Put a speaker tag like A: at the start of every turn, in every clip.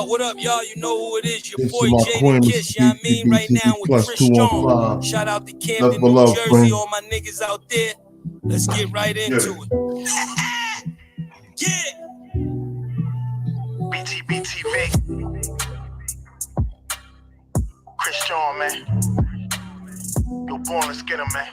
A: What up, y'all? You know who it is. Your boy Jada Kiss, you know what I mean? Right now with Chris Strong. Shout out to Camden, New Jersey, all my niggas out there. Let's get right into it. Yeah.
B: Btbtv. Chris Strong, man. Yo, born, let's get him, man.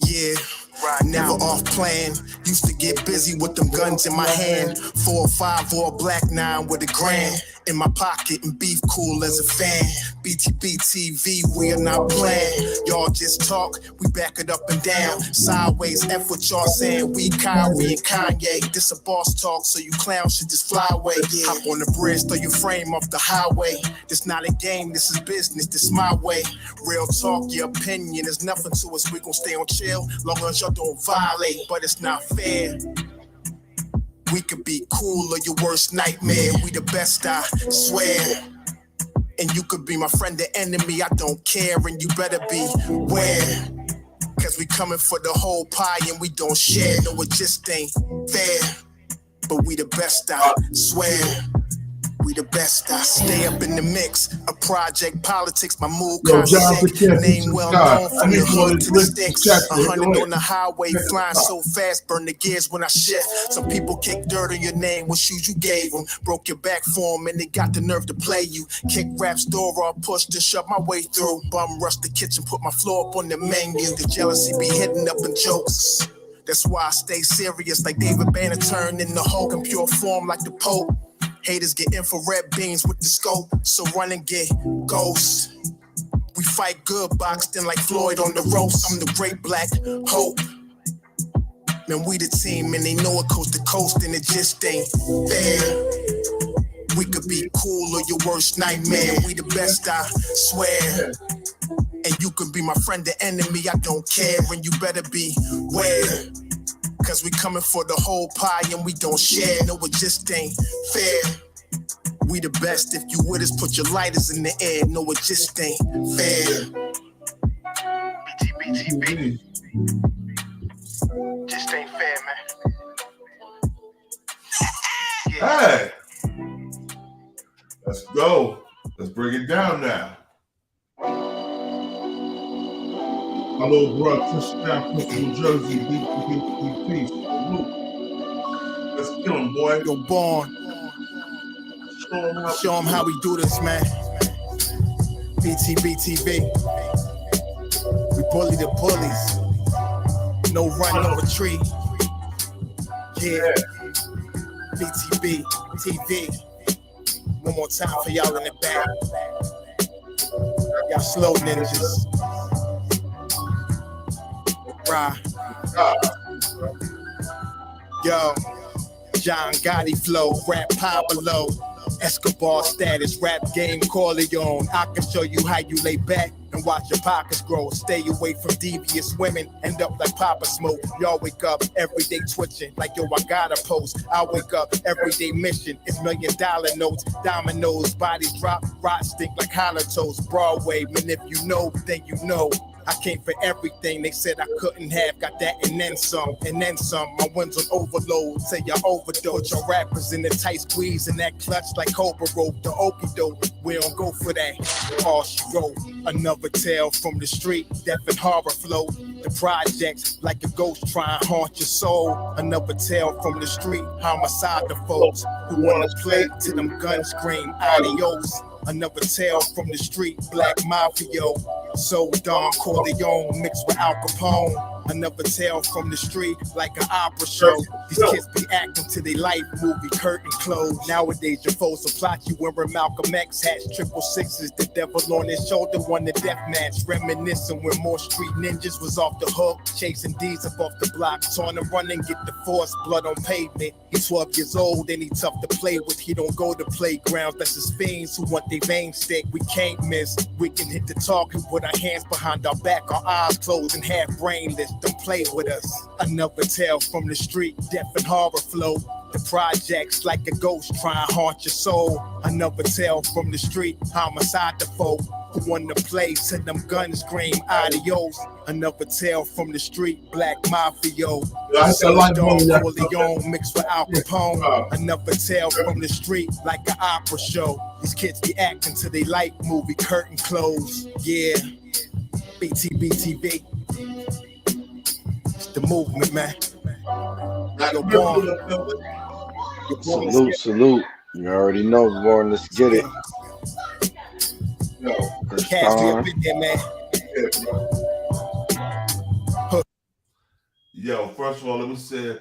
B: Yeah, right now off plan. Used to get busy with them guns in my hand. 4 or 5 or a black 9 with a grand in my pocket and beef cool as a fan. Btbtv, we are not playing. Y'all just talk, we back it up and down. Sideways, F what y'all saying. We Kyrie and Kanye. This a boss talk, so you clowns should just fly away. Hop on the bridge, throw your frame off the highway. This not a game, this is business, this my way. Real talk, your opinion is nothing to us. We gon' stay on chill, long as y'all don't violate. But it's not fair. We could be cool or your worst nightmare. We the best, I swear. And you could be my friend or enemy, I don't care. And you better beware. Cause we coming for the whole pie and we don't share. No, it just ain't fair. But we the best, I swear. We the best, I stay up in the mix. A project politics, my mood constant. Name well known from the hood to the sticks. 100 on the highway, flying so fast, burn the gears when I shift. Some people kick dirt on your name, what shoes you gave them. Broke your back for them and they got the nerve to play you. Kick raps door off, pushed and shove my way through. Bum rush the kitchen, put my floor up on the menu. The jealousy be hitting up in jokes. That's why I stay serious like David Banner turned in the Hulk in pure form like the Pope. Haters get infrared beams with the scope, so run and get ghosts. We fight good, boxed in like Floyd on the ropes. I'm the great black hope. Man, we the team and they know it coast to coast and it just ain't fair. We could be cool or your worst nightmare. We the best, I swear. And you can be my friend or enemy, I don't care. And you better beware. Cause we coming for the whole pie and we don't share. No, it just ain't fair. We the best, if you with us, put your lighters in the air. No, it just ain't fair. Btbtv. Just ain't fair, man.
C: Hey, let's go. Let's bring it down now. Hello, bro. Cashapp Konjbtbtv, New Jersey, Btbtv. Let's kill him, boy.
B: Yo, born. Show him how we do this, man. Btbtv. We bully the bullies. No run, no retreat. Yeah. Btbtv. One more time for y'all in the back. Y'all slow ninjas. Right. Yo, John Gotti flow, rap Pablo, Escobar status, rap game Corleone. I can show you how you lay back and watch your pockets grow. Stay away from devious women, end up like Papa Smoke. Y'all wake up every day twitching like yo, I gotta post. I wake up every day mission. It's $1 million notes, dominoes, bodies drop, rot stink like hollow toast. Broadway, man, if you know, then you know. I came for everything they said I couldn't have. Got that and then some, and then some. My wins on overload, say y'all overdose. Your rappers in the tight squeeze and that clutch like Cobra rope. The okie doke, we don't go for that. All she wrote, another tale from the street. Death and horror flow. The projects like a ghost trying to haunt your soul. Another tale from the street. Homicide the folks who wanna play till them guns scream adios. Another tale from the street, Black Mafia. So Don Corleone mixed with Al Capone. Another tale from the street, like an opera show. These kids be acting to their life movie, curtain closed. Nowadays your foes will plot you wearing Malcolm X hats, 666, the devil on his shoulder, won the death match. Reminiscing when more street ninjas was off the hook, chasing D's up off the block, trying to run and get the force, blood on pavement. He's 12 years old and he tough to play with. He don't go to playgrounds, that's his fiends who want their veins stick. We can't miss, we can hit the talk and put our hands behind our back, our eyes closed and half brainless. Don't play with us. Another tale from the street, death and horror flow. The projects like a ghost trying to haunt your soul. Another tale from the street, homicide the folk who who wanna play till them guns scream adios. Another tale from the street, black mafia. Corleone mixed with Al Capone. Another tale from the street, like an opera show. These kids be acting till they like movie curtain close. Yeah, Btbtv. It's the movement, man.
D: Salute, salute. You already know, Born. Let's get it.
C: Yo, first of all, let me say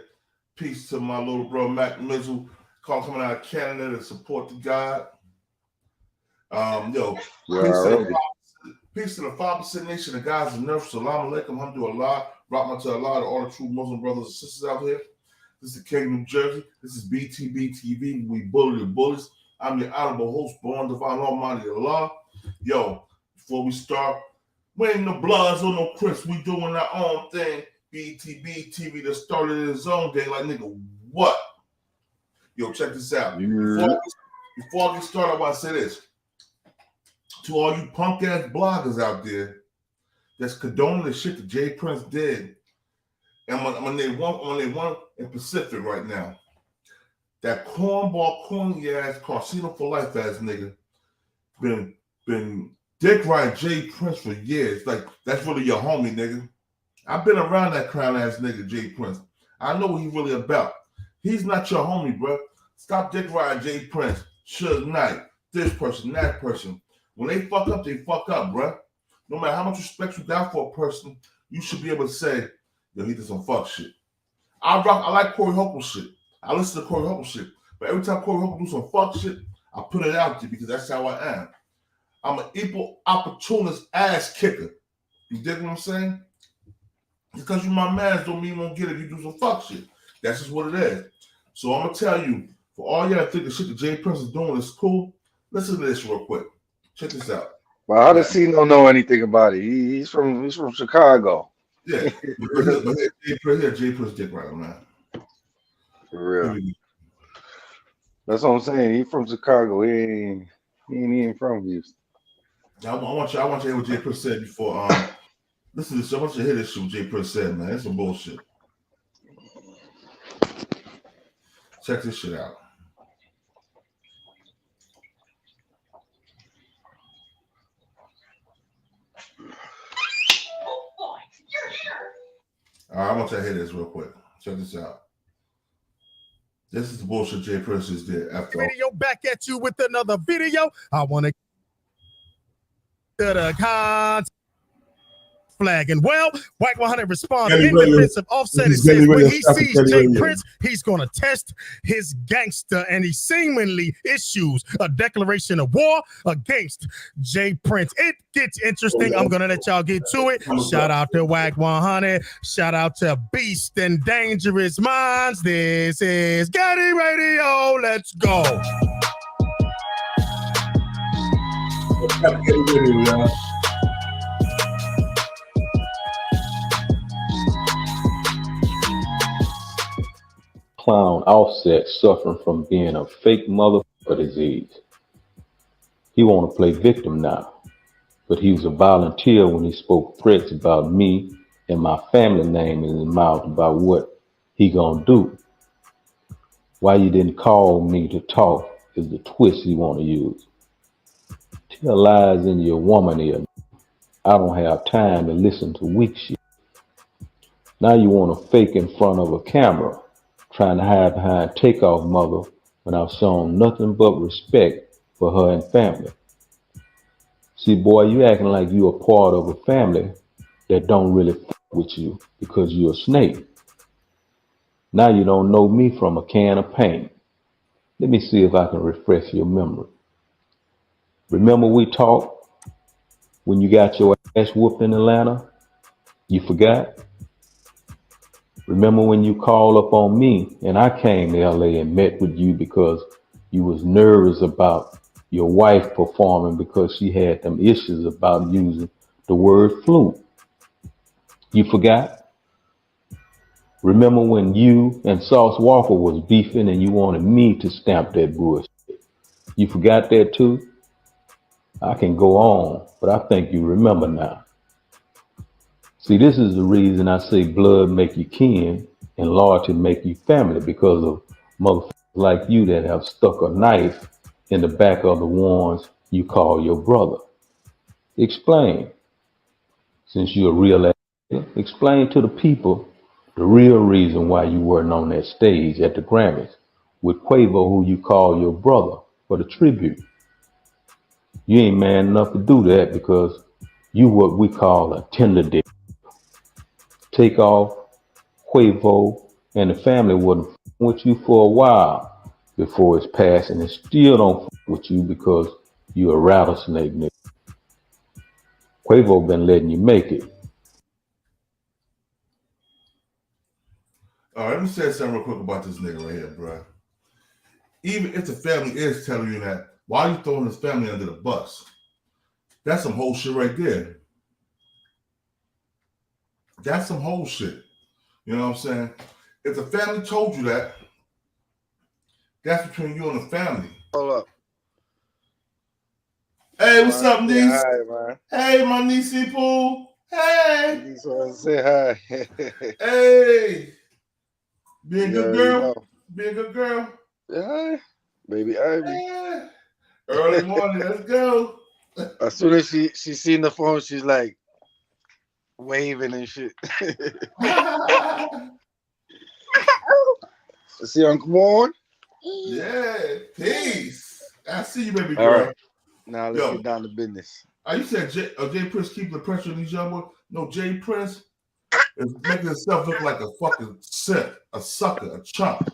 C: peace to my little bro Mac Mizzle, coming out of Canada to support the God. Peace to the 5% nation, the guys and nerves. Salam alaikum, alhamdulillah, rahmat to Allah, to all the true Muslim brothers and sisters out here. This is King, New Jersey. This is Btbtv. We bully the bullies. I'm your honorable host, born divine almighty Allah. Yo, before we start, we ain't no Bloods or no Crips. We doing our own thing. Btbtv that started his own day. Like, nigga, what? Yo, check this out. Before I get started, I want to say this. To all you punk ass bloggers out there that's condoning the shit that Jay Prince did, and I'm gonna name one in Pacific right now. That cornball, corny ass, Casino for life ass nigga been dick riding Jay Prince for years. Like, that's really your homie, nigga. I've been around that crown ass nigga, Jay Prince. I know what he's really about. He's not your homie, bro. Stop dick riding Jay Prince, Suge Knight, this person, that person. When they fuck up, bro. No matter how much respect you got for a person, you should be able to say, yo, he did some fuck shit. I like Corey Holcomb shit. I listen to Corey Holcomb shit. But every time Corey Holcomb do some fuck shit, I put it out there because that's how I am. I'm an equal opportunist ass kicker. You dig what I'm saying? Because you my man don't mean you won't get it if you do some fuck shit. That's just what it is. So I'm going to tell you, for all y'all think the shit that Jay Prince is doing is cool, listen to this real quick. Check this out.
D: Well, how does he don't know anything about it? He's from Chicago.
C: Yeah, Jay Prince dick right, man.
D: For real. That's what I'm saying. He's from Chicago. He ain't even from Houston.
C: I want you to hear what Jay Prince said before. Listen to this. I want you to hear this shit what Jay Prince said, man. It's some bullshit. Check this shit out. All right, I want you to hear this real quick. Check this out. This is the bullshit Jay Prince just did. After
B: video, back at you with another video. I want to get the content flag. And well, White 100 responds in defense of Offset. It says when he sees Jay Prince, he's going to test his gangster, and he seemingly issues a declaration of war against Jay Prince. It gets interesting. I'm going to let y'all get to it. Shout out to White 100. Shout out to Beast and Dangerous Minds. This is Gillie Radio. Let's go.
E: Clown Offset suffering from being a fake motherfucker disease. He want to play victim now, but he was a volunteer when he spoke threats about me and my family name in his mouth about what he gonna do. Why you didn't call me to talk is the twist he want to use. Tell lies in your woman ear. I don't have time to listen to weak shit. Now you want to fake in front of a camera, trying to hide behind Takeoff mother when I've shown nothing but respect for her and family. See, boy, you acting like you a part of a family that don't really fuck with you because you're a snake. Now you don't know me from a can of paint. Let me see if I can refresh your memory. Remember we talked when you got your ass whooped in Atlanta? You forgot? Remember when you called up on me and I came to LA and met with you because you was nervous about your wife performing because she had them issues about using the word fluke? You forgot? Remember when you and Sauce Walker was beefing and you wanted me to stamp that bullshit? You forgot that too? I can go on, but I think you remember now. See, this is the reason I say blood make you kin and loyalty make you family, because of motherfuckers like you that have stuck a knife in the back of the ones you call your brother. Explain. Since you're a real actor, explain to the people the real reason why you weren't on that stage at the Grammys with Quavo, who you call your brother, for the tribute. You ain't man enough to do that because you what we call a tender dick. Takeoff, Quavo, and the family wasn't with you for a while before it's passing, and still don't with you because you a rattlesnake nigga. Quavo been letting you make it.
C: All right, let me say something real quick about this nigga right here, bro. Even if the family is telling you that, why are you throwing his family under the bus? That's some whole shit right there. That's some whole shit. You know what I'm saying? If the family told you that, that's between you and the family.
F: Hold up.
C: Hey, what's up, niece?
F: Hi, man.
C: Hey, my niecey poo. Hey.
F: Just want to say hi.
C: Hey. Be a good girl.
F: Know.
C: Be a good girl.
F: Yeah, baby Ivy.
C: Yeah. Early morning, let's go.
F: As soon as she seen the phone, she's like waving and shit. See, Uncle Warren?
C: Yeah, peace. I see you, baby
F: All
C: girl.
F: right. Now let's get down to business.
C: You said Jay Prince keep the pressure on these young boys. No, Jay Prince is making himself look like a fucking simp, a sucker, a chump.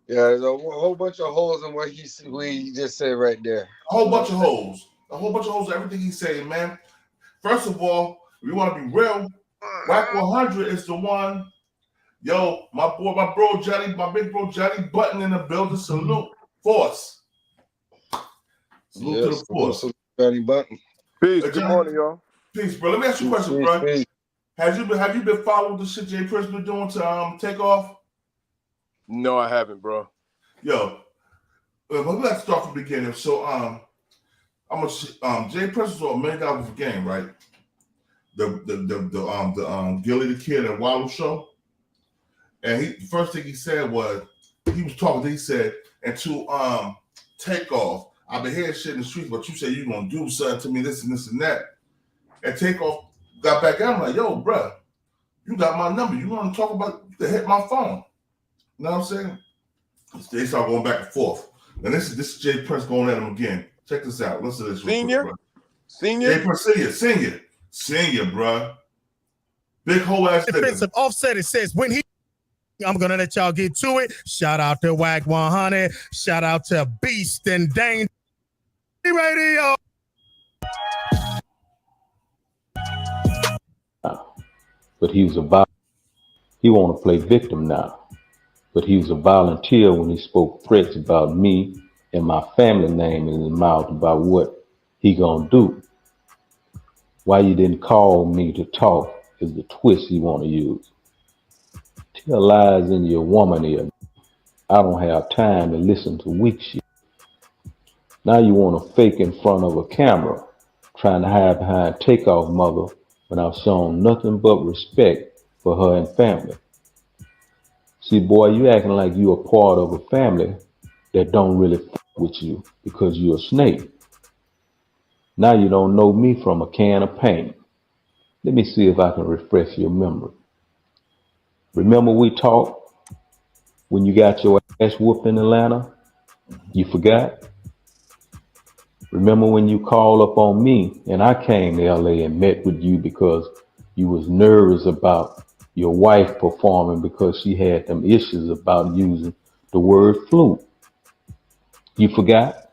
F: Yeah, there's a whole bunch of holes in what he just said right there.
C: A whole bunch of holes. A whole bunch of holes in everything he's saying, man. First of all, we want to be real. Whack 100 is the one. Yo, my bro Johnny, my big bro Johnny Button in the building. Salute. Force. Salute to the force.
F: Johnny Button.
A: Peace. Good morning, y'all.
C: Peace, bro. Let me ask you a question, bro.
F: Peace.
C: Have you been following the shit Jay Prince been doing to Takeoff?
A: No, I haven't, bro.
C: Yo, let's start from the beginning. So, Jay Prince was on $1 million of game, right? The Gillie the Kid and Wallo show, and the first thing he said was he was talking. He said, and to Takeoff, I've been hearing shit in the streets, but you say you gonna do something to me, this and this and that. And Takeoff got back at him like, yo, bro, you got my number. You want to talk about? You can hit my phone. You know what I'm saying? They start going back and forth. And this is Jay Prince going at him again. Check this out. Listen to this.
A: Senior?
C: Jay Prince, senior, bro. Big whole ass
B: defensive offset. It says when he. I'm gonna let y'all get to it. Shout out to Whack 100. Shout out to Beast and Dane Radio.
E: But he want to play victim now. But he was a volunteer when he spoke threats about me and my family name in his mouth about what he gonna do. Why you didn't call me to talk is the twist he want to use. Tell lies in your woman ear. I don't have time to listen to weak shit. Now you want to fake in front of a camera, trying to hide behind Takeoff mother when I've shown nothing but respect for her and family. See, boy, you acting like you a part of a family that don't really fuck with you because you're a snake. Now you don't know me from a can of paint. Let me see if I can refresh your memory. Remember we talked when you got your ass whooped in Atlanta? You forgot? Remember when you called up on me and I came to LA and met with you because you was nervous about your wife performing because she had them issues about using the word flute? You forgot?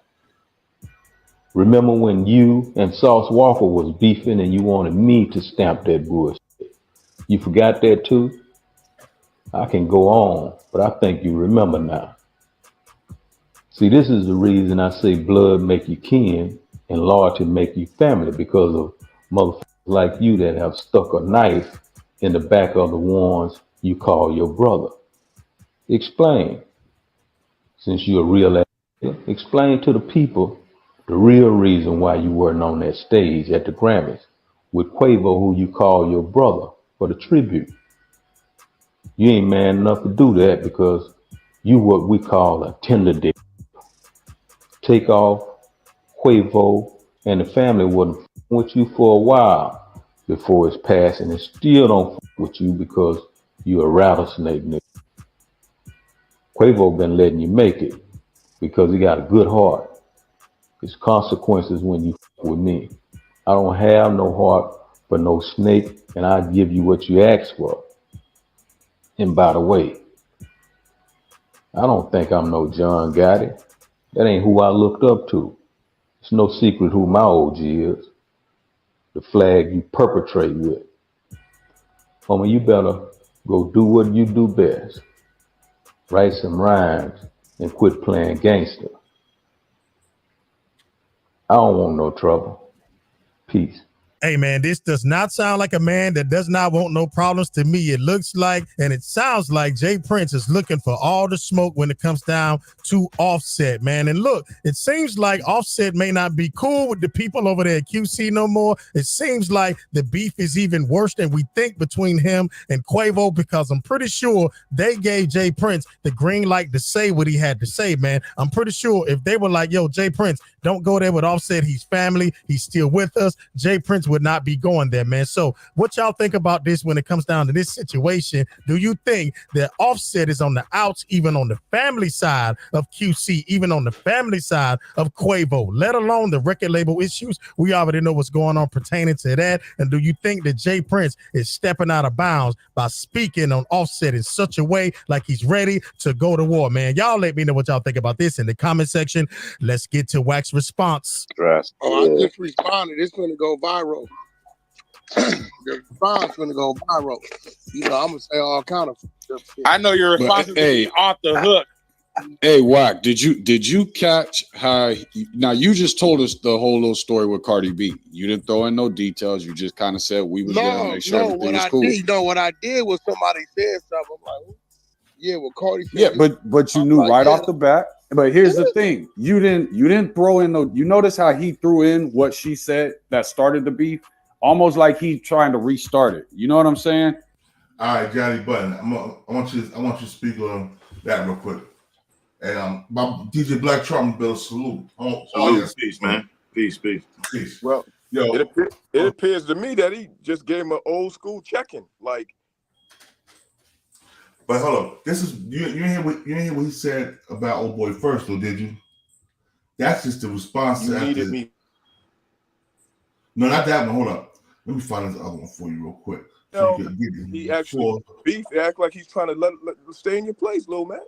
E: Remember when you and Sauce Walker was beefing and you wanted me to stamp that bullshit? You forgot that too? I can go on, but I think you remember now. See, this is the reason I say blood make you kin and loyalty make you family, because of motherfuckers like you that have stuck a knife in the back of the ones you call your brother. Explain. Since you're a real ass, Explain to the people the real reason why you weren't on that stage at the Grammys with Quavo, who you call your brother, for the tribute. You ain't man enough to do that because you what we call a tender dick. Takeoff, Quavo, and the family wasn't with you for a while before his passing, and still don't with you because you a rattlesnake nigga. Quavo been letting you make it because he got a good heart. It's consequences when you with me. I don't have no heart for no snake, and I give you what you ask for. And by the way, I don't think I'm no John Gotti. That ain't who I looked up to. It's no secret who my OG is. The flag you perpetrate with. Homie, you better go do what you do best. Write some rhymes and quit playing gangster. I don't want no trouble. Peace.
A: Hey, man, this does not sound like a man that does not want no problems to me. It looks like, and it sounds like Jay Prince is looking for all the smoke when it comes down to Offset, man. And look, it seems like Offset may not be cool with the people over there at QC no more. It seems like the beef is even worse than we think between him and Quavo, because I'm pretty sure they gave Jay Prince the green light to say what he had to say, man. I'm pretty sure if they were like, yo, Jay Prince, don't go there with Offset. He's family. He's still with us. Jay Prince would not be going there, man. So what y'all think about this when it comes down to this situation? Do you think that Offset is on the outs, even on the family side of QC, even on the family side of Quavo, let alone the record label issues? We already know what's going on pertaining to that. And do you think that Jay Prince is stepping out of bounds by speaking on Offset in such a way like he's ready to go to war, man? Y'all let me know what y'all think about this in the comment section. Let's get to Wax's response.
F: Oh, I just responded. It's going to go viral. The response going to go viral. You know, I'm going to say all kind of stuff.
G: I know your response is
H: hey,
G: off the hook.
H: Hey, Wack, did you catch how? Now you just told us the whole little story with Cardi B. You didn't throw in no details. You just kind of said we was there to make sure everything was cool.
F: What I did was somebody said something. I'm like, yeah, well, Cardi said.
H: Yeah, but you knew right off the bat. But here's the thing: you didn't throw in no. You notice how he threw in what she said that started the beef, almost like he trying to restart it. You know what I'm saying?
C: All right, Johnny Button. I want you to speak on that real quick. And DJ Black Trump build a salute.
I: Yes. Peace, man. Peace.
G: Well,
C: yo,
G: it appears to me that he just gave him an old school check-in. Like,
C: but hold on. This is you didn't hear what he said about old boy first, though, did you? That's just the response
G: you
C: to
G: needed me.
C: No, not that one. Hold up. Let me find this other one for you real quick. So you can get it.
G: He actually beef act like he's trying to let stay in your place, little man.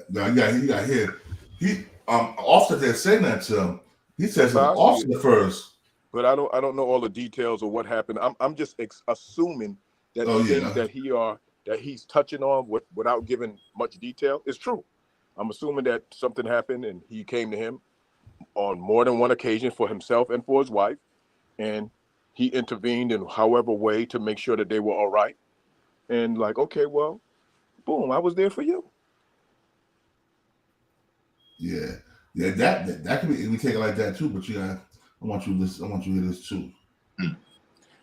C: Now, yeah, he got hit. He Offset there saying that to him. He says Offset first.
G: But I don't know all the details of what happened. I'm just assuming that the things that he's touching on without giving much detail is true. I'm assuming that something happened and he came to him on more than one occasion for himself and for his wife, and he intervened in however way to make sure that they were all right. And like, okay, well, boom, I was there for you.
C: Yeah, that could be indicated like that too. But I want you to hear this too.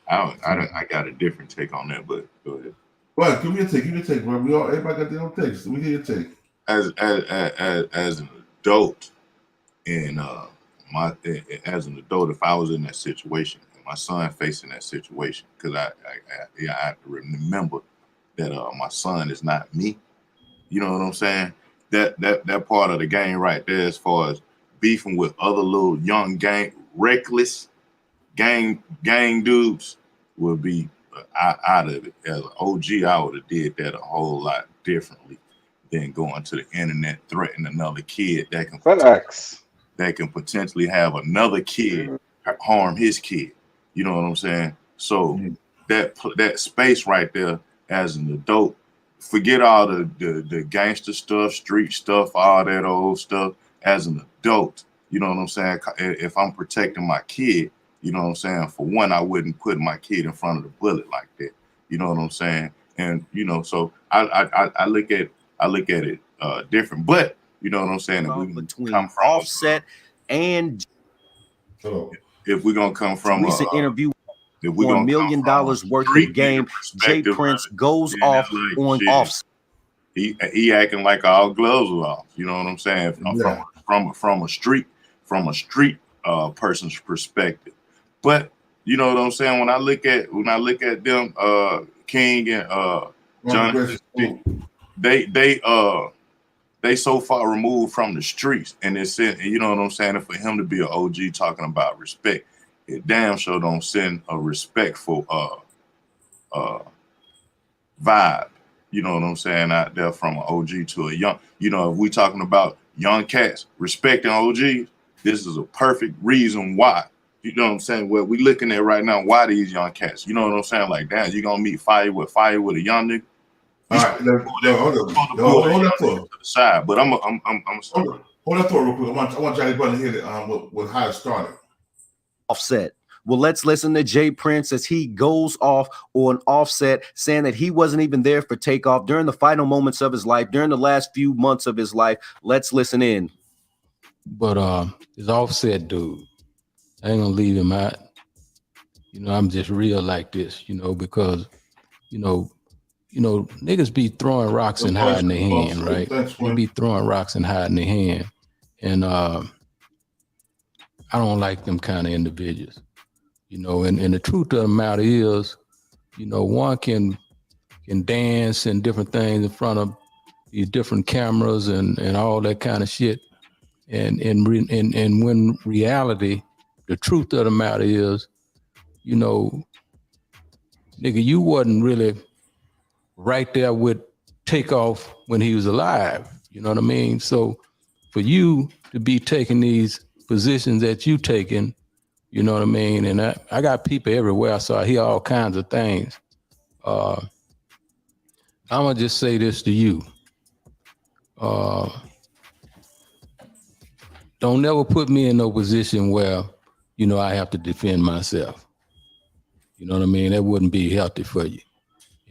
I: I got a different take on that, but go ahead.
C: Well, give me a take, bro. Everybody got their own takes. We hear your take.
I: As an adult, and as an adult, if I was in that situation, and my son facing that situation, because I have to remember that my son is not me. You know what I'm saying? That part of the game right there, as far as beefing with other little young reckless gang dudes, would be out of it. As an OG, I would have did that a whole lot differently than going to the internet threatening another kid that can potentially have another kid harm his kid. You know what I'm saying? So that space right there, as an adult, forget all the gangster stuff, street stuff, all that old stuff. As an adult, you know what I'm saying? If I'm protecting my kid, you know what I'm saying? For one, I wouldn't put my kid in front of the bullet like that. You know what I'm saying? And so I look at it different. But You know what I'm saying? If we
J: between
I: come from
J: Offset and
I: if we're gonna come from
J: recent interview
I: if we're
J: on
I: gonna
J: $1 million worth of game, Jay Prince goes off on Offset.
I: He acting like all gloves are off. You know what I'm saying? From a street person's perspective. But you know what I'm saying? When I look at them, King and John, they so far removed from the streets, and it's, you know what I'm saying? And for him to be an OG talking about respect, it damn sure don't send a respectful vibe. You know what I'm saying? Out there from an OG to a young. You know, if we talking about young cats respecting OGs, this is a perfect reason why. You know what I'm saying? What we looking at right now, why these young cats? You know what I'm saying? Like, damn, you gonna meet fire with a young nigga?
C: All right, hold up to
I: the side, but I'm
C: hold up to it real quick. I want Johnny Butler to hear with how it started.
J: Offset. Well, let's listen to Jay Prince as he goes off on Offset, saying that he wasn't even there for Takeoff during the final moments of his life, during the last few months of his life. Let's listen in.
E: But this Offset dude, I ain't gonna leave him out. You know, I'm just real like this, you know, because you know, niggas be throwing rocks and hiding their hand, right? They be throwing rocks and hiding their hand. And I don't like them kind of individuals. You know, and the truth of the matter is, you know, one can dance and different things in front of these different cameras and all that kind of shit. And when reality, the truth of the matter is, you know, nigga, you wasn't really right there with Takeoff when he was alive. You know what I mean? So for you to be taking these positions that you taking, you know what I mean? And I got people everywhere, so I hear all kinds of things. I'm gonna just say this to you. Don't never put me in no position where, you know, I have to defend myself. You know what I mean? That wouldn't be healthy for you.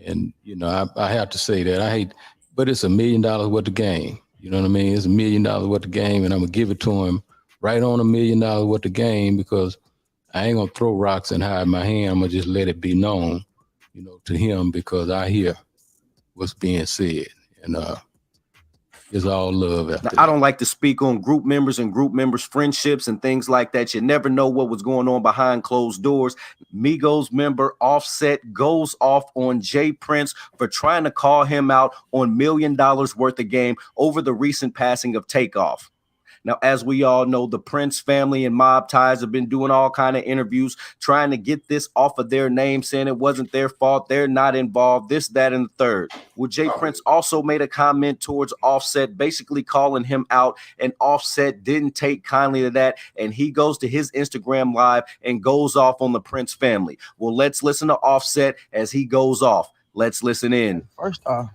E: And, you know, I have to say that. I hate, but it's $1 million worth of game. You know what I mean? It's $1 million worth of game, and I'm gonna give it to him right on $1 million worth of game, because I ain't gonna throw rocks and hide my hand. I'm gonna just let it be known, you know, to him, because I hear what's being said. And it's all love after that.
J: I don't like to speak on group members and group members' friendships and things like that. You never know what was going on behind closed doors. Migos member Offset goes off on Jay Prince for trying to call him out on $1 million worth of game over the recent passing of Takeoff. Now, as we all know, the Prince family and mob ties have been doing all kind of interviews trying to get this off of their name, saying it wasn't their fault, they're not involved, this, that, and the third. Well, Jay Prince also made a comment towards Offset, basically calling him out, and Offset didn't take kindly to that, and he goes to his Instagram live and goes off on the Prince family. Well, let's listen to Offset as he goes off. Let's listen in.
K: First off,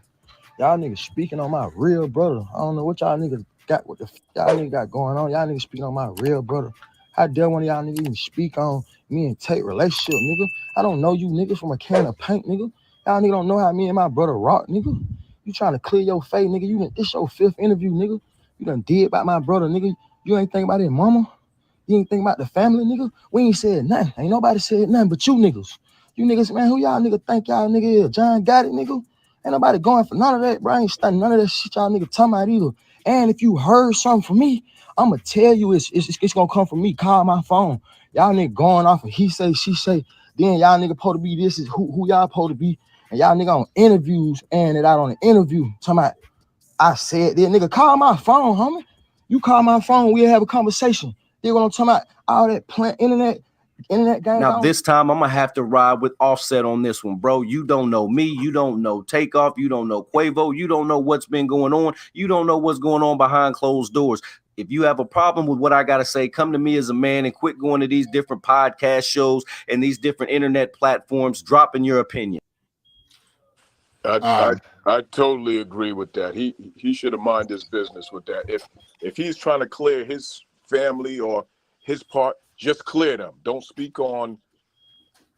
K: y'all niggas speaking on my real brother. I don't know what y'all niggas got, what the y'all niggas got going on. Y'all niggas speaking on my real brother. How dare one of y'all niggas even speak on me and Tate relationship, nigga? I don't know you niggas from a can of paint, nigga. Y'all niggas don't know how me and my brother rock, nigga. You trying to clear your face, nigga. This your 5th interview, nigga. You done did about my brother, nigga. You ain't think about his mama. You ain't think about the family, nigga. We ain't said nothing. Ain't nobody said nothing but you niggas. You niggas, man, who y'all nigga think y'all nigga is? John got it, nigga. Ain't nobody going for none of that, bro. I ain't studying none of that shit y'all nigga talking about either. And if you heard something from me, I'ma tell you it's gonna come from me. Call my phone. Y'all nigga going off of he say, she say. Then y'all nigga supposed to be this is who y'all supposed to be. And y'all nigga on interviews and it out on the interview. Talking about, I said that, nigga, call my phone, homie. You call my phone, we'll have a conversation. Then what I'm talking about, all that plant internet game.
J: Now, this time I'm gonna have to ride with Offset on this one, bro. You don't know me, you don't know Takeoff, you don't know Quavo, you don't know what's been going on, you don't know what's going on behind closed doors. If you have a problem with what I gotta say, come to me as a man and quit going to these different podcast shows and these different internet platforms, dropping your opinion.
G: I totally agree with that. He should have minded his business with that. If he's trying to clear his family or his part, just clear them. Don't speak on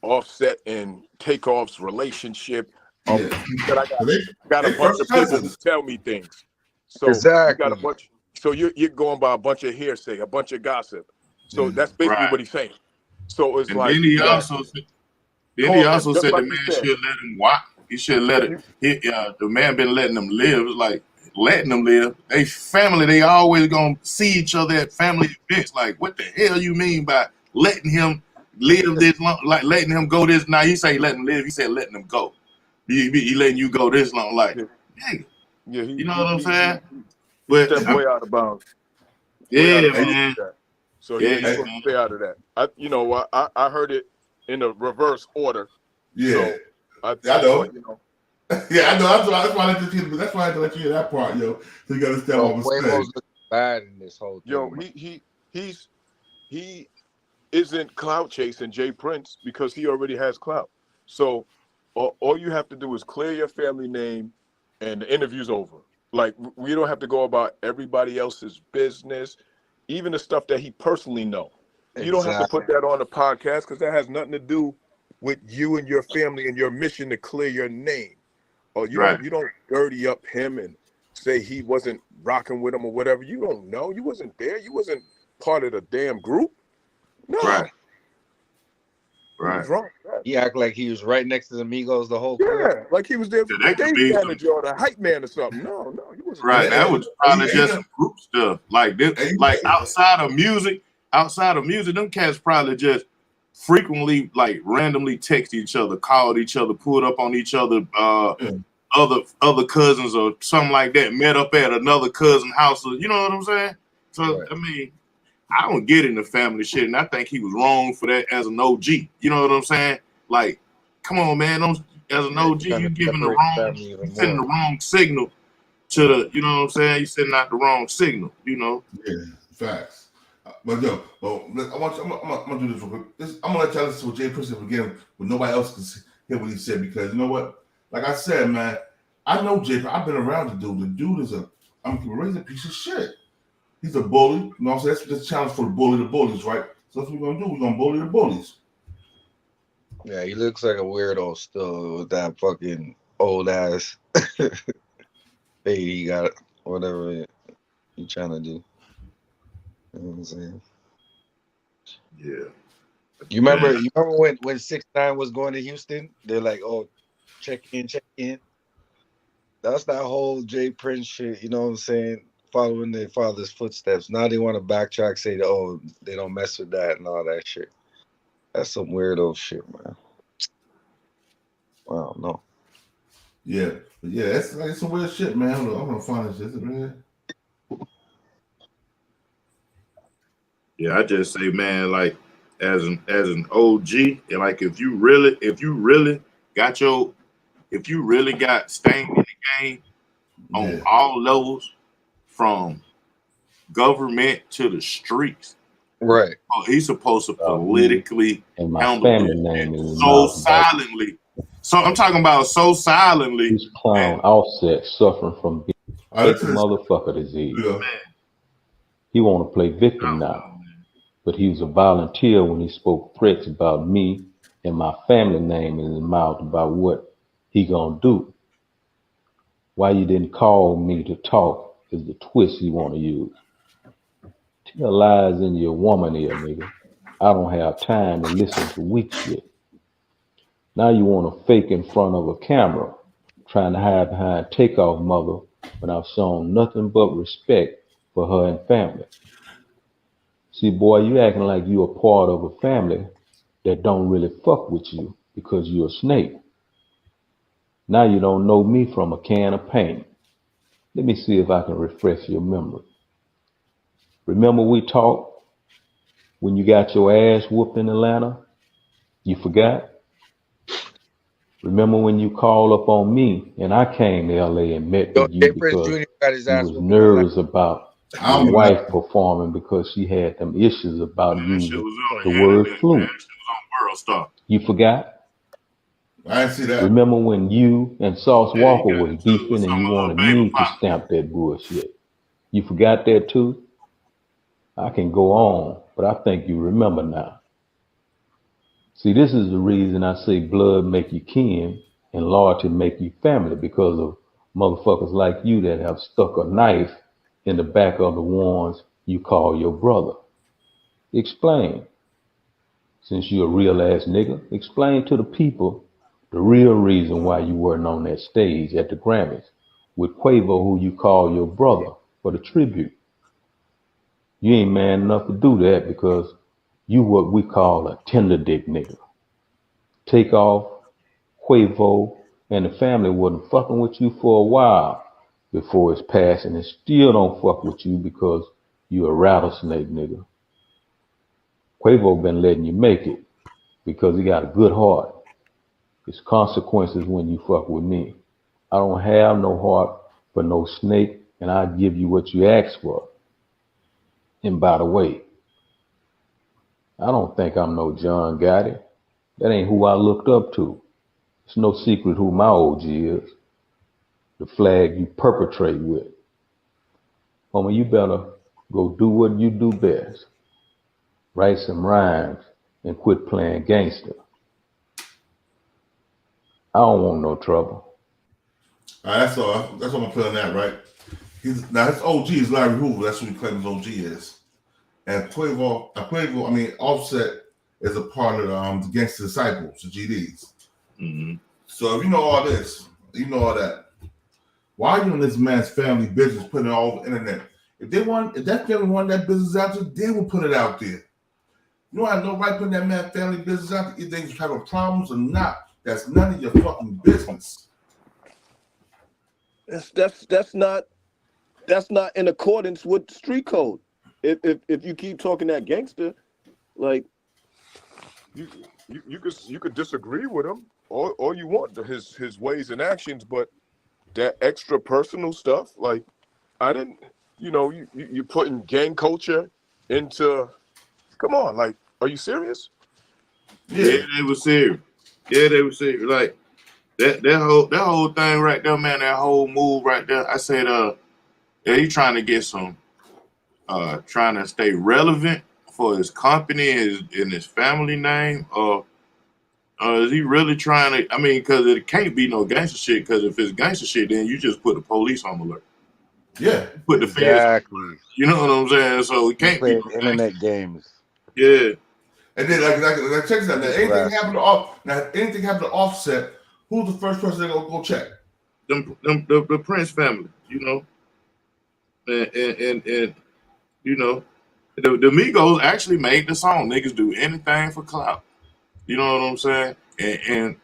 G: Offset and Takeoff's relationship. I got a bunch of people who tell me things. So exactly. You got a bunch. So you're going by a bunch of hearsay, a bunch of gossip. So that's basically what he's saying. So it's
I: And
G: like,
I: then he also said the
G: like
I: man should let him watch. He should let it. The man been letting them live. It's like letting them live. They family. They always gonna see each other at family events. Like, what the hell you mean by letting him live this long? Like letting him go this? Now you say letting him live. He said letting him go. He letting you go this long. Like, nigga.
G: Yeah,
I: you know what I'm saying? But
G: stepped way out of bounds.
I: Yeah, man.
G: So he's supposed to stay out of that. I heard it in a reverse order.
C: Yeah,
G: so I
C: know.
G: Yeah,
C: I know. That's why I had to let you hear that part, yo. So you got to step on
F: Quavo's looking bad in this whole thing.
G: Yo, he isn't clout chasing Jay Prince because he already has clout. So all you have to do is clear your family name, and the interview's over. Like, we don't have to go about everybody else's business, even the stuff that he personally know. You don't have to put that on the podcast because that has nothing to do with you and your family and your mission to clear your name. Or you don't dirty up him and say he wasn't rocking with him or whatever. You don't know. You wasn't there. You wasn't part of the damn group. No.
I: Right.
F: He act like he was right next to the Migos the whole
G: career. Like he was there for the stage manager or the hype man or something. No, he wasn't.
I: Right. That was probably just some group stuff. Like this, like outside of music, them cats probably just frequently, like, randomly text each other, called each other, pulled up on each other, other cousins or something like that, met up at another cousin house. You know what I'm saying? So I mean, I don't get into family shit, and I think he was wrong for that as an OG. You know what I'm saying? Like, come on, man. As an OG, you giving sending the wrong signal to the, you know what I'm saying? You sending out the wrong signal, you know?
C: Yeah, facts. But yo, I'm gonna do this real quick. I'm gonna let y'all listen to what Jay Prince said again, but nobody else can hear what he said, because you know what? Like I said, man, I know Jay. I've been around the dude. The dude is he's a piece of shit. He's a bully. You know what I'm saying? That's the challenge for the bullies, right? So that's what we're gonna do. We're gonna bully the bullies.
F: Yeah, he looks like a weirdo still with that fucking old ass fade he got, whatever he trying to do. You know what I'm saying?
I: Yeah.
F: You remember when 6ix9ine was going to Houston? They're like, oh, check in. That's that whole Jay Prince shit, you know what I'm saying? Following their father's footsteps. Now they want to backtrack, say, oh, they don't mess with that and all that shit. That's some weirdo shit, man. I don't know.
C: Yeah, but yeah, that's like some weird shit, man. I'm gonna find this, man.
I: Yeah, I just say, man, like as an OG, and like if you really got staying in the game on all levels, from government to the streets,
F: right?
I: Oh, he's supposed to politically
E: and my
I: handle
E: family
I: it
E: name is
I: so silently. So I'm talking about so silently.
E: This clown Offset suffering from big motherfucker disease.
C: Yeah.
E: He want to play victim now, but he was a volunteer when he spoke threats about me and my family name in his mouth about what he gonna do. Why you didn't call me to talk is the twist he want to use. Tell lies in your woman ear, nigga. I don't have time to listen to weak shit. Now you want to fake in front of a camera, trying to hide behind Takeoff mother when I've shown nothing but respect for her and family. See, boy, you acting like you a part of a family that don't really fuck with you because you're a snake. Now you don't know me from a can of paint. Let me see if I can refresh your memory. Remember we talked when you got your ass whooped in Atlanta? You forgot? Remember when you called up on me and I came to LA and met with you because you was nervous about your wife performing because she had them issues about using the word fluke? You forgot?
C: I didn't see that.
E: Remember when you and Sauce Walker was beefing and you wanted me to stamp that bullshit? You forgot that too? I can go on, but I think you remember now. See, this is the reason I say blood make you kin and loyalty make you family, because of motherfuckers like you that have stuck a knife in the back of the ones you call your brother? Explain. Since you're a real ass nigga, explain to the people the real reason why you weren't on that stage at the Grammys with Quavo, who you call your brother, for the tribute. You ain't man enough to do that because you what we call a tender dick nigga. Takeoff, Quavo, and the family wasn't fucking with you for a while before his passing and still don't fuck with you because you a rattlesnake nigga. Quavo been letting you make it because he got a good heart. It's consequences when you fuck with me. I don't have no heart for no snake, and I give you what you ask for. And by the way, I don't think I'm no John Gotti. That ain't who I looked up to. It's no secret who my OG is. The flag you perpetrate with. Homie, you better go do what you do best. Write some rhymes and quit playing gangster. I don't want no trouble.
C: All right, that's all. That's what I'm playing that, right? Now his OG is Larry Hoover. That's who he claims his OG is. And Quavo, I mean, Offset is a part of the Gangsta Disciples, the GDs.
I: Mm-hmm.
C: So if you know all this, you know all that. Why are you in this man's family business putting it all over the internet? If that family wanted that business out there, they would put it out there. You don't have no right putting that man's family business out there. Either they're having problems or not. That's none of your fucking business.
G: That's not in accordance with street code. If you keep talking that gangster, like you could disagree with him all you want, his ways and actions, but that extra personal stuff, like I didn't, you putting gang culture into, come on, like, are you serious?
I: Yeah, they were serious. Yeah, they were serious. Like that whole thing right there, man. That whole move right there. I said, yeah, he trying to get some, trying to stay relevant for his company and his family name, is he really trying to? I mean, because it can't be no gangster shit. Because if it's gangster shit, then you just put the police on alert.
C: Yeah,
I: put the
F: exactly.
I: feds. You know what I'm saying? So it can't be no
F: internet games.
C: Yeah, and then like check this out. Now anything happen to Offset? Who's the first person they're gonna go check?
I: The Prince family. You know, and you know, the Migos actually made the song. Niggas do anything for clout. You know what I'm saying? And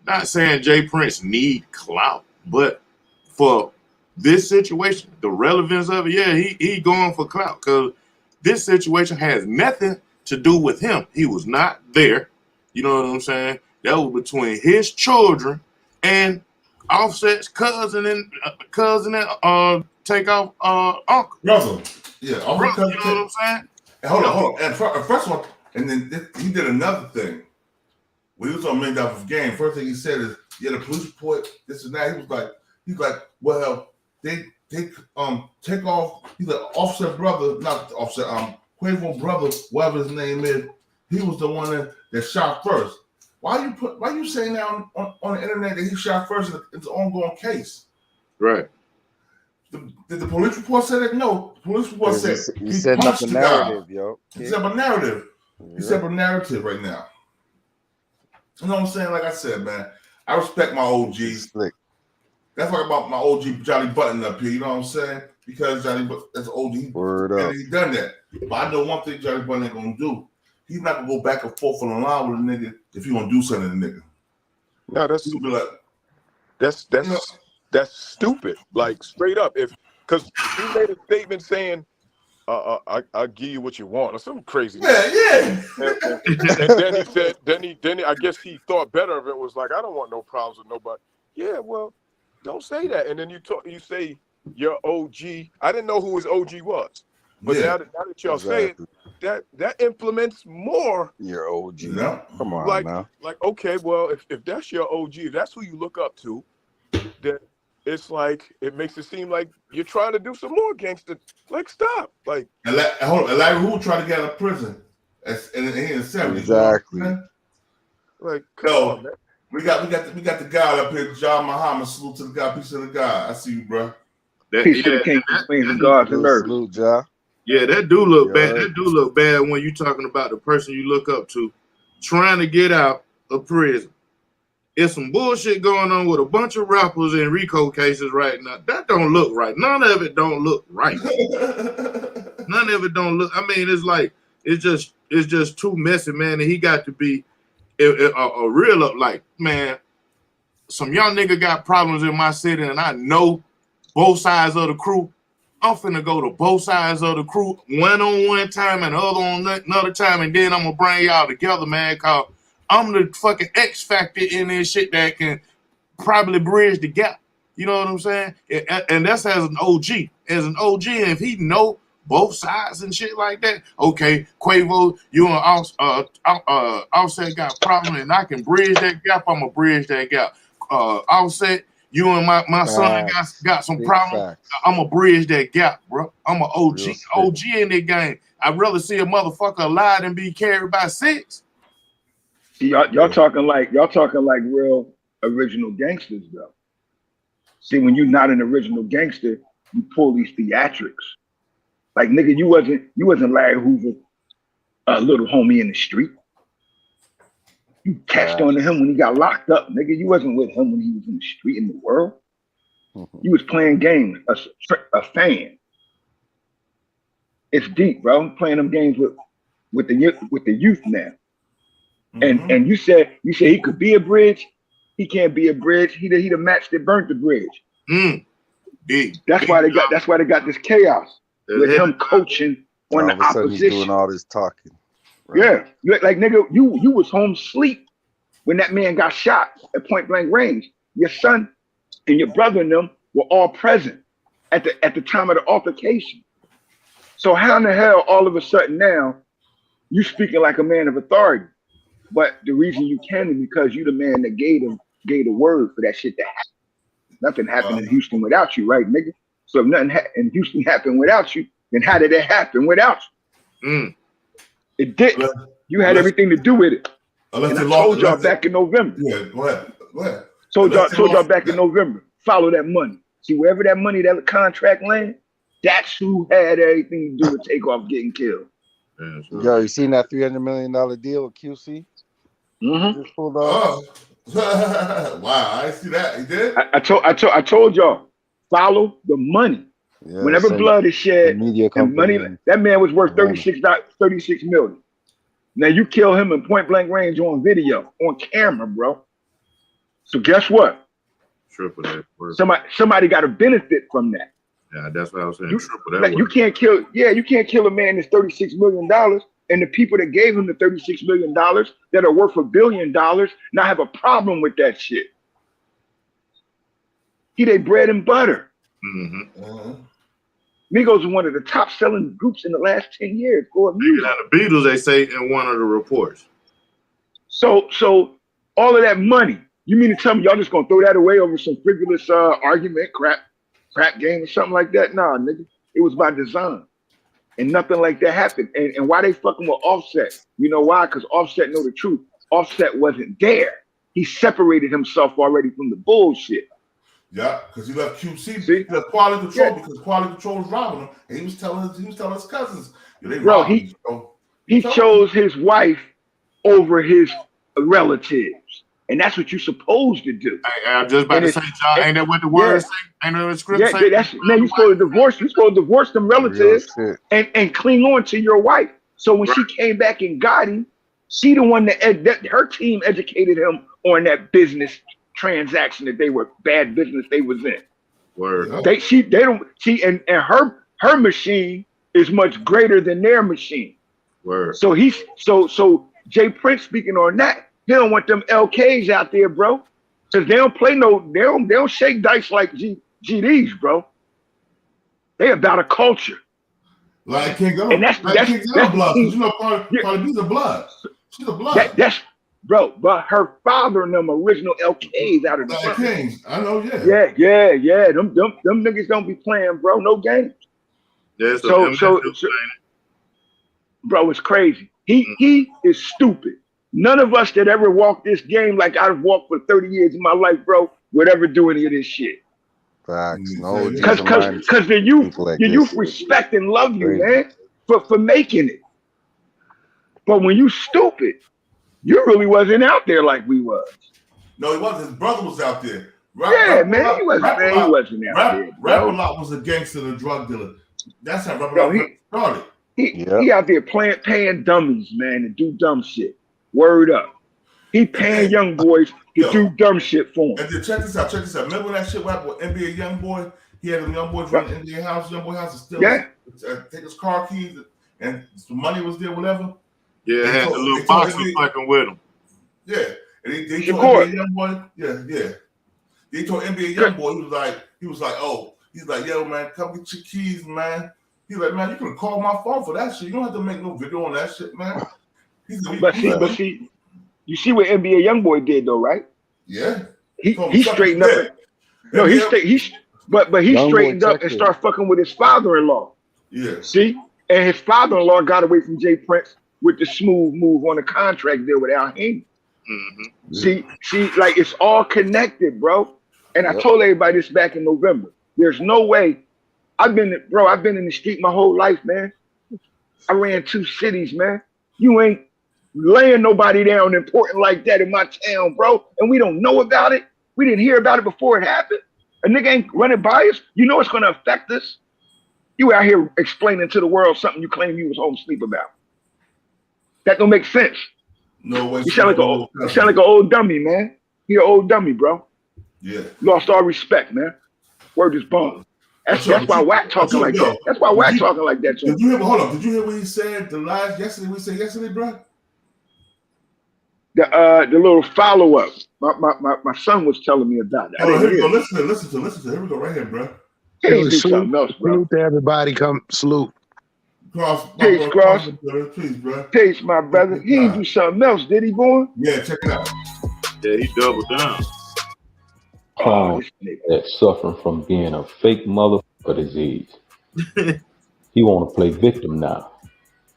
I: not saying Jay Prince need clout, but for this situation, the relevance of it, yeah, he going for clout because this situation has nothing to do with him. He was not there. You know what I'm saying? That was between his children and Offset's cousin and Takeoff uncle.
C: Brother. Yeah,
I: brother, you know what I'm saying?
C: And hold on. And first one, and then he did another thing. When he was on Made Up of Game, first thing he said is, yeah, the police report, this and that. He's like, well, they take off. He's like, Offset brother, not Offset, Quavo brother, whatever his name is. He was the one that shot first. Why you saying that on the internet that he shot first? It's an ongoing case.
I: Right.
C: Did the police report say that? No. The police report said
F: he set up a narrative, yo.
C: He set up a narrative. He set up a narrative right now. You know what I'm saying? Like I said, man, I respect my OGs. That's why about my OG Johnny Button up here. You know what I'm saying? Because Johnny Button, that's OG.
F: Word up.
C: He done that. But I know one thing Johnny Button ain't gonna do. He's not gonna go back and forth on the line with a nigga if he gonna do something to the nigga.
G: No, that's stupid. Like straight up, because he made a statement saying, I'll give you what you want or something crazy.
C: Yeah.
G: And then he said, then I guess he thought better of it. Was like, I don't want no problems with nobody. Yeah, well, don't say that. And then you say your OG. I didn't know who his OG was, but now that y'all say it, that implements more
F: your OG.
C: Yeah.
F: Come on, now.
G: Like okay, well, if that's your OG, if that's who you look up to, then it's like it makes it seem like you're trying to do some more gangster. Like stop. Like
C: Larry Hoover tried to get out of prison in the 70s.
F: Exactly.
G: Like come on, man.
C: We got the guy up here, John Muhammad. Salute to the guy, peace to the guy. I see you, bro.
L: Peace to the kings and queens of gods and earth.
F: Salute, Ja.
I: Yeah, that do look bad. That do look bad when you talking about the person you look up to trying to get out of prison. It's some bullshit going on with a bunch of rappers in RICO cases right now. That don't look right. None of it don't look right. None of it don't look. I mean, it's like it's just too messy, man. And he got to be a real up. Like, man, some young nigga got problems in my city, and I know both sides of the crew. I'm finna go to both sides of the crew, one on one time and the other on another time, and then I'm gonna bring y'all together, man. Cause I'm the fucking X factor in this shit that can probably bridge the gap. You know what I'm saying? And that's as an OG. As an OG, and if he know both sides and shit like that, okay, Quavo, you and Offset got a problem, and I can bridge that gap. I'm gonna bridge that gap. Offset, you and my son got some problems. I'm gonna bridge that gap, bro. I'm an OG in the game. I'd rather see a motherfucker alive than be carried by 6.
L: See, y'all talking like real original gangsters though. See, when you're not an original gangster, you pull these theatrics. Like, nigga, you wasn't Larry Hoover, a little homie in the street. You catched on to him when he got locked up, nigga. You wasn't with him when he was in the street in the world. You was playing games, a fan. It's deep, bro. I'm playing them games with the youth now. And you said he could be a bridge. He can't be a bridge. He the match that burnt the bridge. That's why they got this chaos with him coaching on the opposition.
F: He's doing all this talking.
L: Right. Yeah, like nigga, you was home sleep when that man got shot at point blank range. Your son and your brother and them were all present at the time of the altercation. So how in the hell all of a sudden now you speaking like a man of authority? But the reason you can is because you the man that gave the word for that shit to happen. Nothing happened in Houston without you, right, nigga? So if nothing in Houston happened without you, then how did it happen without you? It didn't. You had everything to do with it. And I told y'all back in November.
C: Yeah, go ahead.
L: Told y'all back in November. Follow that money. See, wherever that money, that contract land, that's who had everything to do with Takeoff getting killed.
F: Yo, you seen that $300 million deal with QC? Just pulled off.
C: Wow, I see that. He did.
L: I told y'all, follow the money. Yeah, whenever blood is shed, and money, that man was worth 36 million. Now you kill him in point blank range on video, on camera, bro. So guess what?
I: Triple that word.
L: Somebody got to benefit from that.
I: Yeah, that's what I was saying. Triple that
L: like, you can't kill a man that's $36 million, and the people that gave him the $36 million that are worth $1 billion now have a problem with that shit. He they bread and butter. Migos are one of the top selling groups in the last 10 years.
I: Now the Beatles, they say in one of the reports.
L: So all of that money, you mean to tell me y'all just gonna throw that away over some frivolous argument, crap game or something like that? Nah, nigga, it was by design, and nothing like that happened. And why they fucking with Offset? You know why? Because Offset know the truth. Offset wasn't there. He separated himself already from the bullshit.
C: Yeah, because he left QC. He left quality control because quality control was robbing him, and he was telling his cousins,
L: bro, he chose his wife over his relatives, and that's what you're supposed to do.
I: I'm just about to say, John, ain't that what the words say? Ain't that what the script say?
L: Man, you're supposed to divorce them relatives and cling on to your wife. So when she came back and got him, she the one that her team educated him on that business transaction that bad business they was in.
I: Word.
L: And her machine is much greater than their machine.
I: Word.
L: So so Jay Prince speaking on that, he don't want them LKs out there, bro. Cause they don't shake dice like GDs, bro. They about a culture.
C: Like King Gun, and that's blood. You know, Cardi B's a blood. She's a blood.
L: Bro, but her father and them original LKs out of the
C: Kings. I know, yeah.
L: Yeah. Them niggas don't be playing, bro. No games.
I: Yeah,
L: so bro, it's crazy. He is stupid. None of us that ever walked this game like I've walked for 30 years in my life, bro, would ever do any of this shit.
D: Facts. No,
L: because the youth respect and love you, man, for making it. But when you stupid, you really wasn't out there like we was.
C: No, he wasn't. His brother was out there.
L: He wasn't out there.
C: Rap-A-Lot was a gangster and a drug dealer. That's how Rap-A-Lot started.
L: He out there paying dummies, man, to do dumb shit. Word up. He paying young boys to do dumb shit for him.
C: And then check this out. Remember when that shit happened with NBA Youngboy? He had them young boys running NBA house, Youngboy house, and still take his car keys, and some money was there, whatever.
I: Yeah, had the little box was fucking with him.
C: Yeah, and they told NBA Youngboy, They told NBA Youngboy, he was like, yo, man, come get your keys, man. He's like, man, you can call my phone for that shit. You don't have to make no video on that shit, man.
L: But see, you see what NBA Youngboy did though, right?
C: Yeah.
L: He straightened up. No, he straightened up and started fucking with his father-in-law.
C: Yeah.
L: See? And his father-in-law got away from Jay Prince with the smooth move on the contract deal with Al Haney.
I: Mm-hmm.
L: See, like it's all connected, bro. And I told everybody this back in November. There's no way. I've been in the street my whole life, man. I ran 2 cities, man. You ain't laying nobody down important like that in my town, bro. And we don't know about it. We didn't hear about it before it happened. A nigga ain't running by us. You know it's gonna affect us. You out here explaining to the world something you claim you was home asleep about. That don't make sense.
C: No way.
L: You sound like an old dummy, man. You're an old dummy, bro.
C: Yeah.
L: Lost all respect, man. Word is bond. That's why Wack talking like that. That's why Wack talking like that.
C: Did you hear what he said yesterday, bro?
L: The little follow-up. My son was telling me about that.
C: Here we go. Listen to. Here we go, right here, bro.
L: He do something else, bro.
M: Salute to everybody. Come salute.
L: Peace, Cross.
C: Please, bro.
L: Peace, my brother. He ain't do something else, did he, boy?
C: Yeah, check it out.
I: Yeah, he doubled down.
E: That's suffering from being a fake motherfucker disease. He want to play victim now,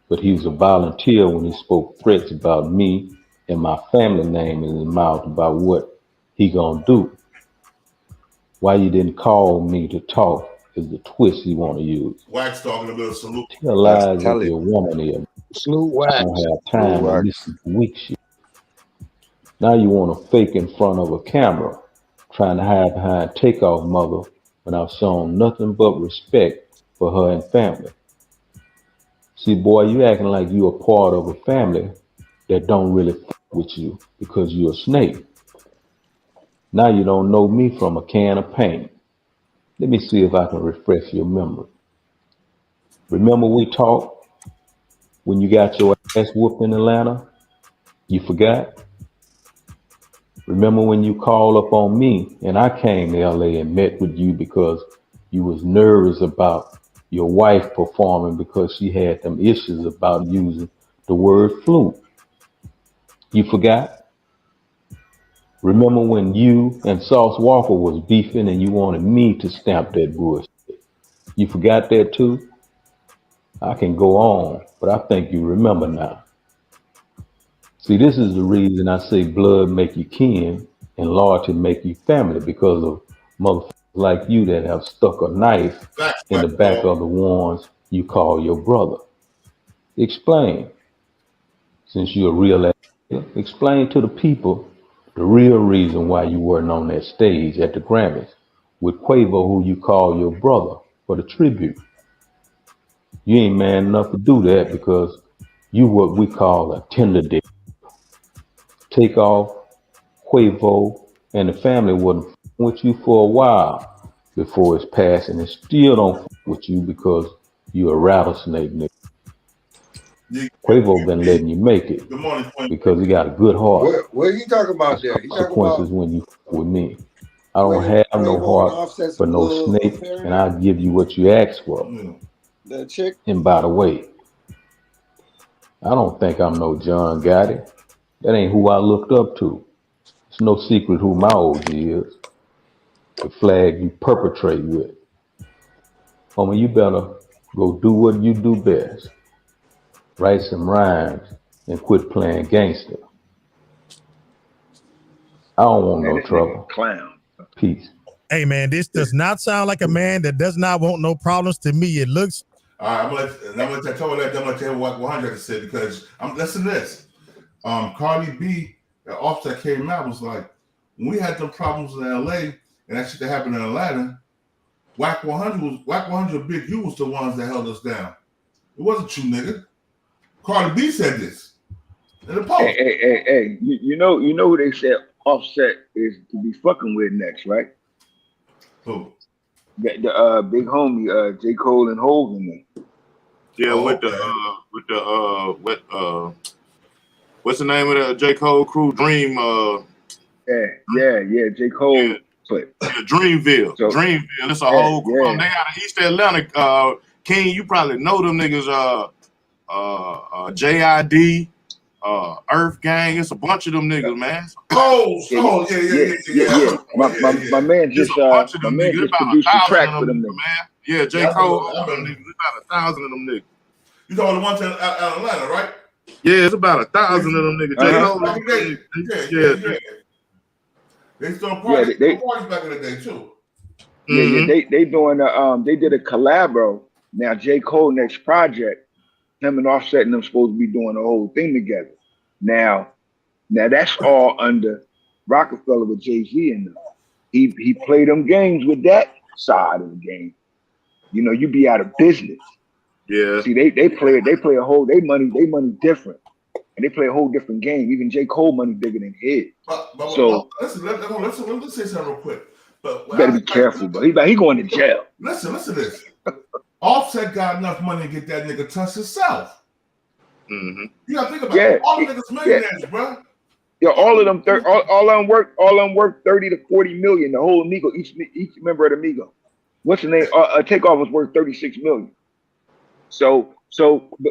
E: but he was a volunteer when he spoke threats about me and my family name in his mouth about what he gonna do. Why you didn't call me to talk is the twist he want to use.
C: Wax talking a little salute.
E: Tell lies with your woman here.
M: Salute Wax.
E: I don't have time to listen to weak shit. Now you want to fake in front of a camera, trying to hide behind Takeoff mother when I've shown nothing but respect for her and family. See, boy, you acting like you a part of a family that don't really fuck with you because you're a snake. Now you don't know me from a can of paint. Let me see if I can refresh your memory. Remember we talked when you got your ass whooped in Atlanta? You forgot? Remember when you called up on me and I came to LA and met with you because you was nervous about your wife performing because she had them issues about using the word fluke? You forgot? Remember when you and Sauce Walker was beefing and you wanted me to stamp that bullshit? You forgot that too? I can go on, but I think you remember now. See, this is the reason I say blood make you kin and loyalty make you family, because of motherfuckers like you that have stuck a knife in the back of the ones you call your brother. Explain. Since you're a real actor, explain to the people the real reason why you weren't on that stage at the Grammys with Quavo, who you call your brother, for the tribute. You ain't man enough to do that because you what we call a tender dick. Takeoff, Quavo, and the family wasn't with you for a while before his passing, and still don't with you because you a rattlesnake nigga. Quavo been letting you make it because he got a good heart.
N: What he talking about there? He talking
E: consequences
N: about
E: when you with me. I don't have no heart for no snake, and I'll give you what you ask for.
N: That chick.
E: And by the way, I don't think I'm no John Gotti. That ain't who I looked up to. It's no secret who my OG is. The flag you perpetrate with. Homie, you better go do what you do best. Write some rhymes and quit playing gangster. I don't want no trouble.
L: Clown.
E: Peace.
A: Hey man, this does not sound like a man that does not want no problems to me. It looks.
C: All right, I'm gonna tell you what 100 said because listen to this. Cardi B, the Offset came out was like, when we had them problems in LA and that shit that happened in Atlanta, Whack 100 Big U was the ones that held us down. It wasn't you, nigga. Cardi B said this in the post.
L: Hey, you know who they said Offset is to be fucking with next, right?
C: Who?
L: The big homie, J. Cole and Hov in there.
I: Yeah, what's the name of the J. Cole crew? Dream.
L: Yeah, J. Cole. Yeah. But
I: Dreamville. Dreamville. It's a whole crew. They out of East Atlanta. King, you probably know them niggas. JID, Earth Gang. It's a bunch of them niggas, man.
L: Yeah. My man just produced a track for them niggas.
I: Man. Yeah, J. Cole. About 1,000 of them niggas.
C: You talking the ones in Atlanta, right?
I: Yeah, it's about 1,000 of them niggas.
C: Yeah. They still parties back in the day too.
L: Yeah, they doing they did a collabo. Now J. Cole next project, him and Offset and them supposed to be doing the whole thing together. Now that's all under Rockefeller with Jay-Z and them. He played them games with that side of the game. You know, you be out of business.
I: Yeah.
L: See, they play a whole they money different. And they play a whole different game. Even J. Cole money bigger than his. So
C: listen, let's say something real quick. But
L: you better be careful, bro. He going to jail.
C: Listen to this. Offset got enough money to get that nigga touch himself.
I: Mm-hmm.
C: You gotta think about it. All the niggas millionaires, bro.
L: Yeah, all of them all of them worth 30 to 40 million. The whole Amigo, each member of the Amigo. What's the name? Takeoff was worth 36 million. So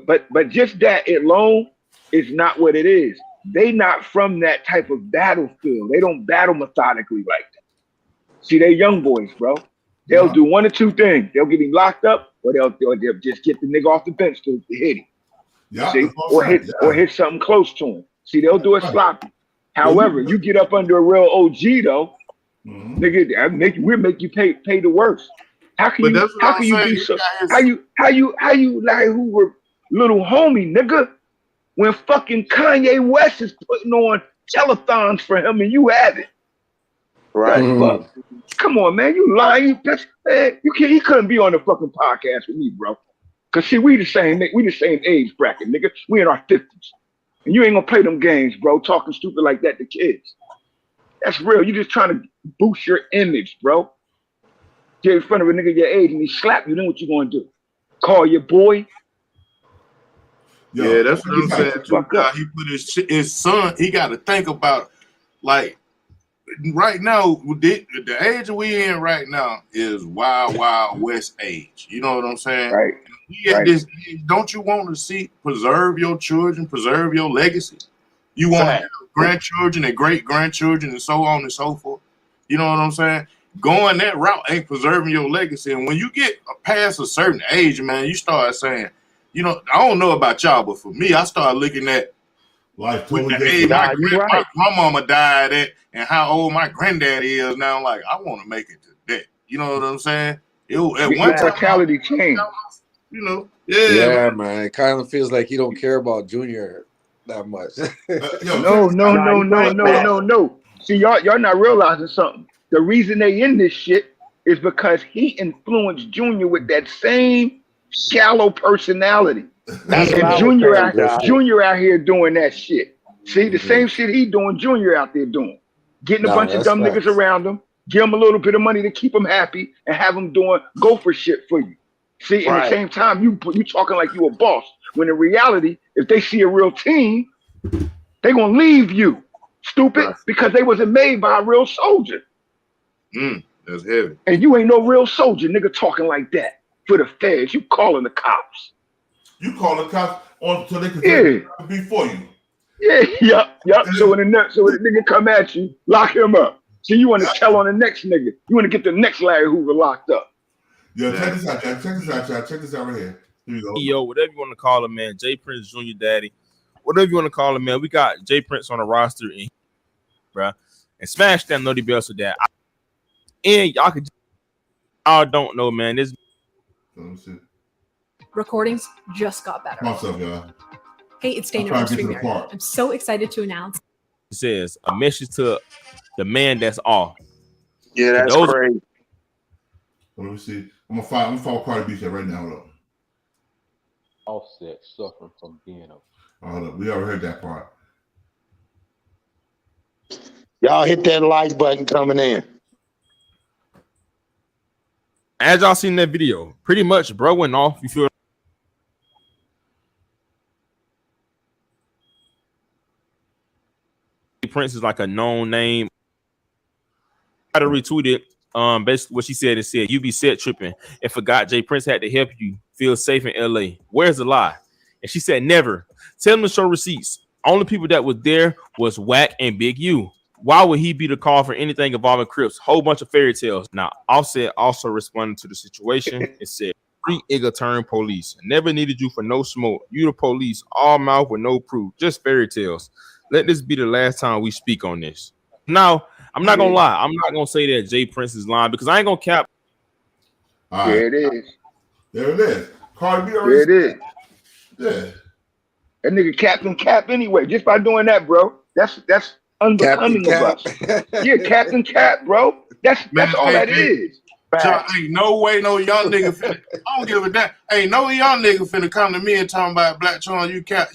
L: but just that alone is not what it is. They not from that type of battlefield. They don't battle methodically like that. See, they young boys, bro. They'll do one or two things. They'll get him locked up, or they'll just get the nigga off the bench to hit him.
C: Yeah,
L: see, or hit something close to him. See, they'll do it sloppy. However, you get up under a real OG though, nigga, we'll make you pay the worst. How can you be so? How you like who were little homie, nigga? When fucking Kanye West is putting on telethons for him and you have it. Right. Come on, man. You lying. He couldn't be on the fucking podcast with me, bro. Cause see, we the same age bracket, nigga. We in our 50s. And you ain't gonna play them games, bro, talking stupid like that to kids. That's real. You just trying to boost your image, bro. Get in front of a nigga your age and he slap you, then what you gonna do? Call your boy?
I: Yeah, that's what I'm saying too. He put his son. He got to think about, like, right now, the age we in right now is wild west age. You know what I'm saying?
L: Right.
I: This, don't you want to preserve your children, preserve your legacy? You want to have grandchildren and great grandchildren and so on and so forth. You know what I'm saying? Going that route ain't preserving your legacy. And when you get past a certain age, man, you start saying, you know, I don't know about y'all, but for me, I started looking at
C: life
I: with the age my grandmama died at and how old my granddad is now. Like, I want to make it to that. You know what I'm saying? At one time,
L: mortality change.
I: You know,
F: yeah, man. It kind of feels like you don't care about Junior that much.
L: No. See, y'all not realizing something. The reason they in this shit is because he influenced Junior with that same shallow personality. And Junior out here doing that shit. See, the same shit he doing, Junior out there doing. Getting a bunch of dumb niggas around him, give him a little bit of money to keep him happy, and have him doing gopher shit for you. See, at the same time, you talking like you a boss. When in reality, if they see a real team, they gonna leave you, stupid, because they wasn't made by a real soldier.
I: That's heavy.
L: And you ain't no real soldier, nigga, talking like that for the feds. You calling the cops.
C: You call the cops on so they can be for you.
L: Yep. So when the nigga come at you, lock him up. So you want to tell on the next nigga. You want to get the next Larry Hoover locked up.
C: Yo, check this out, Jack. Check this out right here. Here you go.
O: Yo, whatever you want to call him, man. J Prince Jr. Daddy. Whatever you want to call him, man. We got J Prince on the roster, bruh. And smash that Nutty Bell so that. And y'all could, I don't know, man. This
P: recordings just got better.
C: What's up, y'all?
P: Hey, it's Dana from StreamYard. I'm so excited to announce.
O: It says a message to the man that's off.
M: Yeah, that's crazy.
C: Let me see. I'm gonna follow Cardi B right now. Hold up.
E: Offset suffering from being a.
C: Hold up. We already heard that part.
M: Y'all hit that like button coming in.
O: As y'all seen that video, pretty much bro went off. You feel Prince is like a known name. I tried to retweet it. Basically what she said, it said, "You be set tripping and forgot Jay Prince had to help you feel safe in LA. Where's the lie?" And she said, "Never. Tell him to show receipts. Only people that was there was Wack and Big U. Why would he be the call for anything involving Crips? Whole bunch of fairy tales." Now, Offset also responded to the situation and said, "Free Igga turn police. Never needed you for no smoke. You the police, all mouth with no proof. Just fairy tales. Let this be the last time we speak on this." Now, I'm not gonna lie. I'm not gonna say that Jay Prince is lying because I ain't gonna cap.
C: All
L: There
C: right.
L: it is.
C: There it is. Cardi B
L: There
C: already.
L: it is.
C: Yeah.
L: That nigga Captain Cap anyway. Just by doing that, bro. That's unbecoming of us. Yeah, Captain Cap, bro. That's all that is.
I: John, ain't no way no young nigga finna, I don't give a damn. Ain't no young nigga finna come to me and talking about Black Charm. You cap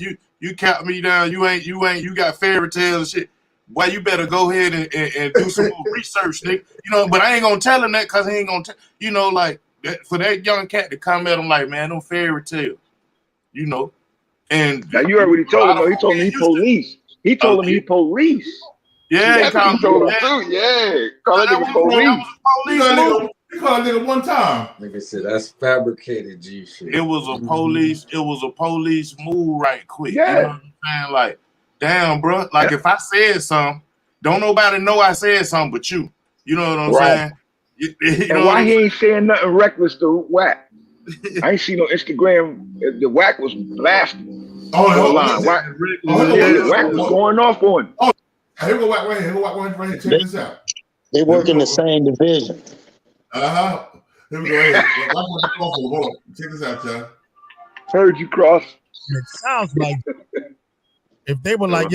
I: me down. You got fairy tales and shit. Boy, you better go ahead and do some more research, nigga. You know, but I ain't gonna tell him that because he ain't gonna you know, like for that young cat to come at him like, man, no fairy tales. You know. And
L: now you already told him, though. He told me he police. He told him he police.
I: Yeah,
L: he told him too. Yeah, call that nigga police.
C: You call a nigga one time.
N: Nigga said that's fabricated G shit.
I: It was a police. It was a police move right quick.
L: Yeah.
I: You know what I'm saying? Like, damn, bro. Like if I said something, don't nobody know I said something but you. You know what I'm saying? You
L: And
I: know
L: why he ain't saying nothing reckless to Wack? I ain't seen no Instagram. The Wack was blasting. Wack was going off on him.
C: Oh, here go Wack right here. Here go Wack right here. Check this out.
M: They work in the same division.
C: Here we go. Right here. Hold on. Check this out, y'all.
L: Heard you, Cross.
A: It sounds like if they were like,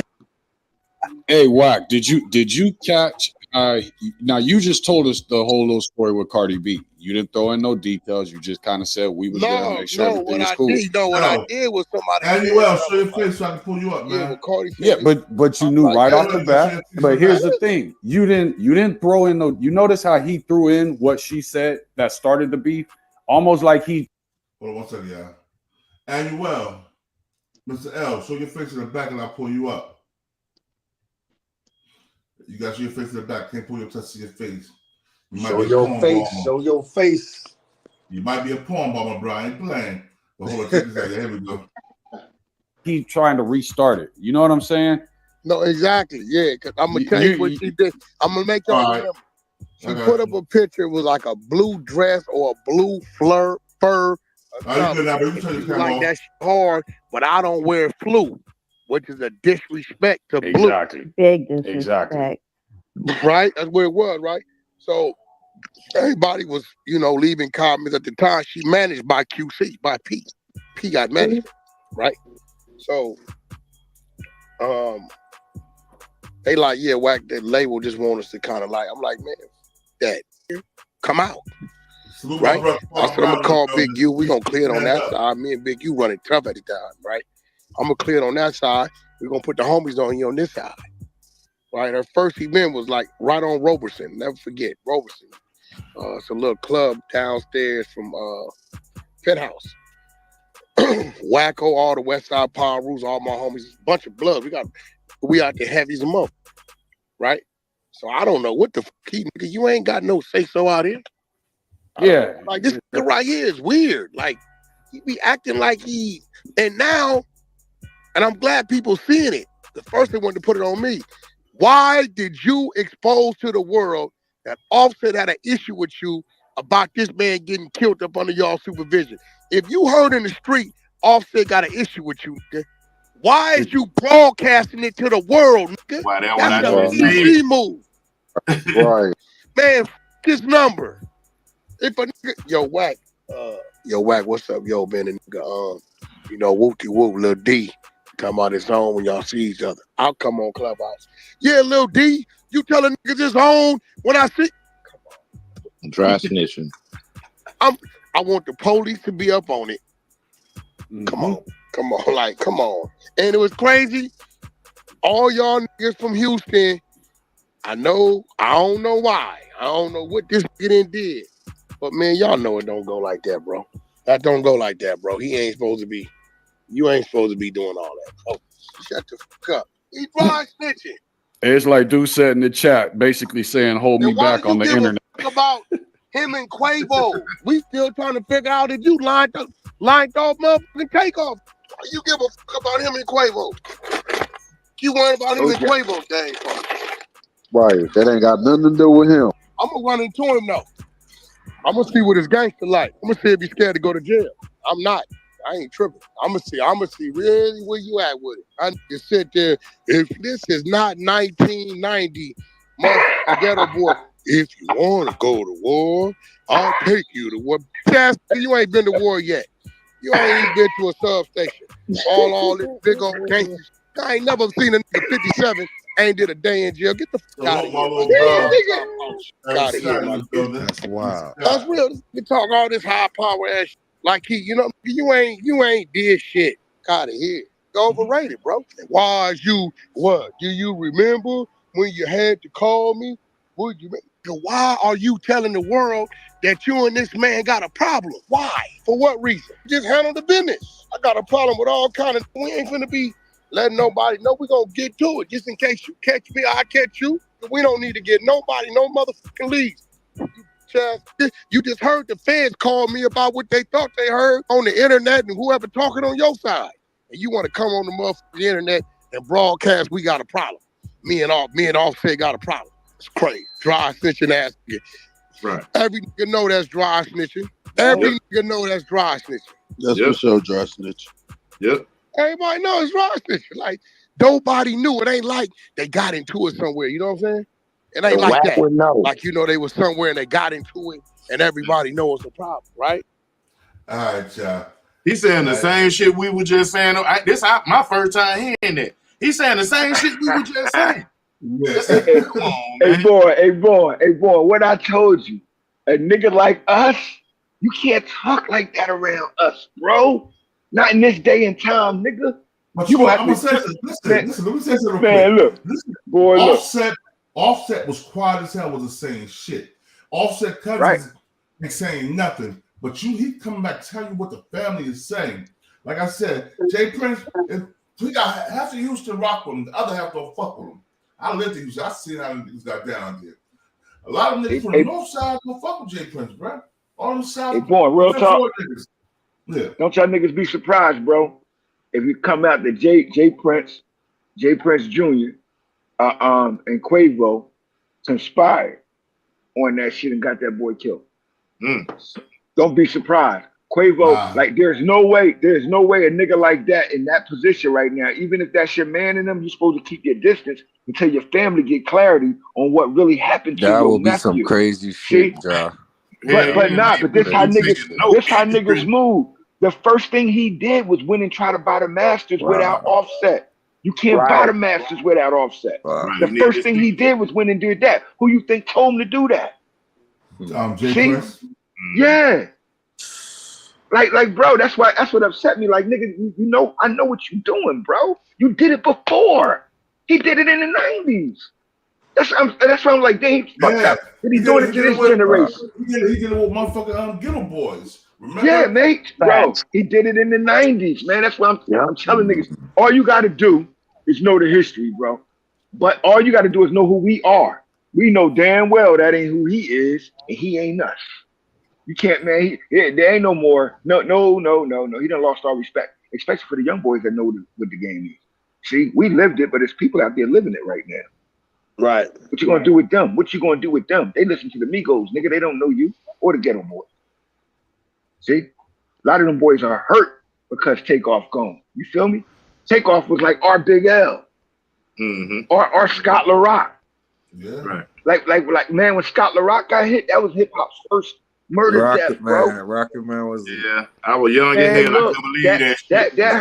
H: "Hey, Wack, did you catch?" Now you just told us the whole little story with Cardi B. You didn't throw in no details. You just kind of said we was there to make sure everything was cool.
M: What I did was somebody.
C: Annuel, show your face so I can pull you up, man.
H: Yeah, but you knew right off the bat. But here's the thing: you didn't throw in no. You notice how he threw in what she said that started the beef, almost like he.
C: Hold on one second, y'all. Annuel, Mr. L, show your face in the back and I'll pull you up. You got your face in the back. Can't pull your touch to your face.
N: Show your face. Show your face.
C: You might be a porn bomber, bro. I ain't playing. But hold on, check this out. Here we go.
H: He trying to restart it. You know what I'm saying?
M: No, exactly. Yeah, because I'm gonna tell you what she did. I'm gonna make y'all remember. She put up a picture with like a blue dress or a blue fur. Like that hard, but I don't wear flu, which is a disrespect to blue.
Q: Big disrespect.
M: Right? That's where it was, right? So everybody was, leaving comments at the time. She managed by QC, by P. P got managed, right? So they like, yeah, Wack, the label just want us to kind of like, I'm like, man, that come out. Right? I said, I'm gonna call Big U. We gonna clear it on that side. Me and Big U running tough at the time, right? I'm gonna clear it on that side. We're gonna put the homies on you on this side. Right? Our first event was like right on Roberson. Never forget, Roberson. It's a little club downstairs from Penthouse. Wacko, all the West Side Power Rules, all my homies, a bunch of bloods. We out there heavy as a month. Right? So I don't know what the fuck, nigga, you ain't got no say-so out here.
H: Yeah.
M: Like this nigga right here is weird. Like he be acting like and now, and I'm glad people seeing it. The first they wanted to put it on me. Why did you expose to the world that Offset had an issue with you about this man getting killed up under y'all supervision? If you heard in the street, Offset got an issue with you, nigga, why is you broadcasting it to the world, nigga?
I: Why
M: That's a PG move.
L: Right.
M: Man, this number. If a nigga, yo, Wack, what's up? Yo, man, a nigga, you know, whoop-de-whoop, Lil D, come on his own when y'all see each other. I'll come on Clubhouse. Yeah, Lil D, you tell a nigga this own when I see.
I: Dry snitching.
M: I want the police to be up on it. Come on, like, come on. And it was crazy. All y'all niggas from Houston, I don't know why. I don't know what this nigga did. But man, y'all know it don't go like that, bro. That don't go like that, bro. You ain't supposed to be doing all that. Oh, shut the fuck up. He dry snitching.
H: It's like dude said in the chat, basically saying, hold me back on the internet.
M: About him and Quavo. We still trying to figure out if you lined off motherfucking Takeoff. You give a fuck about him and Quavo. You worried about him and Quavo, dang.
R: Right. That ain't got nothing to do with him.
M: I'm gonna run into him though. I'm gonna see what his gangster like. I'm gonna see if he's scared to go to jail. I'm not. I ain't tripping. I'm gonna see really where you at with it. I just sit there. If this is not 1990, motherfucker, ghetto boy. If you want to go to war, I'll take you to war. You ain't been to war yet. You ain't even been to a substation. All this big old gangsters. I ain't never seen a nigga 57 ain't did a day in jail. Get the fuck out of here.
F: That's wild.
M: That's real. You talk all this high power ass shit. Like you ain't did shit. Out of here. You're overrated, bro. Why you what? Do you remember when you had to call me? Why are you telling the world that you and this man got a problem? Why? For what reason? Just handle the business. I got a problem with all kind of. We ain't finna be letting nobody know. We gonna get to it. Just in case you catch me, I catch you. We don't need to get nobody no motherfucking leads. You just heard the feds call me about what they thought they heard on the internet and whoever talking on your side. And you want to come on the motherfucking internet and broadcast we got a problem. Me and Offset got a problem. It's crazy. Dry snitching ass nigga.
I: Right.
M: Every nigga know that's dry snitching. Every nigga know that's dry snitching.
R: That's for sure, dry snitch.
I: Yep.
M: Everybody knows it's dry snitching. Like, nobody knew. It ain't like they got into it somewhere. You know what I'm saying? It ain't like that. Like, you know, they was somewhere and they got into it and everybody knows the problem, right?
C: All right, y'all.
I: He's saying the same shit we were just saying. This my first time hearing that. He's saying the same shit we were just saying.
L: Come on, man. Hey boy, what I told you, a nigga like us, you can't talk like that around us, bro. Not in this day and time, nigga.
C: But
L: you
C: I'm gonna say listen, let me say something real
L: man,
C: quick.
L: Listen, boy,
C: Offset was quiet as hell, wasn't saying shit. Offset cousins ain't saying nothing. But he coming back telling you what the family is saying. Like I said, Jay Prince, he got half of Houston rock with him, the other half don't fuck with him. I lived in Houston. I seen how niggas got down there. A lot of niggas from the north side don't fuck with Jay Prince, bro. All them south.
L: Hey, boy, real talk.
C: Yeah.
L: Don't y'all niggas be surprised, bro. If you come out that Jay Prince Jr. And Quavo conspired on that shit and got that boy killed. Don't be surprised. Quavo, like there's no way a nigga like that in that position right now, even if that's your man in them, you're supposed to keep your distance until your family get clarity on what really happened to your nephew.
N: That will be some crazy shit, Joe.
L: But this how niggas move. The first thing he did was went and try to buy the Masters without Offset. You can't buy the Masters without Offset. The first thing he did was went and did that. Who you think told him to do that?
C: Jay Prince.
L: Yeah. Like, bro, that's what upset me. Like, nigga, you know, I know what you're doing, bro. You did it before. He did it in the 90s. That's why I'm like, dang, fuck up. But he's doing it to this generation.
C: He did it with motherfucking Gillie boys. Remember?
L: Yeah, mate. Bro, he did it in the 90s, man. That's why I'm telling niggas. All you got to do is know the history, bro. But all you got to do is know who we are. We know damn well that ain't who he is, and he ain't us. You can't, man. There ain't no more. No. He done lost all respect, especially for the young boys that know what the game is. See, we lived it, but there's people out there living it right now.
M: Right.
L: What you gonna do with them? What you gonna do with them? They listen to the Migos, nigga. They don't know you or the Ghetto Boys. See, a lot of them boys are hurt because Takeoff gone. You feel me? Takeoff was like our Big L, or Scott LaRock.
C: Yeah.
M: Right.
L: Like man, when Scott LaRock got hit, that was hip hop's first murder death, bro.
F: Rocket Man was.
M: Yeah, I was young as
L: And
M: hell.
L: look,
M: I couldn't believe that shit.
L: that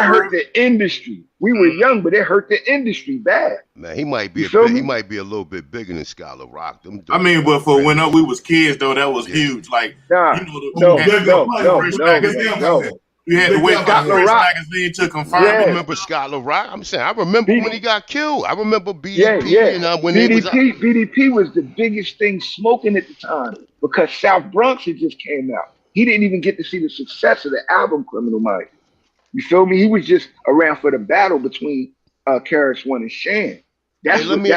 L: hurt the industry. We were young, but it hurt the industry bad.
S: Man, he might be he might be a little bit bigger than Scott LaRock.
M: I mean, but for when we was kids though, that was huge. Like you had to wait for the first magazine to confirm.
S: I remember Scott LaRock. I'm saying I remember when he got killed. I remember Btbtv and when
L: Btbtv was the biggest thing smoking at the time because South Bronx had just came out. He didn't even get to see the success of the album Criminal Minds. You feel me? He was just around for the battle between Karis One and Shan.
S: Let me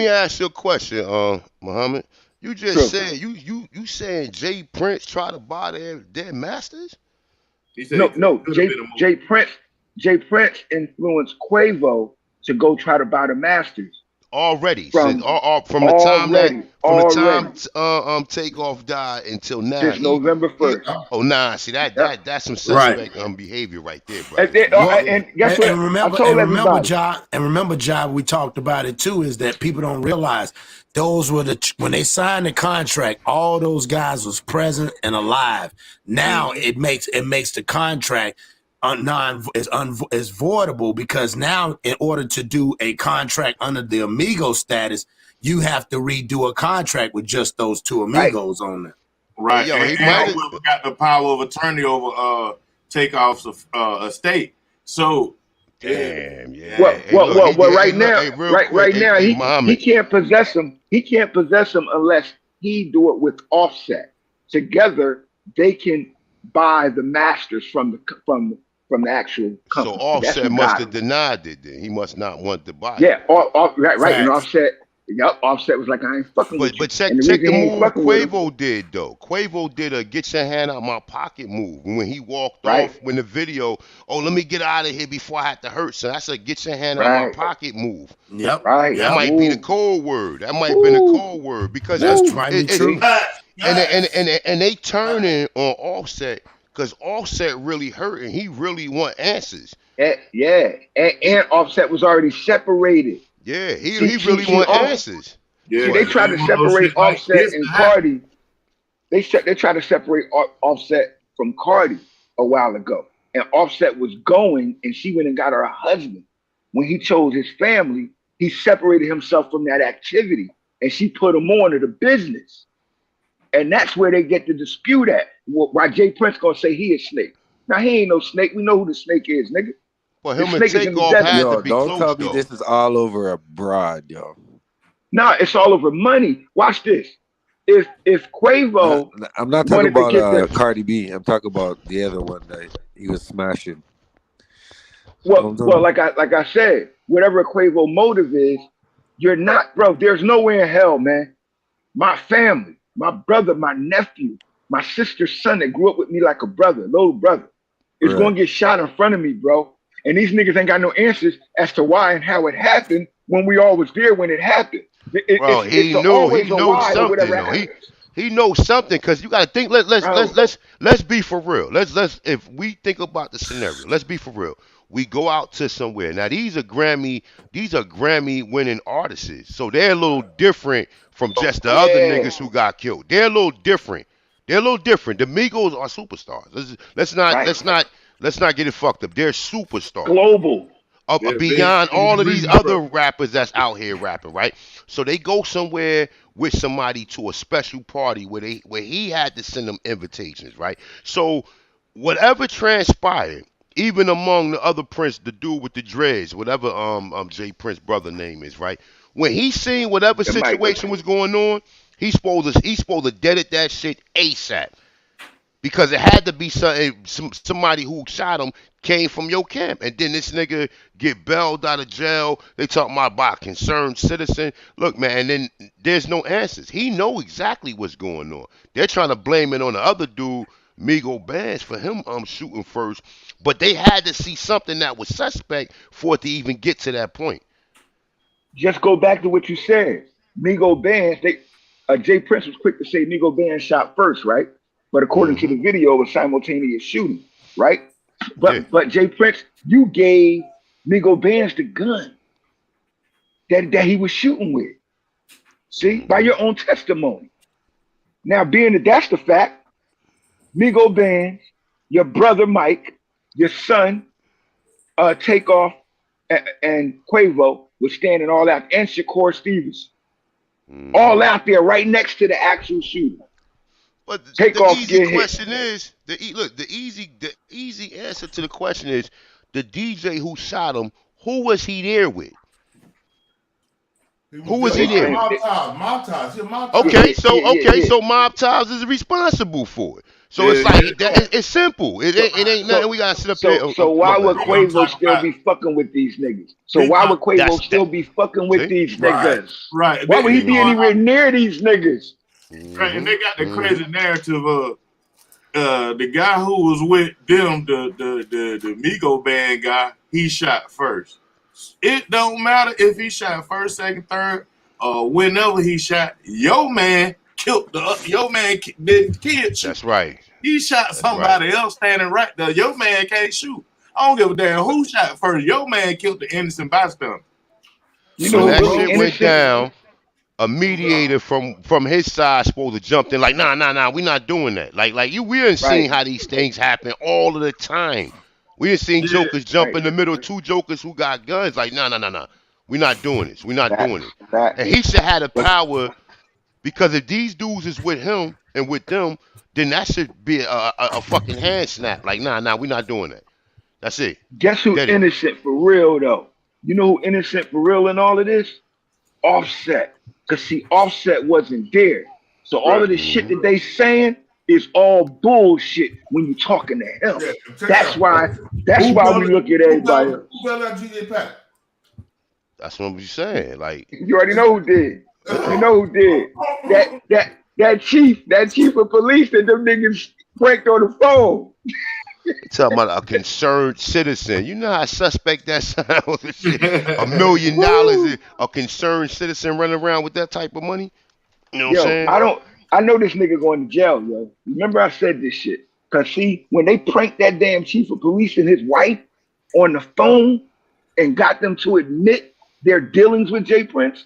S: ask you a question, Muhammad. You just said you saying Jay Prince try to buy their masters?
L: No. Jay Prince influenced Quavo to go try to buy the masters.
S: Already, from the time Takeoff died until now.
L: Since November 1st.
S: Oh nah, see that's some suspect behavior right there, bro.
L: And guess what?
T: Remember, Ja, we talked about it too, is that people don't realize those were when they signed the contract, all those guys was present and alive. Now it makes the contract is voidable because now in order to do a contract under the Amigo status, you have to redo a contract with just those two Amigos on there.
M: Right. Yo, he got the power of attorney over Takeoff's estate. So
L: Well, right now, he can't possess them. He can't possess them unless he do it with Offset. Together, they can buy the masters from the actual company.
S: So Offset must have denied it then. He must not want to buy it.
L: Yeah, right. And Offset was like, I ain't fucking with you.
S: But check the move Quavo did, though. Quavo did a get your hand out my pocket move. When he walked off, when the video, let me get out of here before I have to hurt. So that's a get your hand out my pocket move.
T: Yep.
L: Right.
S: That might be the code word. That might have been the code word. Because that's true. And they turning on Offset because Offset really hurt and he really want answers.
L: And Offset was already separated.
S: Yeah, he really want answers.
L: Yeah, see, they tried to separate Offset and Cardi. They tried to separate Offset from Cardi a while ago. And Offset was going and she went and got her a husband. When he chose his family, he separated himself from that activity and she put him on to the business. And that's where they get the dispute at. Why Jay Prince gonna say he a snake. Now he ain't no snake. We know who the snake is, nigga.
S: Well, him and Takeoff had to be
F: don't
S: close,
F: tell me
S: though.
F: this is all over a broad, yo.
L: Nah, it's all over money. Watch this. If Quavo,
F: I'm not talking about Cardi B. I'm talking about the other one that he was smashing.
L: Well, like I said, whatever Quavo motive is, you're not, bro. There's nowhere in hell, man. My family, my brother, my nephew, my sister's son that grew up with me like a brother, little brother, is going to get shot in front of me, bro. And these niggas ain't got no answers as to why and how it happened when we all was there when it happened.
S: Bro, he knows something. He knows something because you got to think. Let's be for real. Let's if we think about the scenario. Let's be for real. We go out to somewhere. Now these are Grammy winning artists, so they're a little different from just the other niggas who got killed. They're a little different. The Migos are superstars. Let's not get it fucked up. They're superstars.
L: Global.
S: Beyond all of these other rappers that's out here rapping, right? So they go somewhere with somebody to a special party where he had to send them invitations, right? So whatever transpired, even among the other Prince, the dude with the dreads, whatever Jay Prince brother name is, right? When he seen whatever situation was going on, he's supposed to deaded that shit ASAP. Because it had to be somebody who shot him came from your camp. And then this nigga get bailed out of jail. They talking about concerned citizen. Look, man, and then there's no answers. He know exactly what's going on. They're trying to blame it on the other dude, Migo Bands, for him shooting first. But they had to see something that was suspect for it to even get to that point.
L: Just go back to what you said. Migo Bands, Jay Prince was quick to say Migo Bands shot first, right? But according to the video, it was simultaneous shooting, right? But Jay Prince, you gave Migo Bands the gun that he was shooting with. See, by your own testimony. Now, being that that's the fact, Migo Bands, your brother Mike, your son, Takeoff, and Quavo was standing all out, and Shakur Stevens, all out there right next to the actual shooter.
S: But the easy question is, the easy answer to the question is, the DJ who shot him, who was he there with? Who was he there?
C: Mob Ties.
S: Okay, so Mob Ties is responsible for it. So it's like it's simple. It ain't nothing we gotta sit up there.
L: So why would Quavo still be fucking with these niggas? So why would Quavo still be fucking with these niggas?
B: Right.
L: Why would he be anywhere near these niggas?
B: Right, and they got the crazy narrative of the guy who was with them, the Migo Band guy, he shot first. It don't matter if he shot first, second, third, or whenever he shot. Your man killed didn't kill.
S: That's right.
B: He shot somebody else standing right there. Your man can't shoot. I don't give a damn who shot first. Your man killed the innocent bystander.
S: So that shit went down. A mediator from his side supposed to jump in like, nah, we not doing that. We done seen how these things happen all of the time. We done seen jokers jump in the middle of two jokers who got guns. Like, nah, we not doing this. We not doing it. And he should have the power, because if these dudes is with him and with them, then that should be a fucking hand snap. Like, nah, we not doing that. That's it.
L: Guess who innocent for real though? You know who innocent for real in all of this? Offset. Because see, Offset wasn't there. So all of the shit that they saying is all bullshit when you talking to him. Yeah, that's why we look at everybody else.
C: Who got that GA pack?
S: That's what I'm saying. Like,
L: you already know who did. You know who did. That chief of police that them niggas pranked on the phone.
S: Talking about a concerned citizen. You know how suspect that sounds? $1 million, a concerned citizen running around with that type of money? You know what I'm saying?
L: I know this nigga going to jail, yo. Remember I said this shit. Cause see, when they pranked that damn chief of police and his wife on the phone and got them to admit their dealings with Jay Prince,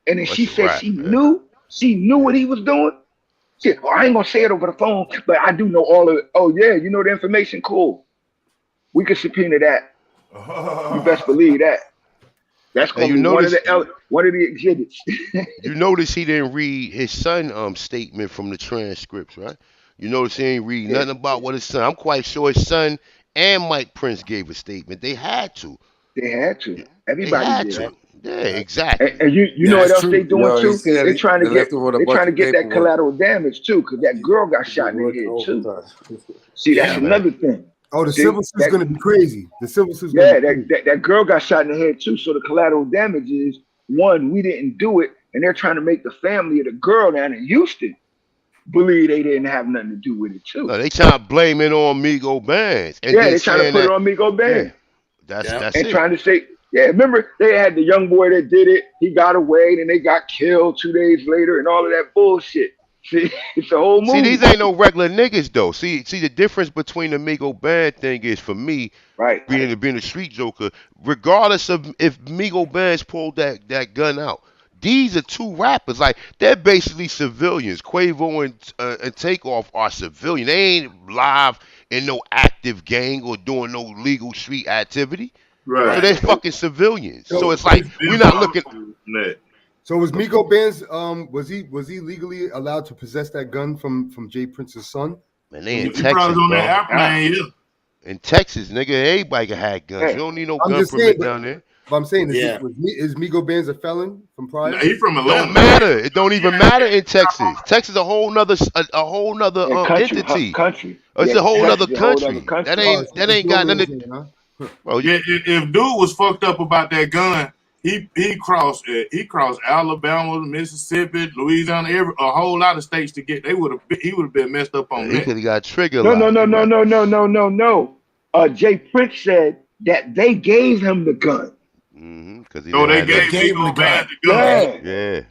L: and then she said she knew what he was doing. Shit, I ain't gonna say it over the phone, but I do know all of it. Oh yeah, you know the information? Cool. We can subpoena that. You best believe that. That's gonna be one of the exhibits.
S: You notice he didn't read his son's statement from the transcripts, right? You notice he ain't read nothing about what his son. I'm quite sure his son and Mike Prince gave a statement. They had to.
L: They had to. Everybody did.
S: Yeah, exactly.
L: And you know what else they doing too? They trying to get that collateral damage too, because that girl got shot in the head too. See, that's another thing.
U: Oh, the civil suit's gonna be crazy. The civil suit's
L: that girl got shot in the head too. So the collateral damage is, one, we didn't do it, and they're trying to make the family of the girl down in Houston believe they didn't have nothing to do with it too.
S: No, they trying to blame it on Migo Bands. And
L: they trying to put it on Migo Bands.
S: Yeah, that's
L: and
S: it.
L: Trying to say, yeah, remember they had the young boy that did it. He got away, and they got killed 2 days later, and all of that bullshit. See, it's a whole movie.
S: See, these ain't no regular niggas though. See, the difference between the Migo Band thing is, for me, being a street joker, regardless of if Migo Bands pulled that gun out, these are two rappers. Like, they're basically civilians. Quavo and Takeoff are civilian. They ain't live in no active gang or doing no legal street activity. Right. So they're fucking civilians. So it's like, we're not looking.
U: So was Migo Bands, was he legally allowed to possess that gun from Jay Prince's son?
S: Man, they in Texas, bro. In Texas, nigga, everybody can have guns. You don't need no gun permit down there.
U: But I'm saying, is Migo Bands a felon from prior?
B: No, he from Atlanta.
S: Don't matter. It don't even matter in Texas. Texas is a whole nother entity.
L: Country.
S: It's a whole other country. That ain't got nothing.
B: Well, yeah, if dude was fucked up about that gun, he crossed Alabama, Mississippi, Louisiana, a whole lot of states to get. He would have been messed up on that.
S: He could have got triggered.
L: No. Jay Prince said that they gave him the gun.
S: Because
B: they gave him the gun.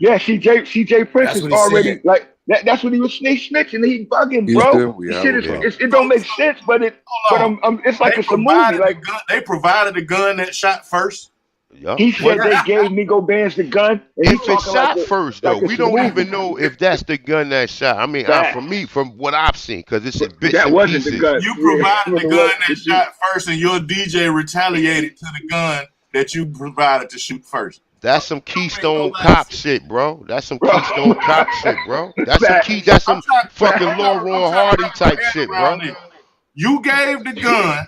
L: Yeah. CJ Prince is already like that. That's what he was snitching. He bugging, bro. It don't make sense, but it's like it's a movie. Like
B: they provided the gun that shot first.
L: He said they gave Migo Benz the gun. And
S: if it shot first, though, we don't even know if that's the gun that shot. I mean, from me, from what I've seen, because this is bits and pieces.
M: The gun. You provided the gun that shot first, and your DJ retaliated to the gun that you provided to shoot first.
S: That's some Keystone Cop shit, bro. That's some Keystone Cop shit, bro. That's some fucking Laurel Hardy type shit, bro.
M: You gave the gun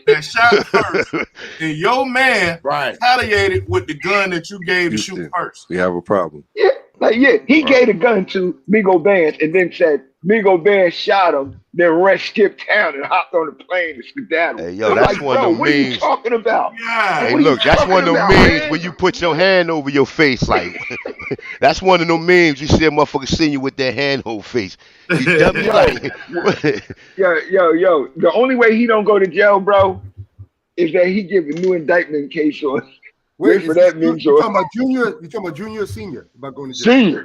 M: that shot first, and your man retaliated with the gun that you gave to shoot first.
N: We have a problem.
L: He gave the gun to Migo Benz and then said Migo Benz shot him, then skipped town and hopped on the plane and skedaddled.
S: Hey, yo, that's one of them memes.
L: What are you talking about?
S: Hey, look, that's one of them memes when you put your hand over your face, like that's one of them memes. You see a motherfucker seeing you with their hand over face. You
L: yo, the only way he don't go to jail, bro, is that he give a new indictment case on.
U: Wait for that meme. You talking about junior? You talking about junior or senior? About going to jail?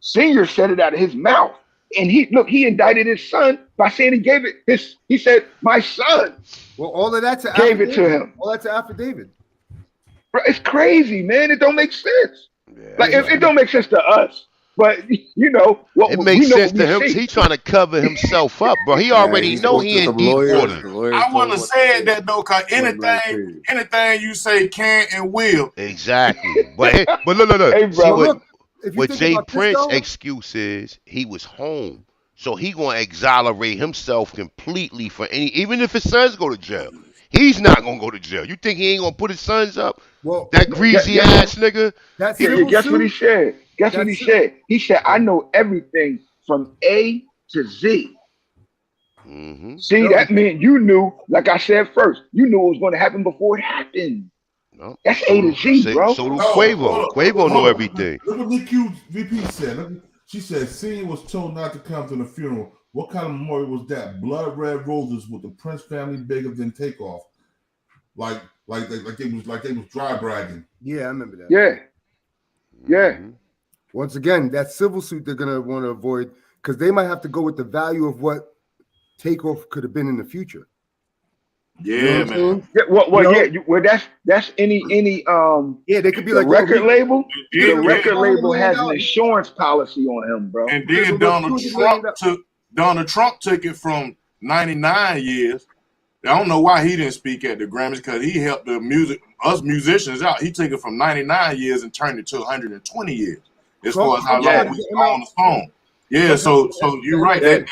L: Senior said it out of his mouth, and he indicted his son by saying he gave it. He said my son.
U: Well, all of that's
L: gave it to him.
U: All that's an affidavit.
L: Bro, it's crazy, man. It don't make sense. Yeah, it don't make sense to us. But you know what?
S: It makes sense to him. He trying to cover himself up, bro. He already know he in deep water.
M: I want to say that though, cause anything you say can and will.
S: Exactly. But look.
L: Hey, bro,
S: what Jay Prince excuse is he was home, so he gonna exonerate himself completely for even if his sons go to jail. He's not gonna go to jail. You think he ain't gonna put his sons up?
U: Well,
S: that greasy ass nigga.
L: Guess what he said? Guess what he said? He said, I know everything from A to Z.
S: Mm-hmm.
L: See, that meant you knew, like I said first, you knew it was going to happen before it happened.
S: No.
L: That's A to Z, bro.
S: So do Quavo. Quavo know everything.
C: Look what the VP said. She said, Senior was told not to come to the funeral. What kind of memorial was that? Blood red roses with the Prince family bigger than Takeoff. Like they was dry bragging.
U: Yeah, I remember that.
L: Yeah.
U: Once again, that civil suit they're gonna want to avoid because they might have to go with the value of what Takeoff could have been in the future.
M: Yeah,
U: you know
M: man.
L: Yeah, that's any
U: they could be
L: the
U: like
L: record label.
M: The
L: record label has an insurance policy on him, bro.
M: And then Donald Trump took it from 99 years. I don't know why he didn't speak at the Grammys because he helped us musicians out. He took it from 99 years and turned it to 120 years as far as how long we were on the phone. Yeah, so you're right. That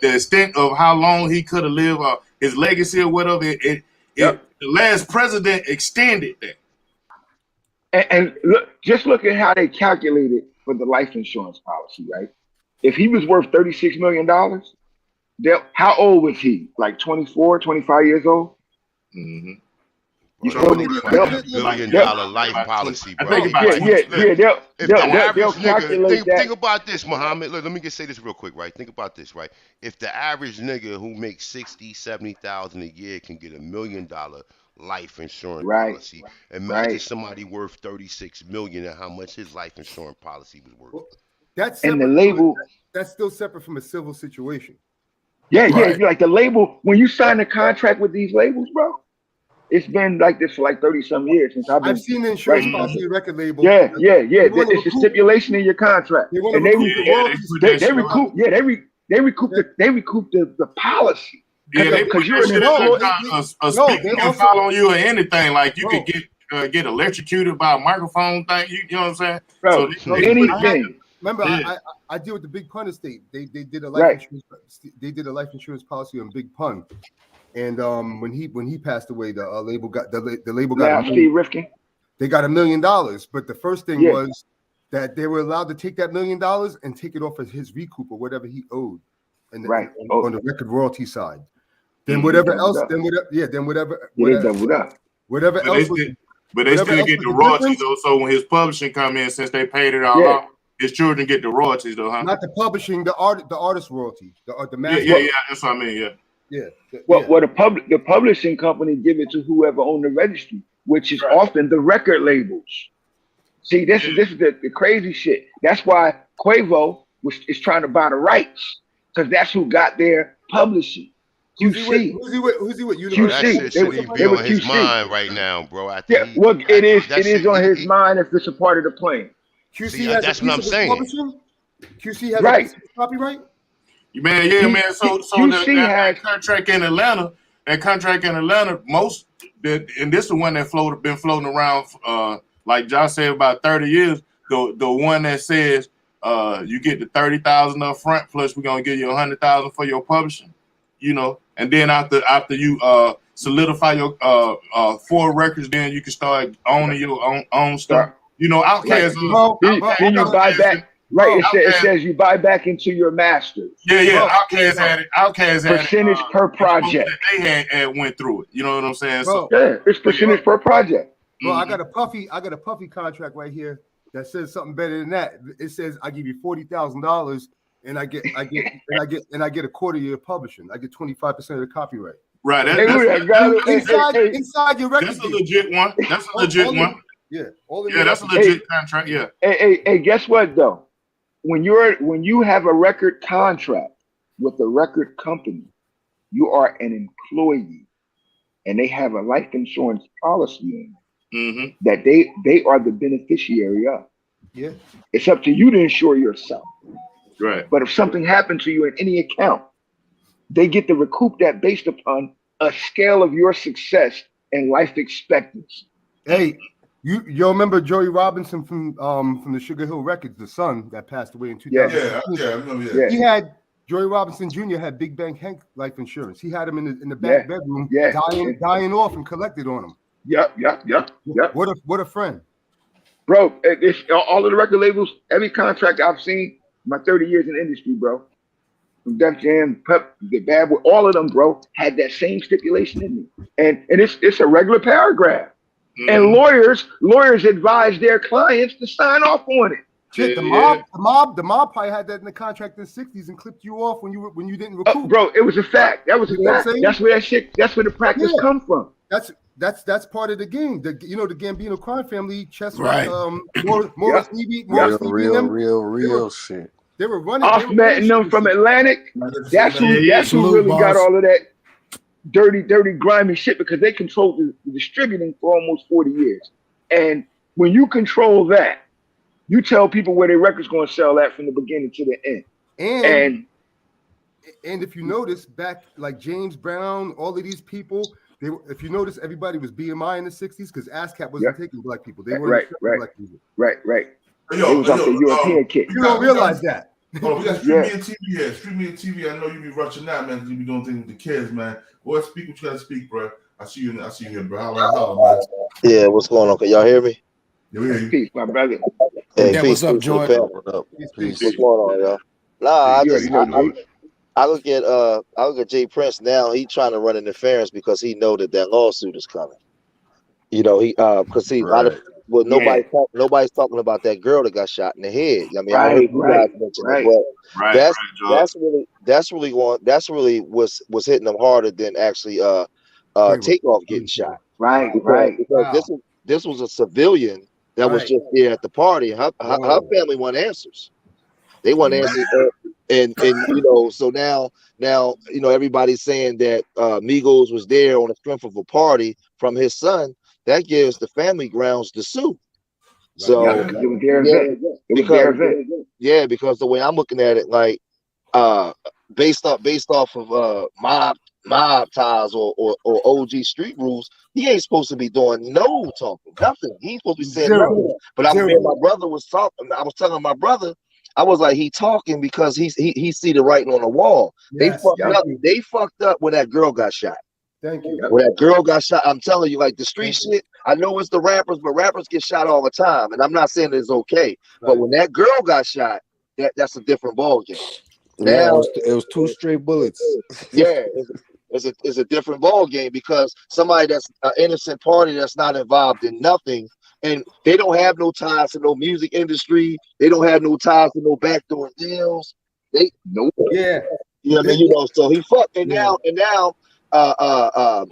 M: the extent of how long he could have lived, his legacy or whatever, the last president extended that.
L: And look at how they calculated for the life insurance policy, right? If he was worth $36 million, how old was he? Like 24, 25 years old?
M: Mm-hmm.
S: $1 billion life policy, bro.
L: They'll calculate that.
S: Think about this, Muhammad. Look, let me just say this real quick, right? Think about this, right? If the average nigga who makes 60, 70,000 a year can get $1 million life insurance policy, imagine somebody worth 36 million and how much his life insurance policy was worth.
U: That's
L: and the label.
U: That's still separate from a civil situation.
L: Yeah, like the label. When you sign a contract with these labels, bro. It's been like this for like 30-some years since I've
U: seen the insurance policy record label.
L: Yeah. It's a stipulation in your contract, and they recoup the policy.
M: Yeah, because you're an employee. A speaker can fall on you or anything. Like you could get electrocuted by a microphone thing. You know what I'm saying?
L: Bro, anything.
U: Remember, I deal with the Big Pun estate. They did a life insurance. They did a life insurance policy on Big Pun. And when he passed away, the label got the label got
L: Steve Rifkin.
U: They got $1 million, but the first thing was that they were allowed to take that $1 million and take it off as his recoup or whatever he owed, and on the record royalty side. Then whatever else, whatever else.
M: But they still get the royalties though. So when his publishing come in, since they paid it all off, his children get the royalties though, huh?
U: Not the publishing, the artist royalty, the master.
M: Yeah, that's what I mean.
L: Well, the publishing company give it to whoever owned the registry, which is often the record labels. See, this is the crazy shit. That's why Quavo is trying to buy the rights, because that's who got their publishing.
U: Who's he with? Who's he with?
S: Bro, that shit shouldn't even be on his mind right now, bro.
L: Yeah, well, it is on his mind if it's a part of the plan.
U: QC has
S: that's
U: a
S: what
U: piece
S: I'm
U: of his
S: saying.
U: publishing? QC has a piece of his copyright?
C: Man, yeah, man. So that contract in Atlanta, most and this is the one that been floating around like Josh said, about 30 years. The one that says you get the $30,000 up front, plus we're gonna give you $100,000 for your publishing, you know, and then after you solidify your 4 records, then you can start owning your own stuff. You know, Outkast.
L: Then you buy back. Right, it says you buy back into your masters.
C: Yeah. Outkast had it.
L: Percentage per project.
C: They had went through it. You know what I'm saying?
U: Bro,
L: yeah, it's percentage per project.
U: Bro, I got a puffy contract right here that says something better than that. It says I give you $40,000 and I get a quarter year publishing. I get 25% of the copyright.
C: Right.
U: Inside your record.
C: That's a legit one. That's a legit one.
U: Yeah.
C: That's a legit contract. Yeah.
L: Hey, guess what though? When you have a record contract with a record company, you are an employee, and they have a life insurance policy in that they are the beneficiary of.
U: Yeah,
L: it's up to you to insure yourself.
C: Right.
L: But if something happened to you in any account, they get to recoup that based upon a scale of your success and life expectancy.
U: Hey. You remember Joey Robinson from the Sugar Hill Records, the son that passed away in 2000?
C: Yeah, I remember that.
U: He had Joey Robinson Jr. had Big Bang Hank life insurance. He had him in the back bedroom, dying off, and collected on him.
L: Yep.
U: What a friend,
L: bro. It's all of the record labels, every contract I've seen, my 30 years in the industry, bro. From Def Jam, Pep, the Bad Boy, all of them, bro, had that same stipulation in me, and it's a regular paragraph. And lawyers advise their clients to sign off on it.
U: Shit, the mob probably had that in the contract in the 60s and clipped you off when you didn't recoup.
L: Bro, it was a fact. That was a fact. That's where the practice come from.
U: That's part of the game. The Gambino crime family, Chess,
S: right?
U: Morris Levy,
N: real shit.
U: They were running.
L: Ahmed and them from Atlantic. That's who really got all of that dirty, grimy shit, because they controlled the distributing for almost 40 years. And when you control that, you tell people where their record's going to sell at from the beginning to the end.
U: And if you notice, back like James Brown, all of these people, if you notice, everybody was BMI in the 60s because ASCAP wasn't taking black people. They weren't black people.
L: Right. It was off the European kick.
U: You don't realize that.
C: Oh, we got Street Me and TV here. Street Me and TV. I know you be rushing out, man, because you be doing things with the kids, man. Boy, speak what you gotta speak, bro. I see you here, bro. Holla, man.
K: Yeah, what's going on? Can y'all hear me?
C: Yeah, we hear you.
L: Peace, my brother.
K: Hey,
T: what's up, Jordan?
K: Peace. What's going on, y'all? Nah, I look at Jay Prince now. He trying to run interference because he know that lawsuit is coming. You know, because nobody's talking about that girl that got shot in the head. I mean, I heard you guys mention it, but that's really was hitting them harder than actually Takeoff getting shot.
L: Right.
K: Because this was a civilian that was just there at the party. Her family want answers. They want answers, and you know, so now you know everybody's saying that Migos was there on the strength of a party from his son. That gives the family grounds to sue. So because the way I'm looking at it, like based off of mob ties or OG street rules, he ain't supposed to be doing no talking, nothing. He ain't supposed to be saying nothing. But my brother was talking. I was telling my brother, I was like, he talking because he see the writing on the wall. Yes, they fucked up when that girl got shot.
U: Thank you.
K: When that girl got shot, I'm telling you, like the street shit, I know it's the rappers, but rappers get shot all the time. And I'm not saying it's okay. But when that girl got shot, that's a different ballgame. Now
N: it was 2 straight bullets.
K: Yeah, it's a different ballgame because somebody that's an innocent party that's not involved in nothing, and they don't have no ties to no music industry, they don't have no ties to no backdoor deals. You know what I mean? You know, so he fucked and now the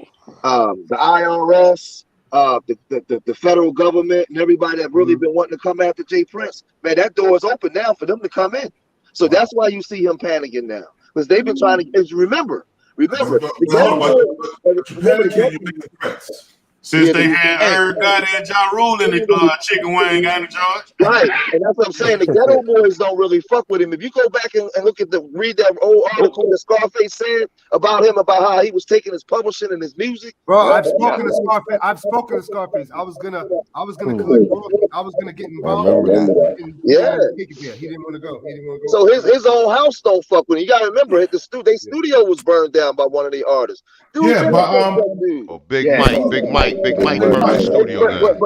K: IRS, the federal government, and everybody that really been wanting to come after Jay Prince, man, that door is open now for them to come in. So that's why you see him panicking now, because they've been trying to. Remember, Remember, the Ghetto Boys.
I: Since they had Herb Gotti and Ja Rule in the chicken wing, ain't it, George?
K: Right, and that's what I'm saying. The Ghetto Boys don't really fuck with him. If you go back and look at read that old article that Scarface said about him, about how he was taking his publishing and his music.
U: Bro, I've spoken to Scarface. I was gonna collect royalties. I was gonna get involved.
K: He
U: didn't want to go.
K: So his own house don't fuck with him. You gotta remember, their studio was burned down by one of the artists.
S: Big Mike burned the studio down.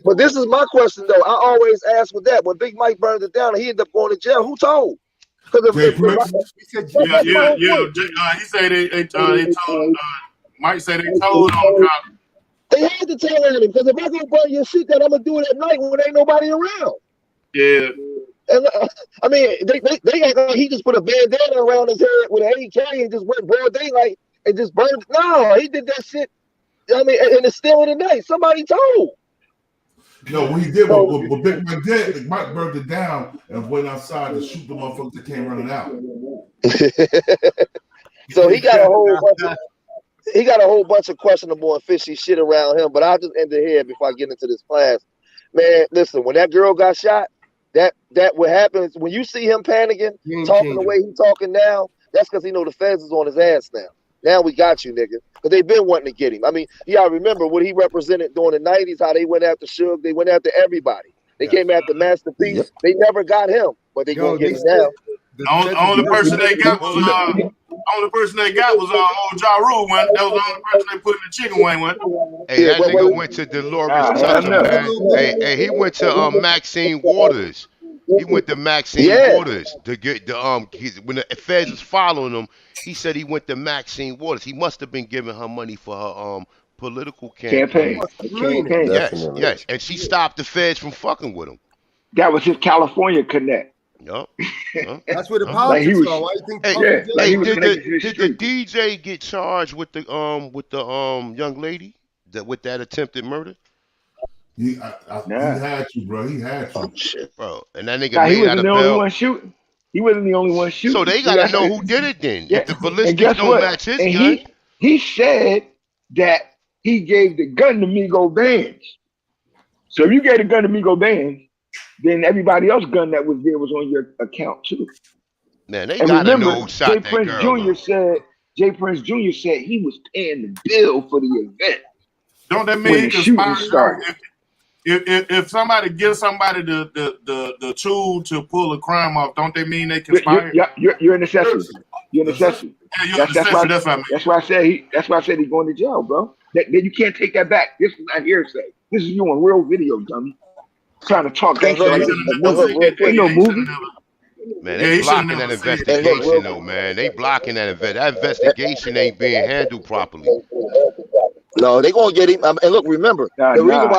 K: But this is my question though. I always ask with that. When Big Mike burned it down and he ended up going to jail, who told?
I: He said they told. Mike said they told on copy.
K: They had to tell him, because if I go burn your shit down, I'm gonna do it at night when there ain't nobody around.
I: Yeah.
K: And I mean, they act like he just put a bandana around his head with an AK and just went broad daylight and just burned. No, he did that shit. I mean, and it's still in the night. Somebody told.
C: No, what he did was what Big Mike did. Big Mike burned it down and went outside to shoot the motherfuckers that came running out.
K: So he got a whole bunch of questionable and fishy shit around him. But I'll just end it here before I get into this class. Man, listen, when that girl got shot, that what happens when you see him panicking, talking the way he's talking now, that's because he know the feds is on his ass now. Now we got you, nigga. Because they've been wanting to get him. I mean, yeah, I remember what he represented during the 90s, how they went after Suge. They went after everybody. They came after Master P. Yep. They never got him, but they gonna get him now.
I: The only person they got was old Ja Rule one. That was the only person they put in the chicken wing one.
S: Hey, that nigga went to Dolores Toucham, man. Hey, he went to Maxine Waters. He went to Maxine Waters to get the when the feds was following him. He said he went to Maxine Waters. He must have been giving her money for her political campaign. Yes, and she stopped the feds from fucking with him.
L: That was his California connect.
S: Yup.
U: That's where the politics are. Why you think?
S: Did the DJ get charged with the young lady with that attempted murder?
C: He had to, bro. He had to.
S: Oh, shit, bro. And that nigga made out of bail.
L: He wasn't the only one shooting.
S: So they gotta know who did it then. Yeah. If the ballistics don't match his gun.
L: He said that he gave the gun to Migo Vance. So if you gave the gun to Migo Vance, then everybody else's gun that was there was on your account too.
S: Man, they gotta know who shot that girl.
L: Jay Prince Jr. said he was paying the bill for the event.
I: Don't that mean if somebody gives somebody the tool to pull a crime off, don't they mean they conspire?
L: You're an accessory. You're an accessory.
I: Yeah,
L: that's why I said he's going to jail, bro. You can't take that back. This is not hearsay. This is you on real video, dummy. Trying to talk gangster like ain't no movie.
S: Man, they blocking that investigation though, man. They blocking that investigation ain't being handled properly.
K: No, they gonna get him. And look, remember the reason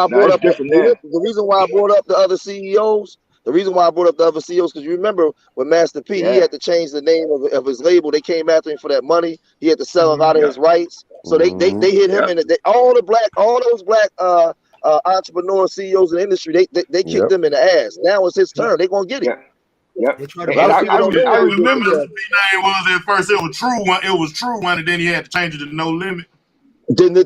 K: why I brought up the other CEOs. The reason why I brought up the other CEOs because you remember with Master P, he had to change the name of his label. They came after him for that money. He had to sell a lot of his rights. So they hit him in all those black entrepreneur CEOs in the industry. They kicked them in the ass. Now it's his turn. They gonna get him.
I: I remember the name was at first. It was True One. It was True One, and then he had to change it to No Limit.
K: Then the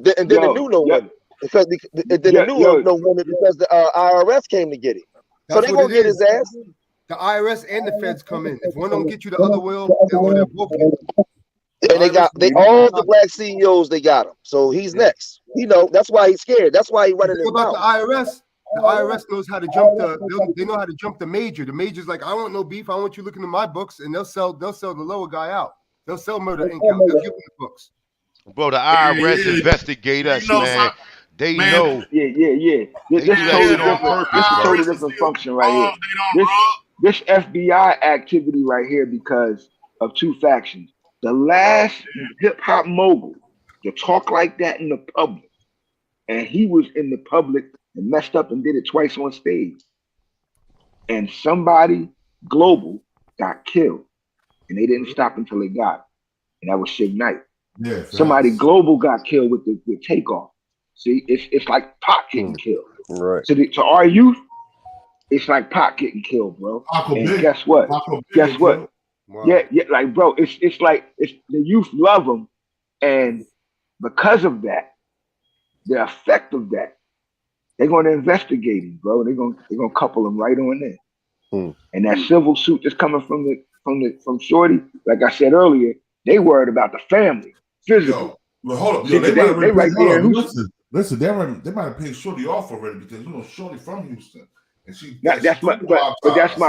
K: new No Limit because the new No Limit because the IRS came to get him. So they gonna get his ass.
U: The IRS and the feds come in. If one don't get you, the other will. They're both in.
K: And all the black CEOs. They got him. So he's next. That's why he's scared. That's why he's running his mouth.
U: The IRS. The IRS knows how to jump they know how to jump the major. The major's like, I want no beef. I want you looking at my books, and they'll sell the lower guy out. They'll sell murder Inc. out. They'll give him the books.
S: Bro, the IRS investigate us, man. They know.
L: Yeah. This is totally different function right here. This FBI activity right here because of two factions. The last hip hop mogul to talk like that in the public, and he was in the public and messed up and did it twice on stage. And somebody global got killed, and they didn't stop until they got him. And that was Suge Knight.
C: Yeah,
L: somebody global got killed with Takeoff. See, it's like Pac getting killed.
N: Right.
L: So to our youth, it's like Pac getting killed, bro. And guess what?
U: Wow.
L: Yeah, like bro, it's like the youth love them, and because of that, the effect of that, they're going to investigate him, bro. They're gonna couple him right on there. And that civil suit that's coming from Shorty, like I said earlier, they worried about the family, physical.
C: Well, hold up,
L: See,
C: they might have
L: they right there in
C: Houston. Listen, they might have paid Shorty off already because Shorty from Houston, and
L: but that's my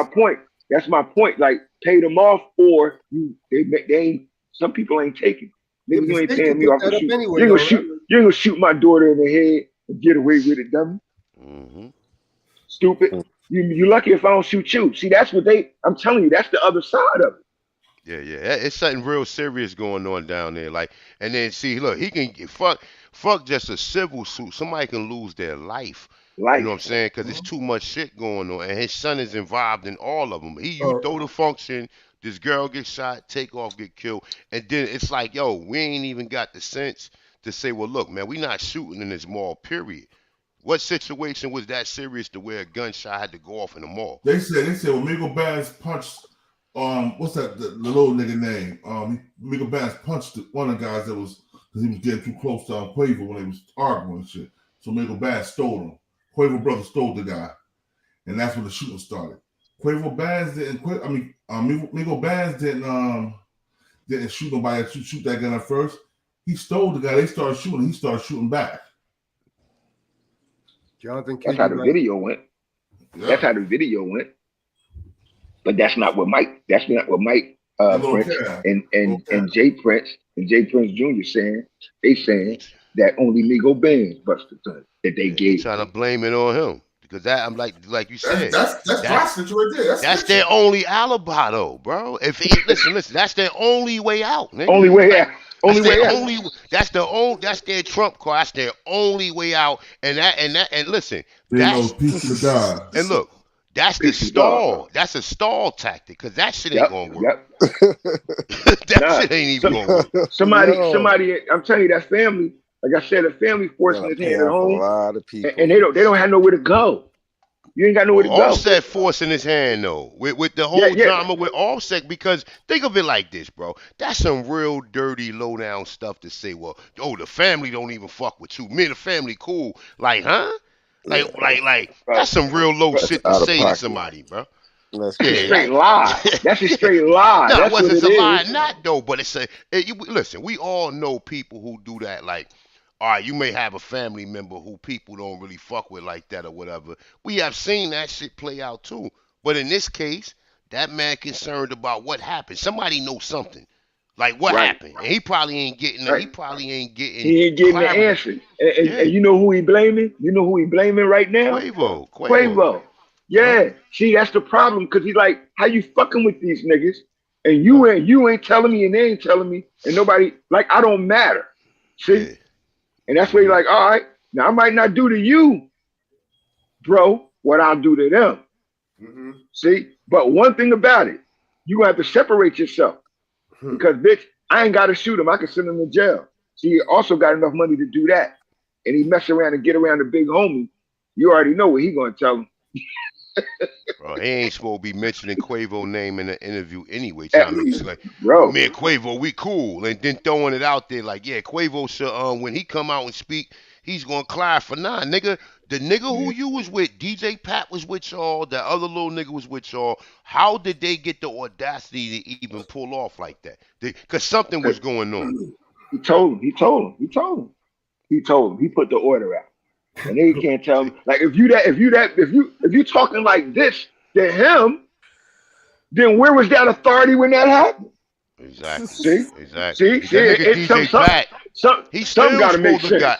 L: point. That's my point. Like, pay them off, or they ain't. Some people ain't taking. Nigga, you ain't paying me off for shoot. Anyway, you ain't gonna shoot my daughter in the head and get away with it, dummy. Stupid. You lucky if I don't shoot you. See, that's what I'm telling you, that's the other side of it.
S: Yeah. It's something real serious going on down there. Like, and then see, look, he can get fuck just a civil suit. Somebody can lose their life. You know what I'm saying? Because it's too much shit going on, and his son is involved in all of them. You throw the function, this girl gets shot, Takeoff get killed, and then it's like, yo, we ain't even got the sense to say, well, look, man, we not shooting in this mall, period. What situation was that serious to where a gunshot had to go off in the mall?
C: They said when Miguel Bass punched, what's that, the little nigga name? Miguel Bass punched one of the guys that was, because he was getting too close to Quavo when they was arguing and shit. So Miguel Bass stole him. Quavo brother stole the guy, and that's when the shooting started. Quavo Bass didn't quit. I mean, Miguel Bass didn't shoot nobody. Shoot that gun at first. He stole the guy. They started shooting. He started shooting back.
U: Jonathan,
L: that's how the video went. Yeah. That's how the video went. But that's not what Mike. That's not what Mike Prince and Jay Prince Jr. saying. They saying that only Miguel Bass busted the that they gave.
S: Trying to blame it on him because that I'm like you said.
C: That's right there.
S: That's their only alibi though, bro. If listen, that's their only way out. Nigga.
L: Only way out.
S: That's their trump card. That's their only way out. And listen,
C: that's peace to God.
S: And look, that's the stall. That's a stall tactic because that shit ain't gonna work. Shit ain't even gonna work.
L: Somebody, I'm telling you, that family. Like I said, a family forcing his hand at home, a lot of people. And they don't have nowhere to go. You ain't got nowhere to go.
S: Offset forcing his hand though, with the whole drama with Offset, because think of it like this, bro. That's some real dirty, low down stuff to say. Well, the family don't even fuck with you. Me and the family cool. Like, huh? Like that's some real low shit to say to somebody, bro.
L: That's a straight lie. That's a straight lie.
S: No, it's a lie, not though. But listen. We all know people who do that. Like, all right, you may have a family member who people don't really fuck with like that or whatever. We have seen that shit play out too. But in this case, that man concerned about what happened. Somebody knows something. Like what happened. And he probably ain't getting
L: He ain't getting the answer. And you know who he blaming? You know who he blaming right now?
S: Quavo.
L: Yeah. See, that's the problem, because he's like, how you fucking with these niggas? And you ain't telling me, and they ain't telling me, and nobody, like, I don't matter. See? Yeah. And that's where you're like, all right, now I might not do to you, bro, what I'll do to them. Mm-hmm. See? But one thing about it, you have to separate yourself. Because, bitch, I ain't got to shoot him. I can send him to jail. See, he also got enough money to do that. And he mess around and get around the big homie. You already know what he going to tell him.
S: Bro, he ain't supposed to be mentioning Quavo's name in the interview anyway. Like,
L: bro,
S: me and Quavo, we cool. And then throwing it out there like, yeah, Quavo should, when he come out and speak, he's going to clarify. Nah, nigga, the nigga who you was with, DJ Pat was with y'all, that other little nigga was with y'all. How did they get the audacity to even pull off like that? Because something was going on.
L: He told him. He put the order out. And they can't tell me, like, if you talking like this to him, then where was that authority when that happened?
S: Exactly.
L: See?
S: Exactly.
L: See? Something got to make sense.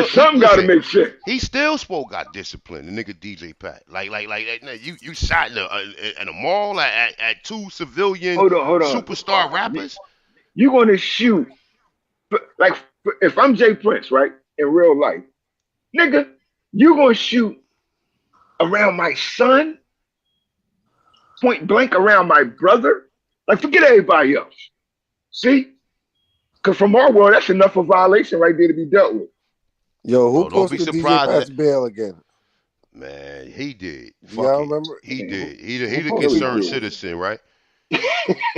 L: Something got to make sense.
S: He still got discipline. The nigga DJ Pat, like you shot in a mall at two civilian
L: hold on.
S: superstar rappers.
L: You gonna shoot? Like, if I'm Jay Prince, right, in real life. Nigga, you gonna shoot around my son? Point blank around my brother? Like, forget everybody else. See? Because from our world, that's enough of violation right there to be dealt with.
N: Yo, who posted DJ Pat's bail again?
S: Man, he did.
N: Y'all remember?
S: He did. He's a concerned citizen, right?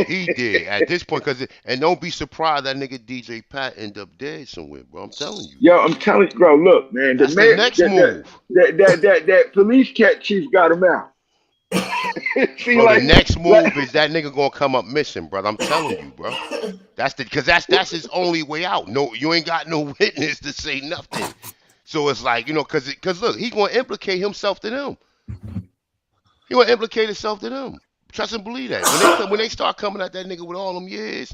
S: He did at this point, and don't be surprised that nigga DJ Pat end up dead somewhere, bro. I'm telling you.
L: Yo, I'm telling you, bro. Look, man,
S: That's the next move.
L: That police cat chief got him out. See,
S: bro, the next move is that nigga gonna come up missing, brother. I'm telling you, bro. That's his only way out. No, you ain't got no witness to say nothing. So it's like, cause look, he gonna implicate himself to them. He gonna implicate himself to them. Trust and believe that. When they start coming at that nigga with all them years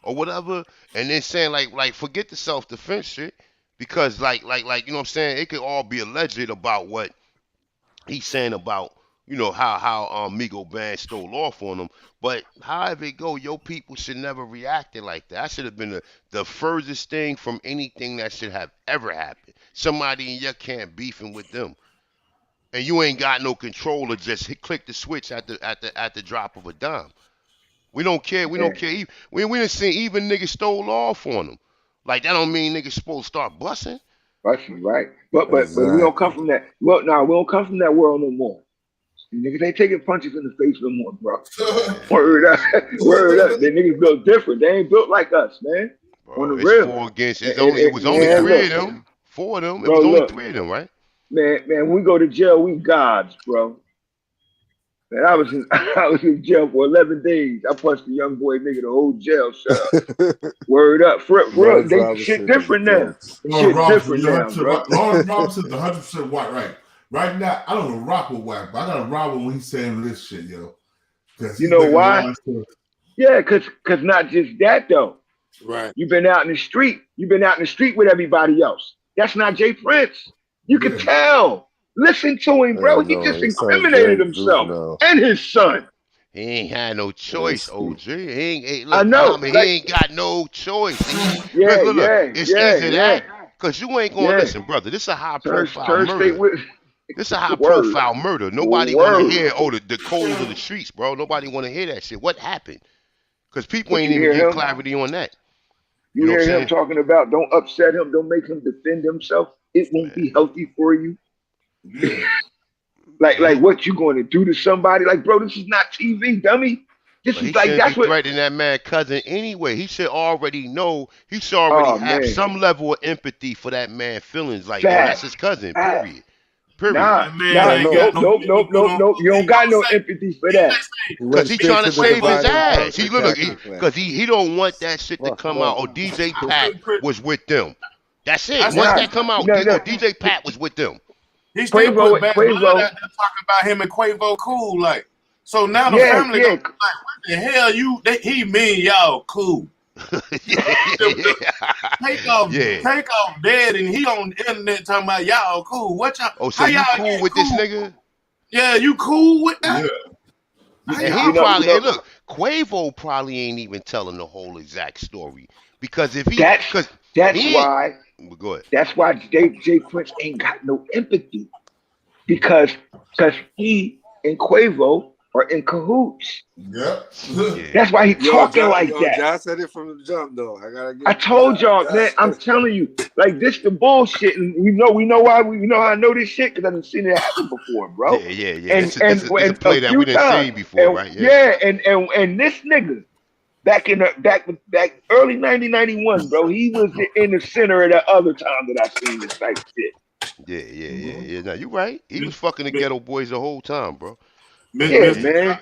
S: or whatever, and then saying like forget the self-defense shit, because like you know what I'm saying, it could all be alleged about what he's saying about, how Migo Band stole off on him. But however it go, your people should never reacted like that. That should have been the furthest thing from anything that should have ever happened. Somebody in your camp beefing with them. And you ain't got no control to just click the switch at the drop of a dime. We don't care. We don't care. We done seen even niggas stole off on them. Like, that don't mean niggas supposed to start busting.
L: Busting, right? But we don't come from that. Well, no, we don't come from that world no more. Niggas ain't taking punches in the face no more, bro. Word up. Word up. The niggas built different. They ain't built like us, man.
S: Bro,
L: on the
S: it's
L: real.
S: 4 against. It was only 3 of them. 4 of them. It was only 3 of them, right?
L: Man, when we go to jail, we gods, bro. Man, I was in jail for 11 days. I punched a young boy nigga the whole jail. Shut up. Word up. For real, they shit different now. Shit different now, bro.
C: Lawrence Robinson, 100% white, right? Right now, I don't rock with Wack, but I gotta rock with when he's saying this shit, yo.
L: You know why? Yeah, cause not just that though.
M: Right.
L: You've been out in the street. You've been out in the street with everybody else. That's not Jay Prince. You can tell. Listen to him, bro. He just incriminated himself and his son.
S: He ain't had no choice, OG. He
L: I know.
S: He ain't got no choice. Look, it's easy that. Because you ain't going to listen, brother. This is a high-profile murder. This is a high-profile murder. Nobody want to hear, the cold of the streets, bro. Nobody want to hear that shit. What happened? Because people ain't even getting clarity on that.
L: You hear him talking about don't upset him, don't make him defend himself. It won't be healthy for you.
C: Yeah.
L: like what you going to do to somebody? Like, bro, this is not TV, dummy. This is like that's what
S: threatening that man cousin anyway. He should already know. He should already have some level of empathy for that man feelings. Like, that's his cousin. Period.
L: Nah, nope. You don't got no empathy for that.
S: Because he trying to save his ass. He look, because he don't want that shit to come out. Or DJ Pat was with them. That's it. Once that come out, DJ Pat was with them.
J: He still put bad blood out there talking about him and Quavo cool, like. So now the family gonna be like, what the hell he mean y'all cool? Takeoff dead and he on the internet talking about y'all cool. What y'all?
S: Oh, so you cool with this nigga?
J: Yeah, you cool with that?
S: Yeah. And he probably, hey, look, Quavo probably ain't even telling the whole exact story because if he,
L: why.
S: Go ahead.
L: That's why Jay Prince ain't got no empathy because he and Quavo are in cahoots.
C: Yep.
L: That's why he talking like that.
N: John said it from the jump, though.
L: I told y'all, man. I'm telling you, like this, the bullshit, and we know why. We know how I know this shit because I've seen it happen before, bro.
S: Yeah. It's a play that we didn't see before, right?
L: And this nigga. Back early 1991, bro, he was in the center of that other time that I seen this type shit.
S: Yeah. Now you right. He was fucking the ghetto boys the whole time, bro.
L: Man.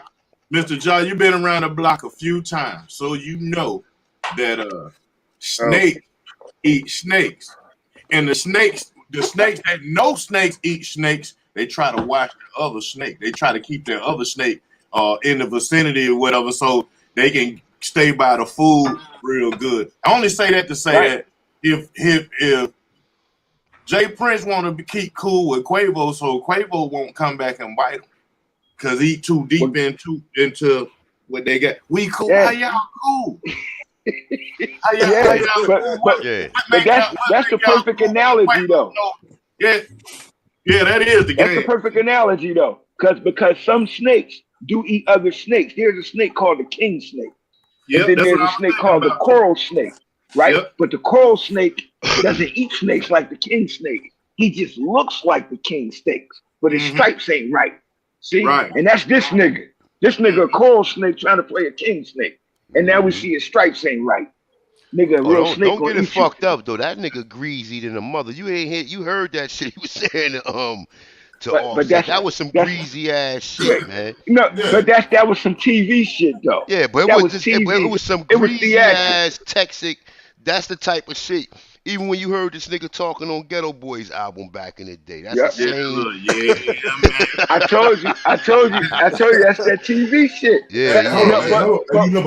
J: Mr. John, you've been around the block a few times, so you know that snakes eat snakes, and the snakes that no snakes eat snakes. They try to watch the other snake. They try to keep their other snake in the vicinity or whatever, so they can stay by the food real good. I only say that to say that if Jay Prince want to keep cool with Quavo, so Quavo won't come back and bite him because he too deep into what they got. We cool.
L: Yeah.
J: How y'all cool?
L: But that's the perfect analogy, though.
J: Yeah, that is the game.
L: That's the perfect analogy, though, because some snakes do eat other snakes. There's a snake called the king snake. And then there's a snake called the coral snake, right? Yep. But the coral snake doesn't eat snakes like the king snake. He just looks like the king snake, but his stripes ain't right. See? Right. And that's this nigga. This nigga a coral snake trying to play a king snake. And now we see his stripes ain't right. Nigga, a real snake.
S: Don't get it fucked up though. That nigga greasy than a mother. You heard that shit he was saying to Offset. That was some greasy ass shit, man.
L: No, but that was some TV shit though.
S: Yeah, but it was some greasy ass Texic. That's the type of shit. Even when you heard this nigga talking on Ghetto Boys album back in the day, that's the same.
L: Yeah, I told you, that's that TV shit.
S: Yeah,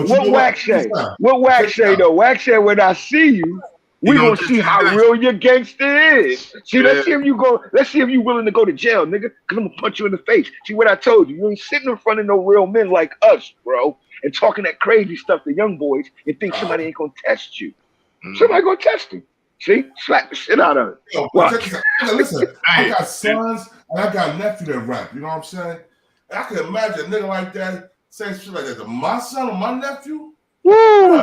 L: what Wax say? What Wax say though? Wax say, when I see you, we gonna see how real your gangster is. See, let's see if you willing to go to jail, nigga. Cause I'm gonna punch you in the face. See what I told you? You ain't sitting in front of no real men like us, bro, and talking that crazy stuff to young boys and think somebody ain't gonna test you. Somebody gonna test him. See, slap the shit out of it.
C: Yo, listen, I got sons and I got nephew that rap. You know what I'm saying? And I can imagine a nigga like that saying shit like that to my son or my nephew.
L: Woo,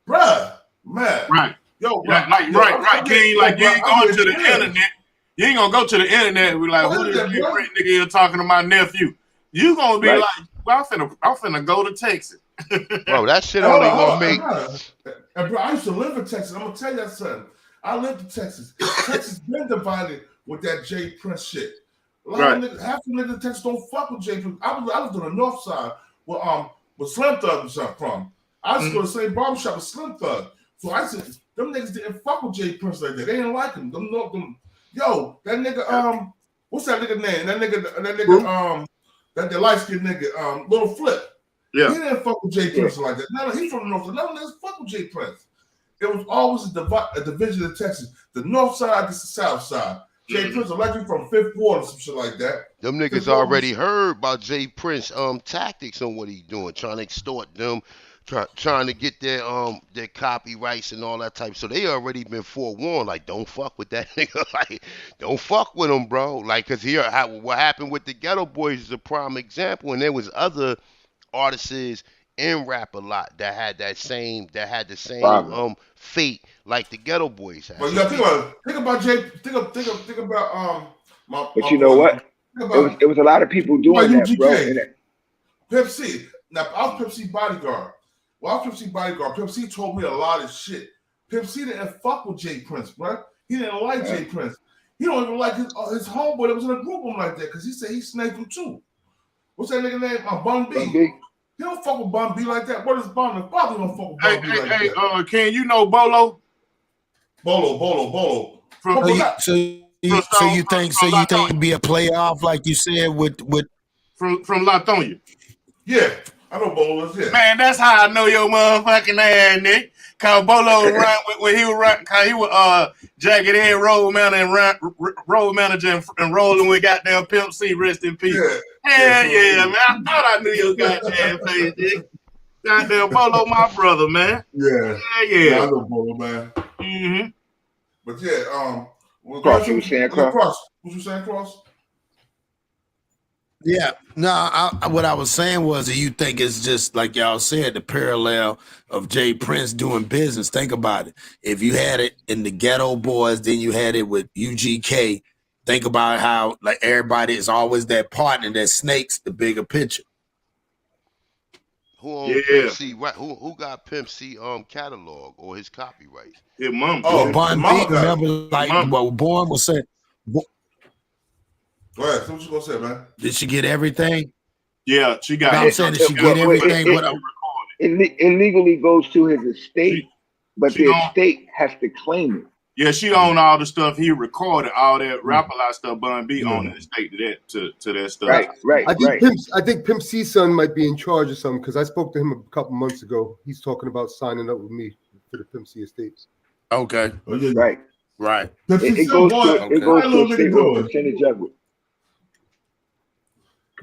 C: bruh, man.
J: Right.
C: Yo,
J: right. King, like you ain't going to the internet. You ain't gonna go to the internet and be like, who this big nigga here talking to my nephew? You gonna be like, well, I'm finna go to Texas.
S: Bro, that shit only gonna make.
C: And bro, I used to live in Texas. I'm gonna tell you something. I lived in Texas. Texas been divided with that J Prince shit. Half the niggas in Texas don't fuck with J Prince. I lived on the north side where Slim Thug was from. I used to go to the same barbershop with Slim Thug. So I said, them niggas didn't fuck with J Prince like that. They didn't like him. Yo, that nigga, what's that nigga name? That nigga, that the light-skinned nigga, Little Flip.
J: Yeah.
C: He didn't fuck with J Prince like that. No, he's from the north. None of niggas fuck with J Prince. It was always a division of Texas. The north side against the south side. J Prince elected from Fifth Ward or some shit like that.
S: Them niggas already heard about J Prince tactics on what he doing, trying to extort them, trying to get their copyrights and all that type. So they already been forewarned, like, don't fuck with that nigga. Like, don't fuck with him, bro. Like, cause what happened with the Ghetto Boys is a prime example, and there was other artists in rap a lot that had the same fate like the Ghetto Boys had.
C: But you gotta think about think about
L: But you know what? It was a lot of people doing that, bro.
C: Pimp C. Now I was Pimp C bodyguard. Well, I was Pimp C bodyguard. Pimp C told me a lot of shit. Pimp C didn't fuck with J Prince, bro. He didn't like J Prince. He don't even like his homeboy that was in a group with him like that because he said he snaked him too. What's that nigga name? Bun B. He don't fuck with Bun B like that. What is Bun? His father don't fuck with Bun B like that.
J: Can you know Bolo?
C: Bolo.
T: So you think be a playoff like you said with
J: from Latonia?
C: Yeah, I know Bolo is. Yeah.
J: Man, that's how I know your motherfucking ass, Nick. Cause Bolo run when he was run, cause he was jagged head road manager and rolling with goddamn Pimp C, rest in peace. Yeah, man. I thought I knew your goddamn face, Nick. Goddamn Bolo, my brother, man.
C: Yeah. I know Bolo, man.
J: Mm-hmm.
C: But yeah,
L: Cross, you saying Cross?
C: What you saying, Cross?
T: Yeah, no. What I was saying was that you think it's just like y'all said, the parallel of J Prince doing business. Think about it. If you had it in the Ghetto Boys, then you had it with UGK. Think about how like everybody is always that partner that snakes the bigger picture.
S: Who owns Pimp C? Who got Pimp C catalog or his copyright?
J: His mom.
T: Well, Bun B, remember, like what Born was saying.
C: Go ahead. What you gonna say, man?
T: Did she get everything?
J: Yeah, she got.
T: I'm saying, did she get everything?
L: It legally goes to his estate, but the estate has to claim it.
J: Yeah, she owned all the stuff he recorded, all that rap a lot stuff. Bun B owned the estate to that stuff.
L: Right.
U: I think Pimp C's son might be in charge of something because I spoke to him a couple months ago. He's talking about signing up with me for the Pimp C estates.
T: Okay.
L: Right. It goes to a single percentage of it.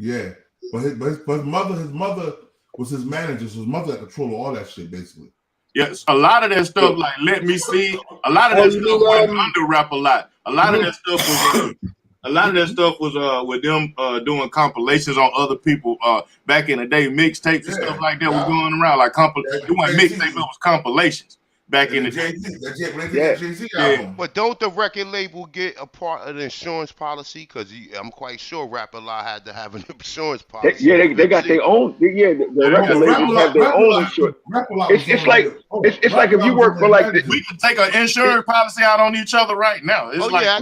C: Yeah, but his mother was his manager, so his mother had control of all that shit, basically.
J: Yes, a lot of that stuff, like Let Me See, a lot of that stuff went under rap a lot. A lot of that stuff was with them doing compilations on other people back in the day, mixtapes and stuff like that was going around. Like it wasn't mixtapes, it was compilations. back in the day.
C: Yeah.
S: But don't the record label get a part of the insurance policy? Because I'm quite sure Rap a Lot had to have an insurance policy.
L: They got their own. The record labels have their own insurance. It's like if you work for like
J: we can take an insurance policy out on each other right now. It's
S: I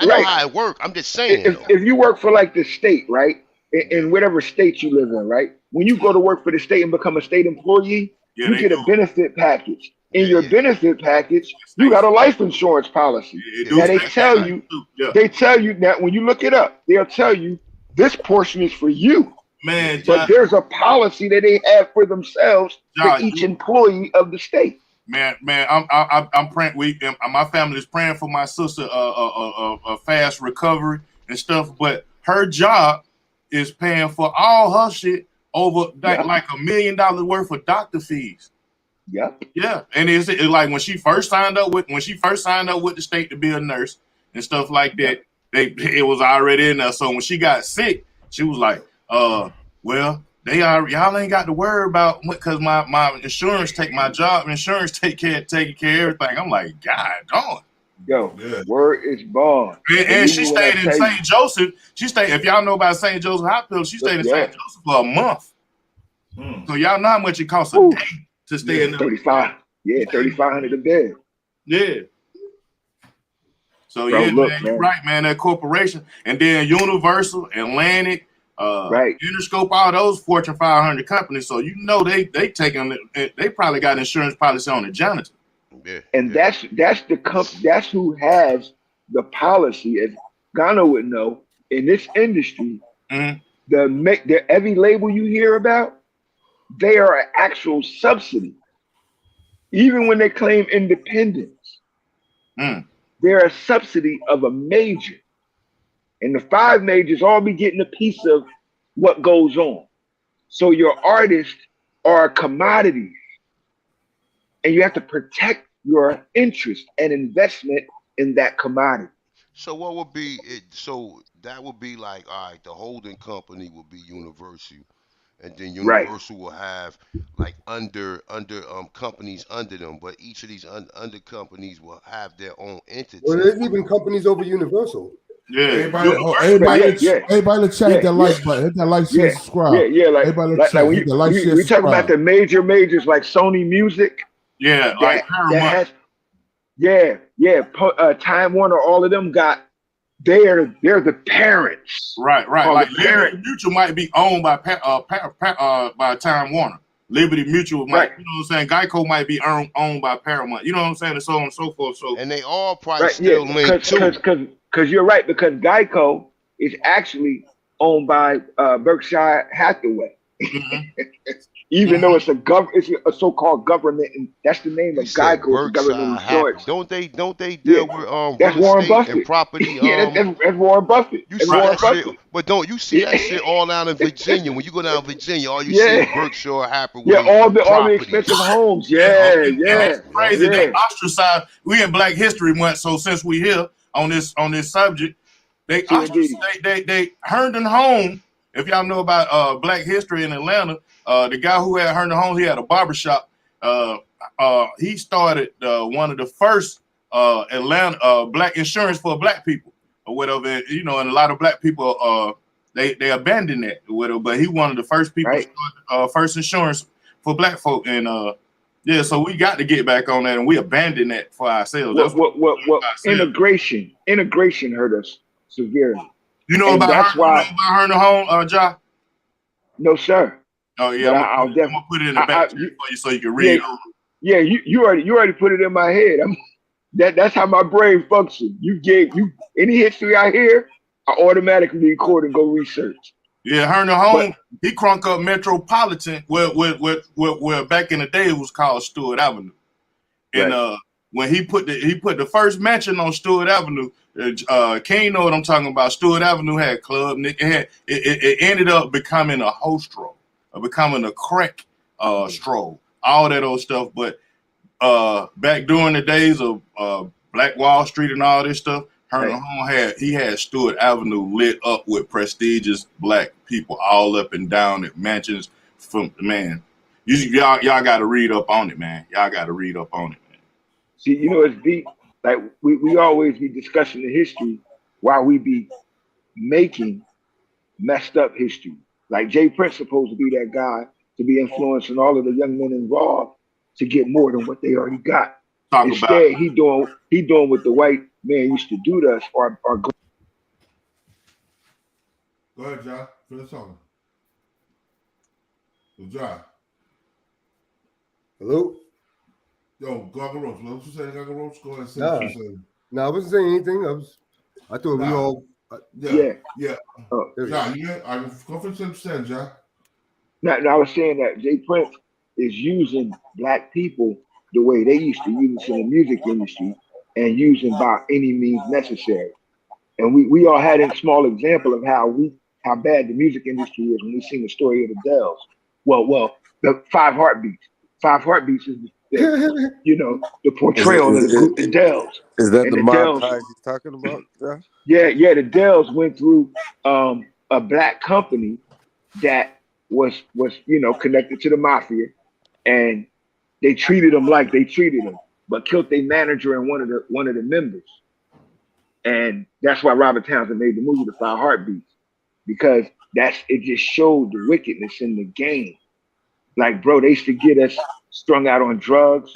S: know how it works. I'm just saying.
L: If you work for like the state, right, in whatever state you live in, right, when you go to work for the state and become a state employee, you get a benefit package. In your benefit package, you got a life insurance policy. Now they tell you that when you look it up, they'll tell you this portion is for you.
J: Man,
L: but there's a policy that they have for themselves for each employee of the state.
J: Man, I'm praying. My family is praying for my sister a fast recovery and stuff. But her job is paying for all her shit over like $1 million worth of doctor fees.
L: Yep.
J: Yeah, and it's like when she first signed up with the state to be a nurse and stuff like that. It was already in there. So when she got sick, she was like, well, y'all ain't got to worry about because my insurance take my job. Insurance taking care of everything. I'm like, God darn.
L: Yo, word is born.
J: And she stayed in St. Joseph. If y'all know about St. Joseph Hospital, she stayed in St. Joseph for a month. So y'all know how much it costs a day to stay in there.
L: 35. Yeah, 3,500 a day.
J: Yeah. So
L: Bro, look,
J: man, you're right, man. That corporation, and then Universal, Atlantic, Interscope, all those Fortune 500 companies. So you know they probably got insurance policy on the janitor.
S: Yeah.
L: And that's who has the policy, as Ghana would know, in this industry. The every label you hear about, they are an actual subsidy. Even when they claim independence, they're a subsidy of a major. And the 5 majors all be getting a piece of what goes on. So your artists are commodities. And you have to protect your interest and investment in that commodity.
S: So what would be it? So that would be like, all right, the holding company would be Universal, and then Universal will have like under companies under them, but each of these under companies will have their own entity.
U: Well, there's even companies over Universal.
J: Yeah,
U: everybody in the chat, hit that like button, hit that like, share, subscribe.
L: Like,
U: everybody in
L: like,
U: the chat,
L: like
U: hit that like, share,
L: we talk about the majors like Sony Music.
J: Yeah, like Paramount.
L: Time Warner, all of them got they're the parents.
J: Right. Like Liberty Mutual might be owned by Time Warner. Liberty Mutual might, you know what I'm saying? Geico might be owned by Paramount. You know what I'm saying? And so on and so forth. So
S: and they all probably still linked too.
L: Because you're right, because Geico is actually owned by Berkshire Hathaway. Even though it's a so-called government, and that's the name of Geico, government insurance.
S: Don't they deal with
L: that's
S: real
L: Warren
S: estate
L: Buffett
S: and property?
L: That's Warren Buffett.
S: You see that shit, but don't you see that shit all down in Virginia? When you go down to Virginia, all you see is Berkshire Hathaway.
L: All the expensive homes.
J: It's crazy. They ostracized. We in Black History Month, so since we here on this subject, they ostracized. They Herndon Home. If y'all know about Black history in Atlanta, the guy who had Herndon Home, he had a barbershop. He started one of the first Atlanta Black insurance for Black people or whatever. You know, and a lot of Black people they abandoned that or whatever. But he one of the first people to start first insurance for Black folk. And so we got to get back on that, and we abandoned that for ourselves.
L: Integration hurt us severely.
J: You know about Herndon Home, Ja?
L: No, sir.
J: Oh yeah, I'm gonna put it in the back for you so you can read it.
L: Yeah, you already put it in my head. That's how my brain functions. You any history I hear, I automatically record and go research.
J: Yeah, Herndon Home, he crunk up Metropolitan, where back in the day it was called Stewart Avenue, and when he put the first mansion on Stewart Avenue. King know what I'm talking about. Stewart Avenue had club. It ended up becoming a hostro, becoming a crack stroll, all that old stuff. But back during the days of Black Wall Street and all this stuff, Herndon Home had Stewart Avenue lit up with prestigious Black people all up and down at mansions. From man, Y'all got to read up on it, man. Y'all got to read up on it, man.
L: See, you know, it's deep. Like we always be discussing the history while we be making messed up history. Like Jay Prince supposed to be that guy to be influencing all of the young men involved to get more than what they already got. Instead, he doing what the white man used to do to us, or
C: go ahead, John. Finish talking. John.
U: Hello.
C: Yo, Gaga Roach. What you saying, Gaga Roach? Go ahead and say
U: what you saying. No, I wasn't saying anything. I thought we all.
C: Yeah.
L: Oh,
C: John, I go finish what you said, John.
L: Now, I was saying that Jay Prince is using black people the way they used to use in the music industry, and using by any means necessary. And we all had a small example of how bad the music industry is when we seen the story of the Dells. Well, the 5 Heartbeats. 5 Heartbeats is the portrayal of the group, the Dells.
N: Is that
L: and
N: the
L: Dells,
N: montage he's talking about?
L: Yeah, the Dells went through a black company that was connected to the mafia, and they treated them like they treated them, but killed their manager and one of the members. And that's why Robert Townsend made the movie The 5 Heartbeats, because it just showed the wickedness in the game. Like, bro, they used to get us strung out on drugs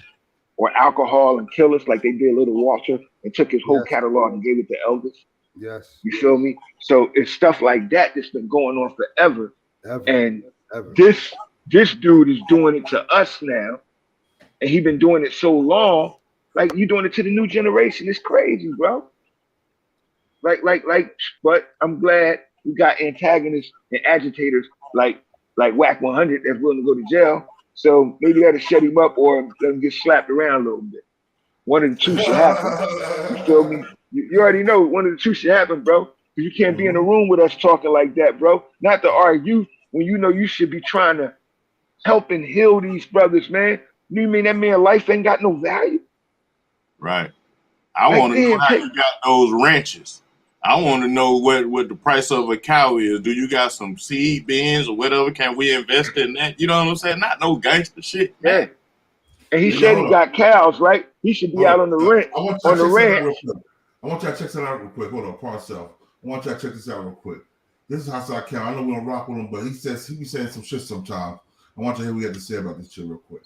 L: or alcohol and kill us, like they did Little Walter and took his whole catalog and gave it to Elvis.
U: Yes.
L: You feel me? So it's stuff like that that's been going on forever. This dude is doing it to us now, and he been doing it so long. Like, you doing it to the new generation. It's crazy, bro. But I'm glad we got antagonists and agitators like Whack 100 that's willing to go to jail. So maybe that'll shut him up or let him get slapped around a little bit. One of the two should happen. You feel me? You already know one of the two should happen, bro. Because you can't be in a room with us talking like that, bro. Not to argue when you know you should be trying to help and heal these brothers, man. You mean that man's life ain't got no value?
J: Right. I want to know how you got those ranches. I want to know what the price of a cow is. Do you got some seed bins or whatever? Can we invest in that? You know what I'm saying? Not no gangster shit.
L: Yeah. And he said he got cows, right? He should be out on the ranch.
C: I want y'all to check that out real quick. Hold on, Parcel. I want y'all to check this out real quick. This is Hostile Cow. I know we don't rock with him, but he be saying some shit sometimes. I want you to hear what he had to say about this shit real quick.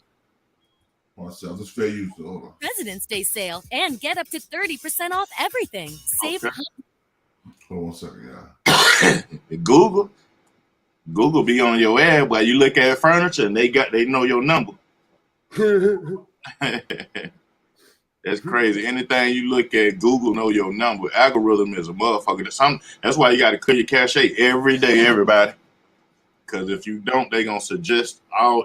C: Parcel, it's fair use. Hold on.
G: President's Day sale and get up to 30% off everything. Save.
C: Okay. Hold on 1 second, yeah.
J: Google be on your ass while you look at furniture, and they know your number. That's crazy. Anything you look at, Google know your number. Algorithm is a motherfucker. That's why you got to clear your cache every day, everybody. Because if you don't, they gonna suggest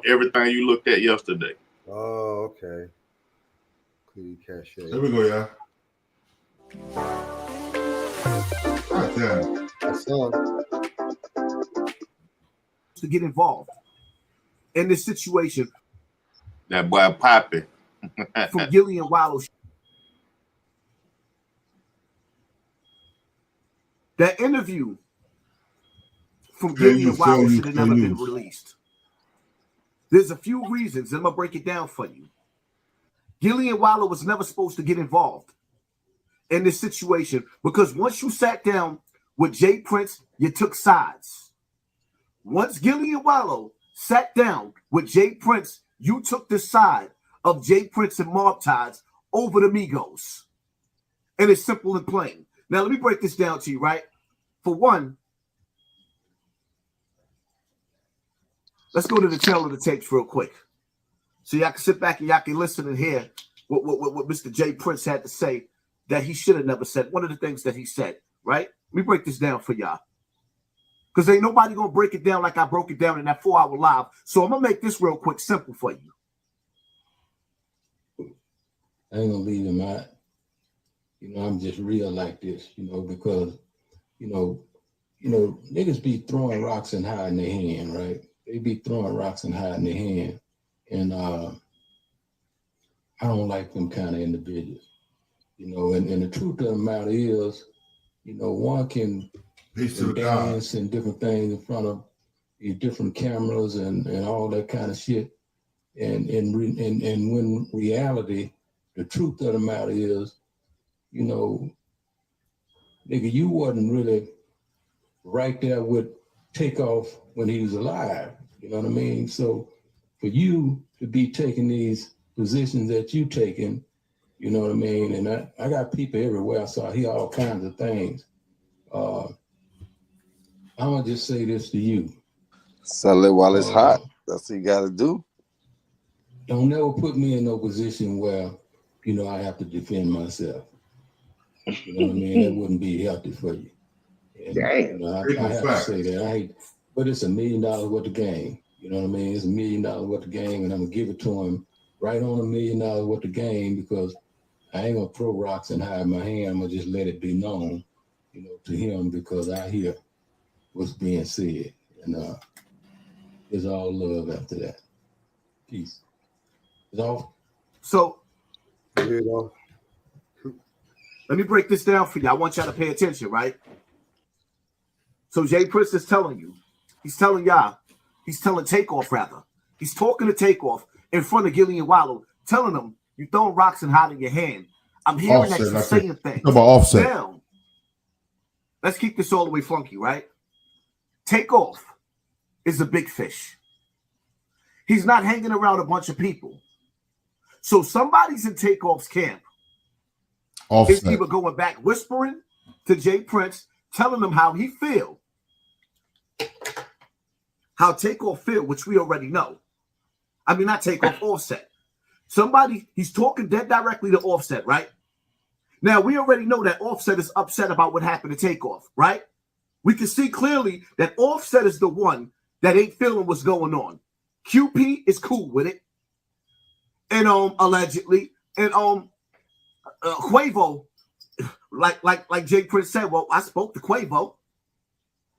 J: everything you looked at yesterday.
U: Oh, okay. Clear your cache.
C: Here we go, yeah.
V: To get involved in this situation.
J: That boy Poppy.
V: From Gillie and Wallo. That interview from Gillie and Wallo should have never been released. There's a few reasons. I'm gonna break it down for you. Gillie and Wallo was never supposed to get involved in this situation, because once you sat down with Jay Prince, you took sides. Once Gillie and Wallo sat down with Jay Prince, you took the side of Jay Prince and Mob Ties over the Migos. And it's simple and plain. Now, let me break this down to you, right? For one, let's go to the tail of the tapes real quick, so y'all can sit back and y'all can listen and hear what Mr. Jay Prince had to say that he should have never said. One of the things that he said, right? Let me break this down for y'all, because ain't nobody gonna break it down like I broke it down in that 4-hour live. So I'm gonna make this real quick, simple for you.
W: I ain't gonna leave him out. I'm just real like this, because, niggas be throwing rocks and hiding their hand, right? They be throwing rocks and hiding their hand. And I don't like them kind of individuals, and the truth of the matter is, one can dance and different things in front of these different cameras and all that kind of shit. And when reality, the truth of the matter is, you know, nigga, you wasn't really right there with Takeoff when he was alive. You know what I mean? So for you to be taking these positions that you taking, you know what I mean? And I got people everywhere, so I hear all kinds of things. I'm gonna just say this to you.
N: Sell it while it's hot. That's what you gotta do.
W: Don't never put me in no position where, you know, I have to defend myself. You know what I mean? That wouldn't be healthy for you. And, you know, I have to say that. But it's $1 million worth of game. You know what I mean? It's $1 million worth of game, and I'm gonna give it to him right on $1 million worth of game, because I ain't gonna throw rocks and hide my hand. I'm gonna just let it be known, you know, to him, because I hear what's being said, and it's all love after that. Peace. It's all.
V: So let me break this down for you. I want y'all to pay attention, right? So Jay Prince is telling you, he's telling y'all, he's telling Takeoff rather. He's talking to Takeoff in front of Gillie and Wallo, telling them, you throwing rocks and hiding your hand. I'm hearing that you're saying things.
C: About Offset.
V: Now, let's keep this all the way funky, right? Takeoff is a big fish. He's not hanging around a bunch of people. So somebody's in Takeoff's camp.
C: Offset.
V: Is either going back whispering to Jay Prince, telling him how he feel, how Takeoff feel, which we already know. I mean, not Takeoff, Offset. Somebody, he's talking dead directly to Offset, right? Now, we already know that Offset is upset about what happened to Takeoff, right? We can see clearly that Offset is the one that ain't feeling what's going on. QP is cool with it. And allegedly, and Quavo, like Jay Prince said, well, I spoke to Quavo,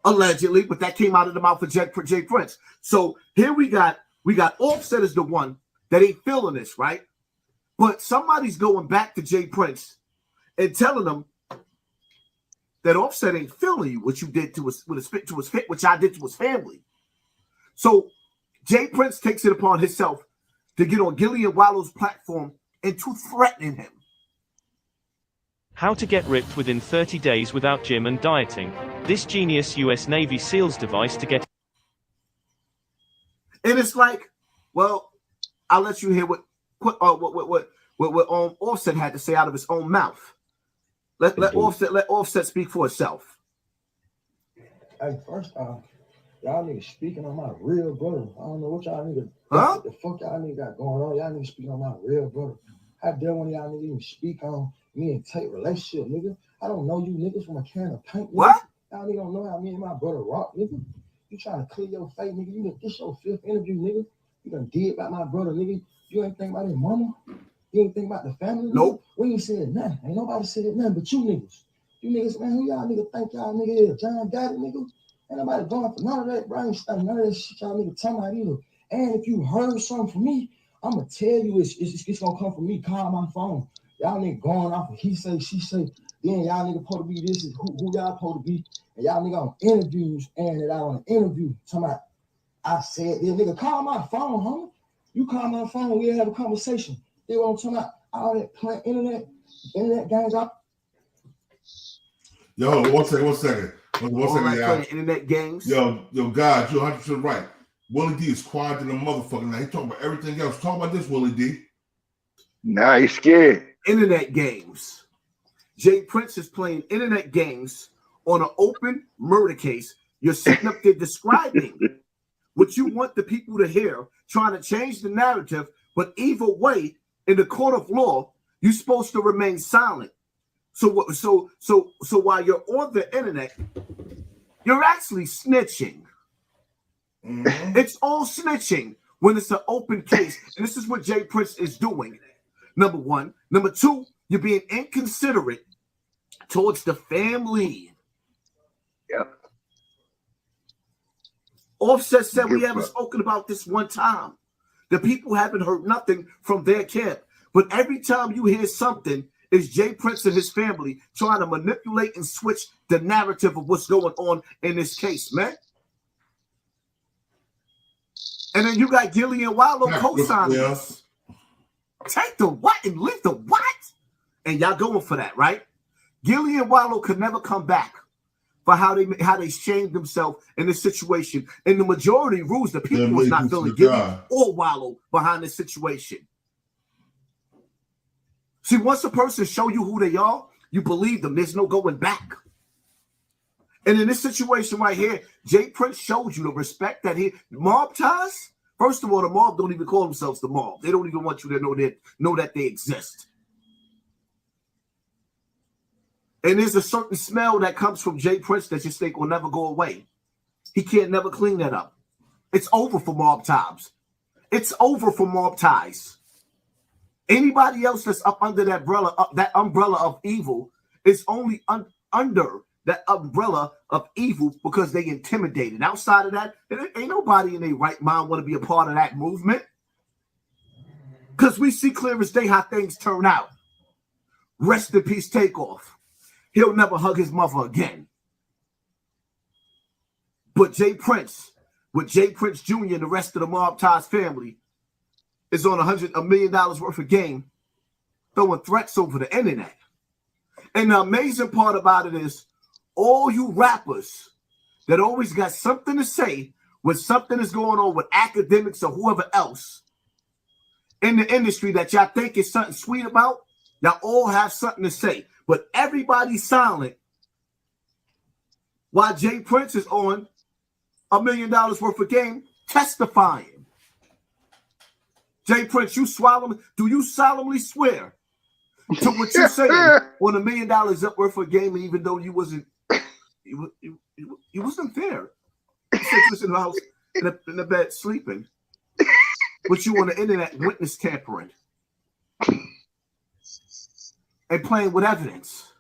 V: allegedly, but that came out of the mouth of Jay Prince. So here we got Offset is the one that ain't feeling this, right? But somebody's going back to Jay Prince and telling him that Offset ain't feeling you, what you did to his which I did to his family. So Jay Prince takes it upon himself to get on Gillie and Wallo's platform and to threaten him.
D: How to get ripped within 30 days without gym and dieting. This genius US Navy SEALs device to get.
V: And it's like, well, I'll let you hear what Offset had to say out of his own mouth. Let Offset speak for itself.
E: Hey, first off, y'all niggas speaking on my real brother. I don't know what y'all niggas.
V: Huh?
E: What the fuck y'all niggas got going on? Y'all niggas speaking on my real brother. How dare one of y'all niggas even speak on me and Tate relationship, nigga? I don't know you niggas from a can of paint. Nigga.
V: What?
E: Y'all niggas don't know how me and my brother rock, nigga. You trying to clear your face, nigga. You done, this your 5th interview, nigga. You done did about my brother, nigga. You ain't think about his mama. You ain't think about the family.
V: Nope.
E: We ain't said nothing. Ain't nobody said nothing but you niggas. You niggas, man, who y'all niggas think y'all nigga is? John got it, nigga. Ain't nobody going for none of that brain stuff, none of that shit y'all niggas talking about either. And if you heard something from me, I'm gonna tell you it's gonna come from me. Call my phone. Y'all niggas going off of he say, she say. Then y'all niggas supposed to be this is who y'all supposed to be. And y'all niggas on interviews and it out on an interview. Talking about, I said, this nigga, call my phone, homie. You call my phone, we'll have a conversation. They won't talk about all that plant internet games up.
C: Yo, one second. One second, y'all.
V: Internet games.
C: Yo, God, you're 100% right. Willie D is quiet than a motherfucker. Now he talking about everything else. Talk about this, Willie D.
L: Nah, he's scared.
V: Internet games. Jay Prince is playing internet games on an open murder case. You're sitting up there describing what you want the people to hear, trying to change the narrative, but either way, in the court of law, you're supposed to remain silent. So while you're on the internet, you're actually snitching. Mm-hmm. It's all snitching when it's an open case. And this is what Jay Prince is doing. Number one. Number two, you're being inconsiderate towards the family.
L: Yep.
V: Offset said we haven't spoken about this one time. The people haven't heard nothing from their camp. But every time you hear something, it's Jay Prince and his family trying to manipulate and switch the narrative of what's going on in this case, man. And then you got Gillie and Wallo co-signing this. Take the what and leave the what? And y'all going for that, right? Gillie and Wallo could never come back for how they shamed themselves in this situation. And the majority rules the people was not feeling Gillie or Wallo behind this situation. See, once a person show you who they are, you believe them. There's no going back. And in this situation right here, Jay Prince showed you the respect that mob ties. First of all, the mob don't even call themselves the mob. They don't even want you to know that they exist. And there's a certain smell that comes from Jay Prince that you think will never go away. He can't never clean that up. It's over for mob ties. It's over for mob ties. Anybody else that's up under that umbrella of evil is only under that umbrella of evil because they intimidated. Outside of that, ain't nobody in their right mind want to be a part of that movement. Because we see clear as day how things turn out. Rest in peace, Takeoff. He'll never hug his mother again. But Jay Prince, with Jay Prince Jr. and the rest of the Mob Ties family, is on $100 million worth of game, throwing threats over the internet. And the amazing part about it is, all you rappers that always got something to say when something is going on with academics or whoever else in the industry that y'all think is something sweet about, y'all all have something to say. But everybody's silent while Jay Prince is on $1 million worth of game testifying. Jay Prince, do you solemnly swear to what you saying on $1 million up worth of game, even though you wasn't there? You said you was in the house in the bed sleeping, but you on the internet witness tampering and playing with evidence.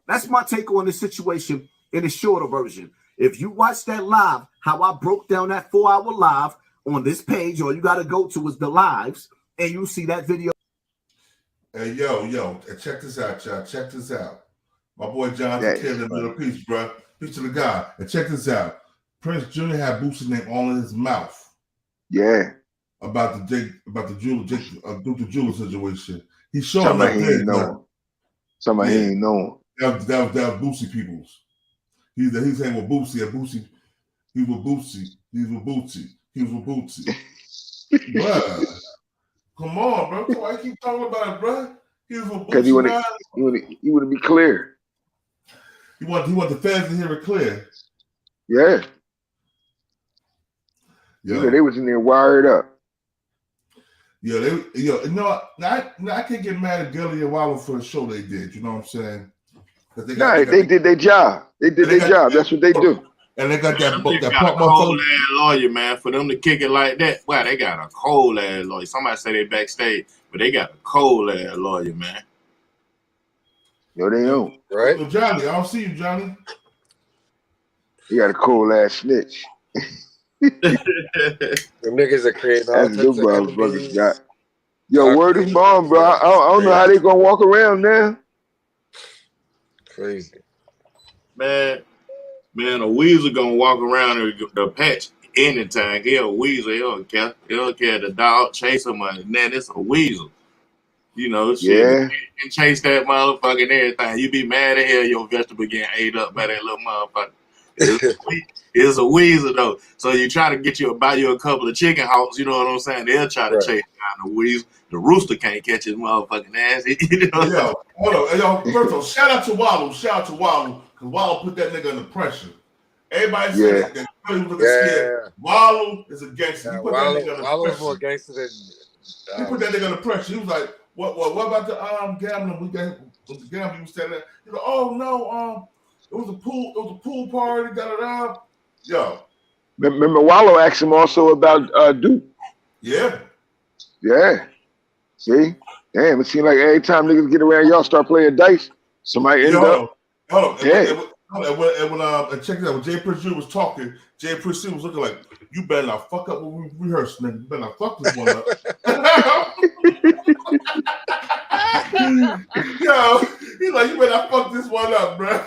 V: That's my take on this situation in the shorter version. If you watch that live, how I broke down that 4-hour live on this page, all you got to go to is the lives, and you see that video.
C: Hey, yo, check this out, y'all. Check this out. My boy John killed a little piece, bro. Piece to the guy. And check this out. Prince Jr. had Boosie's name all in his mouth.
L: Yeah.
C: About the jeweler situation. He showed somebody he ain't know. Somebody he ain't know. That was Boosie peoples. He's hanging with Boosie, and Boosie, he was with Boosie. Bruh. Come on, bro. Why you keep talking about it, bro? He was with Boosie. Because
L: you want to be clear.
C: He want the fans to hear it clear.
L: Yeah. Yeah, they was in there wired up.
C: Yeah, I can't get mad at Gillie and Wallo for the show they did. You know what I'm saying?
L: They did their job. They did their job. That's what they do.
C: And they got that
J: cold ass lawyer, man. For them to kick it like that, wow, they got a cold ass lawyer. Somebody say they backstage, but they got a cold ass lawyer, man.
L: Yo, they don't, right?
C: So Johnny, I don't see you, Johnny.
L: You got a cold ass snitch.
N: Them niggas are creating all types of
L: brothers got. Yo, word is bomb, bro. I don't know how they gonna walk around now.
N: Crazy.
J: Man, a weasel gonna walk around the patch anytime. He a weasel. He don't care. He don't care. The dog chase him. Man, it's a weasel. You know, shit. Yeah. And chase that motherfucker and everything. You be mad at hell your vegetable getting ate up by that little motherfucker. It's a weasel though. So you try to buy you a couple of chicken hawks, you know what I'm saying? They'll try to chase down the weasel. The rooster can't catch his motherfucking ass. You know?
C: Yo, hold on. Yo, first of all, shout out to Wallo. Because Wallo put that nigga under pressure. Everybody said that he was looking scared. Wallo is a gangster. He put that nigga under pressure.
N: More gangster than
C: he put that nigga under pressure. He was like, what about the gambling? We got the gambling was standing there. He was like, oh no, it was a pool party, da. Yo.
L: Remember Wallo asked him also about Duke.
C: Yeah.
L: Yeah. See? Damn, it seems like every time niggas get around, y'all start playing dice, somebody end up.
C: Hold on. And check it out. When Jay Prince Jr. was talking, Jay Prince Jr. was looking like, you better not fuck up when we rehearse, nigga. You better not fuck this one up. Yo, he's like, you better not fuck this one up, bro.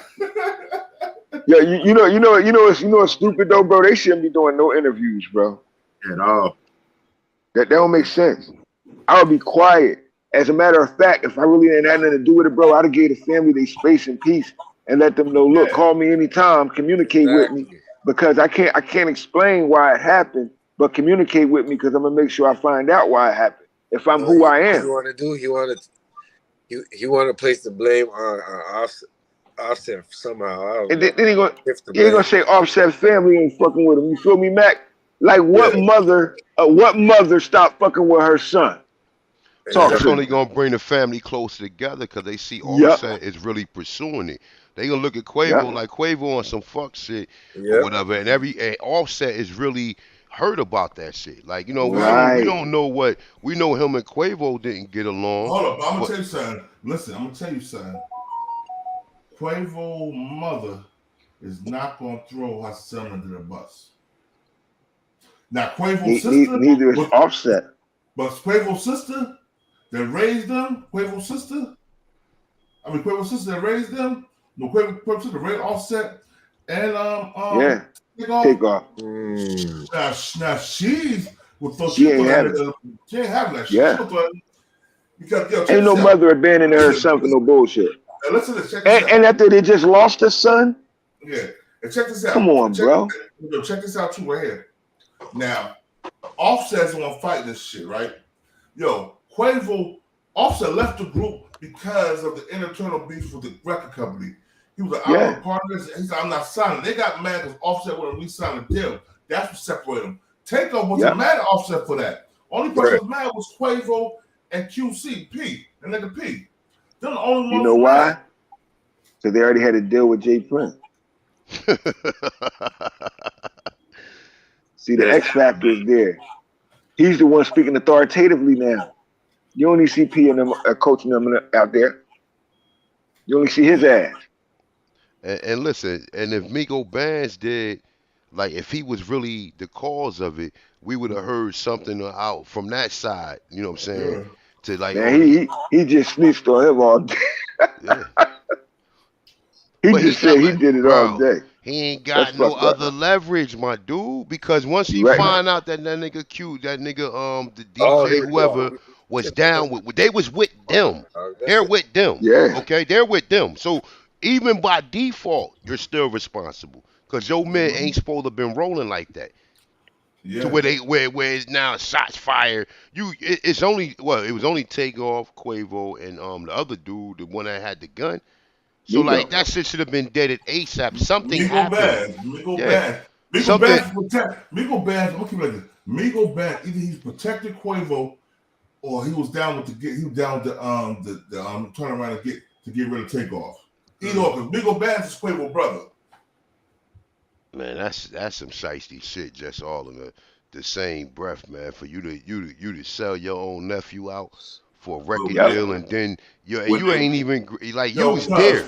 L: Yeah, it's stupid though, bro. They shouldn't be doing no interviews, bro.
J: At all.
L: That don't make sense. I would be quiet. As a matter of fact, if I really didn't have nothing to do with it, bro, I'd have gave the family their space and peace and let them know, look, call me anytime, communicate with me, because I can't explain why it happened, but communicate with me because I'm gonna make sure I find out why it happened. If I'm who I am.
N: You want to do? You want to place the blame on Offset somehow.
L: And then he gonna say Offset family ain't fucking with him. You feel me, Mac? Like what mother stopped fucking with her son?
S: That's only gonna bring the family closer together because they see Offset is really pursuing it. They gonna look at Quavo like Quavo on some fuck shit or whatever, and Offset is really hurt about that shit. Like, we don't know what we know. Him and Quavo didn't get along.
C: Hold up, I'm gonna tell you something. Listen, I'm gonna tell you something. Quavo mother is not gonna throw her son under the bus. Now Quavo's sister,
L: neither is Offset.
C: But Quavo's sister that raised them, Quavo's sister that raised them. No, Quavo's sister raised Offset and
L: Takeoff.
C: Now she's
L: she ain't having it.
C: She ain't having that shit.
L: Yeah.
C: Because
L: ain't no mother abandoning her son for no bullshit.
C: Now listen to this. Check this out.
L: And after they just lost her son.
C: Yeah. And check this out.
L: Come on, bro.
C: Check this out too right here. Now, Offset's gonna fight this shit, right? Offset left the group because of the internal beef with the record company. He was an hour partner. He said, I'm not signing. They got mad because Offset wouldn't re-sign the deal. That's what separated them. Takeoff wasn't mad at Offset for that. Only person was mad was Quavo and QC, P, and nigga P. They're the only ones.
L: You know why? Because they already had a deal with Jay Prince. See, the X Factor is there. He's the one speaking authoritatively now. You only see P and them coaching them out there. You only see his ass.
S: And listen, and if Migo Bands did, like, if he was really the cause of it, we would have heard something out from that side. You know what I'm saying?
L: Yeah.
S: To like,
L: man, he just snitched on him all day. He just said he did it all day.
S: He ain't got no other leverage, my dude. Because once he find out that nigga Q, that nigga the DJ whoever was down with, they was with them. They're with them.
L: Yeah.
S: Okay, they're with them. So even by default, you're still responsible because your men ain't supposed to have been rolling like that. Yeah. To where it's now shots fired. It was only Takeoff, Quavo, and the other dude, the one that had the gun. So like that shit should have been deaded ASAP. Something happened.
C: Migo Bands. I'm gonna keep it like this. Migo Bands, either he's protected Quavo or he was down with the turn around to get rid of Takeoff. Either or, because Migo Bands is Quavo's brother.
S: Man, that's some shiesty shit, just all in the same breath, man. For you to sell your own nephew out for a record deal, and then you ain't even like you was there.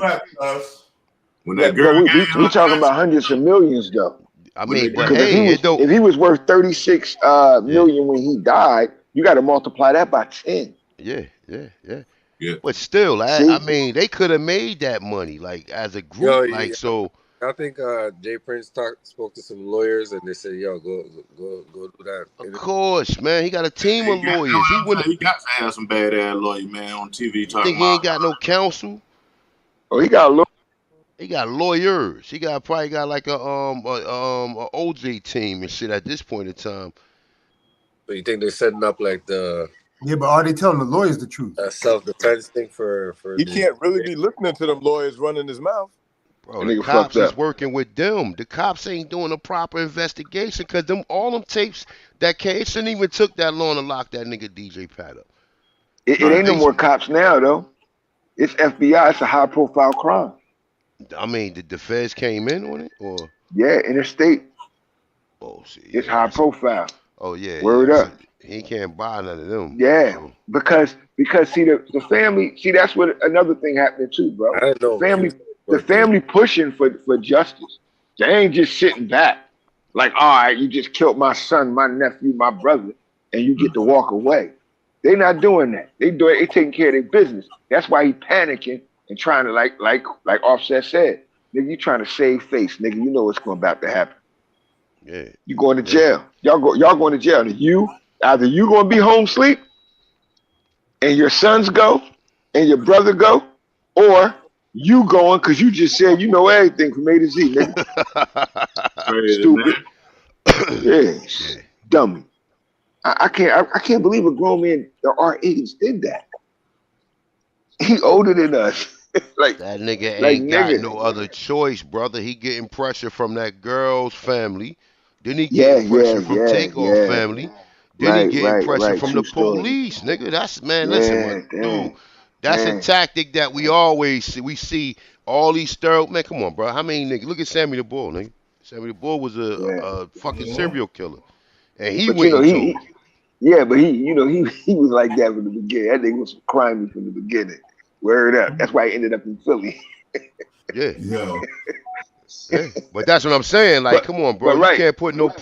L: When that girl, we talking about hundreds of millions though.
S: I mean, but hey,
L: if he was worth 36 million when he died, you got to multiply that by 10.
S: Yeah. But still, I mean, they could have made that money like as a group, so.
N: I think Jay Prince spoke to some lawyers and they said, "Yo, go do that."
S: Of course, man. He got a team of lawyers.
J: He got to have some bad ass lawyer, man, on TV talking.
S: Think he ain't got no counsel?
L: Oh, he got
S: He got lawyers. He probably got like a OJ team and shit at this point in time.
N: So you think they're setting up like the?
U: Yeah, but are they telling the lawyers the truth?
N: A self-defense thing for?
A: He can't really be listening to them lawyers running his mouth.
S: Bro, the cops is working with them. The cops ain't doing a proper investigation because all them tapes that came, it shouldn't even took that long to lock that nigga DJ Pat up.
L: It ain't no more cops now though. It's FBI. It's a high-profile crime.
S: I mean, did the feds came in on it or?
L: Yeah, interstate.
S: Oh, see.
L: It's high profile.
S: Oh yeah.
L: Word up.
S: He can't buy none of them.
L: Yeah, so. because see the family. See, that's what another thing happening too, bro.
N: I know.
L: The family pushing for justice. They ain't just sitting back like, all right, you just killed my son, my nephew, my brother, and you get to walk away. They not doing that. They taking care of their business. That's why he panicking and trying to like Offset said, Nigga, you trying to save face, nigga. You know what's about to happen.
S: Yeah.
L: You going to jail. Y'all going to jail. And either you gonna be home sleep, and your sons go, and your brother go, or you going because you just said you know everything from A to Z, nigga. Stupid. Yeah, dummy. I can't believe a grown man our age did that. He older than us. Like
S: that nigga
L: like
S: ain't got
L: nigga.
S: no other choice, brother. He getting pressure from that girl's family. Then he
L: Yeah,
S: getting pressure from Takeoff
L: yeah.
S: family. Then he getting pressure
L: Right.
S: from
L: True
S: the
L: story.
S: police, nigga. That's man. Listen,
L: Yeah,
S: my
L: damn.
S: dude. That's a tactic that we always see. We see all these man. Come on, bro. How many niggas? Look at Sammy the Bull, nigga. Sammy the Bull was a fucking serial killer, and he
L: But
S: went and told.
L: but he was like that from the beginning. That nigga was crimey from the beginning. Word up. That's why he ended up in Philly.
S: Yeah. But that's what I'm saying. Like, come on, bro. You can't put no.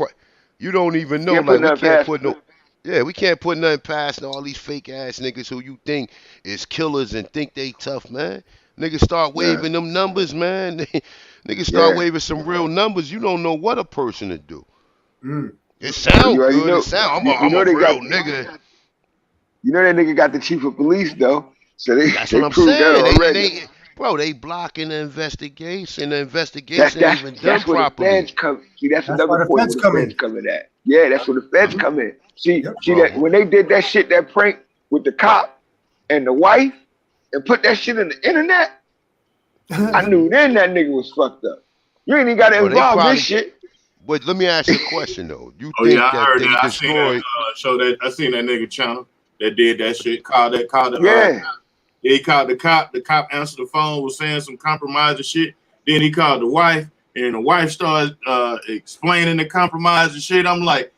S: You don't even know. Like, we can't put no. Yeah, we can't put nothing past all these fake ass niggas who you think is killers and think they tough, man. Niggas start waving them numbers, man. Niggas start waving some real numbers. You don't know what a person to do. It sound good. It sound. I'm a real nigga.
L: You know that nigga got the chief of police though, so
S: That's
L: they
S: what I'm
L: proved that
S: saying.
L: already.
S: Bro, they blocking the investigation. The investigation ain't even done
L: that's where
S: properly.
L: the feds come. See, that's another point where the feds come in at. Yeah, that's where the feds come in. See that when they did that shit, that prank with the cop and the wife, and put that shit in the internet, I knew then that nigga was fucked up. You ain't even got to involve this shit.
S: But let me ask you a question though. You
J: Oh
S: think
J: yeah, I
S: that
J: heard
S: they
J: that.
S: destroyed?
J: I seen that nigga channel that did that shit. Called the he called the cop. The cop answered the phone, was saying some compromising shit. Then he called the wife, and the wife started explaining the compromising shit. I'm like,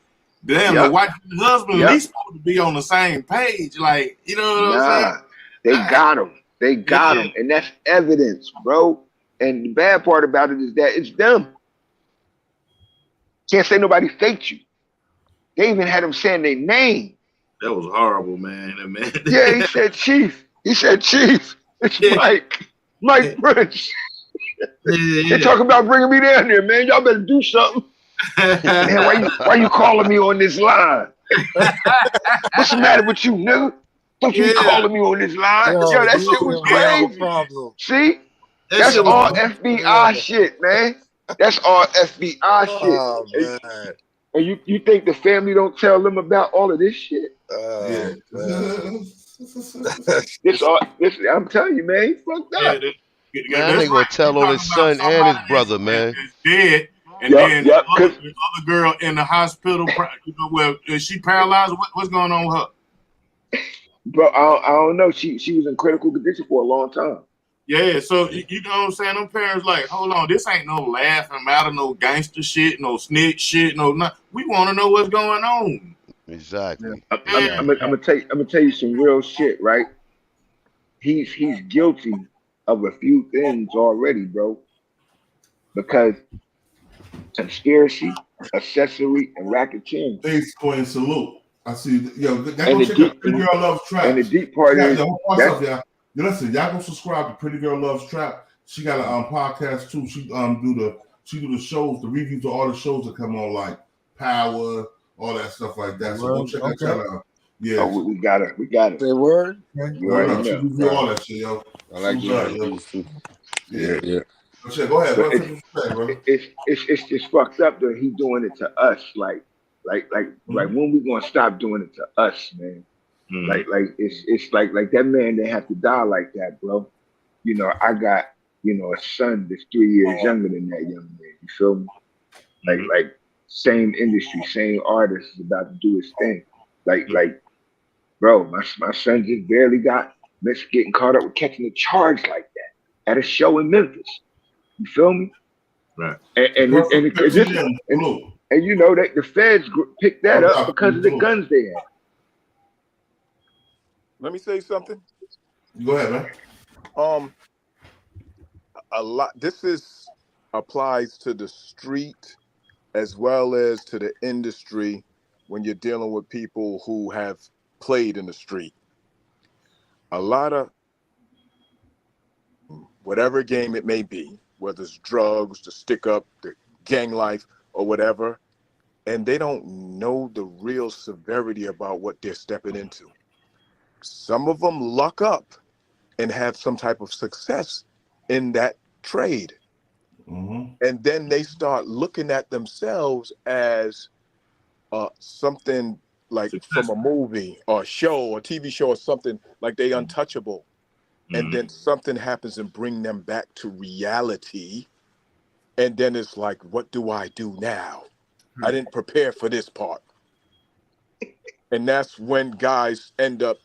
J: damn, the wife and the husband at least supposed to be on the same page. Like, you know what I'm saying?
L: They got him. They got him, and that's evidence, bro. And the bad part about it is that it's them. Can't say nobody faked you. They even had him saying their name.
J: That was horrible, man.
L: Yeah, he said chief. It's Mike Prince. They talk about bringing me down there, man. Y'all better do something. Man, why you calling me on this line? What's the matter with you, nigga? Don't you be calling me on this line? Yo, that shit was crazy. See? That's all FBI shit, man. That's all FBI shit.
M: Oh, man.
L: And you think the family don't tell them about all of this shit? I'm telling you, man, he fucked up.
S: Man, they gonna tell on his son and his brother, man.
J: Dead, and then the other girl in the hospital. Well, is she paralyzed? What's going on with her?
L: Bro, I don't know. She was in critical condition for a long time.
J: Yeah, so you know what I'm saying? Them parents like, hold on, this ain't no laughing matter, no gangster shit, no snitch shit, no nothing. We want to know what's going on.
S: Exactly.
L: I'm gonna tell you some real shit, right? He's guilty of a few things already, bro. Because conspiracy, accessory, and racketeering.
C: Face point salute. I see. Yo, that go check out Pretty Girl Loves Trap.
L: And the deep part is
C: listen, y'all go subscribe to Pretty Girl Loves Trap. She got a podcast too. She do the shows, the reviews of all the shows that come on, like Power, all that stuff like that. So go check that out. Yeah,
L: we got it.
M: Say word.
C: You already know. Review all that shit, yo.
M: I like you. Yeah.
C: Go ahead.
L: It's just fucked up that he doing it to us. Like when we gonna stop doing it to us, man? Like it's like that man didn't have to die like that, bro. You know, I got a son that's 3 years younger than that young man. You feel me? Like same industry, same artist is about to do his thing. Like, bro, my son just barely missed getting caught up with catching a charge like that at a show in Memphis. You feel me?
J: Right.
L: And you know that the feds picked that up because of the guns they had.
A: Let me say something.
C: Go ahead, man.
A: A lot. This applies to the street as well as to the industry when you're dealing with people who have played in the street. A lot of whatever game it may be, whether it's drugs, the stick up, the gang life, or whatever, and they don't know the real severity about what they're stepping into. Some of them luck up and have some type of success in that trade. And then they start looking at themselves as something like from a movie or a show or TV show or something, like they untouchable. And then something happens and bring them back to reality. And then it's like, what do I do now? I didn't prepare for this part. And that's when guys end up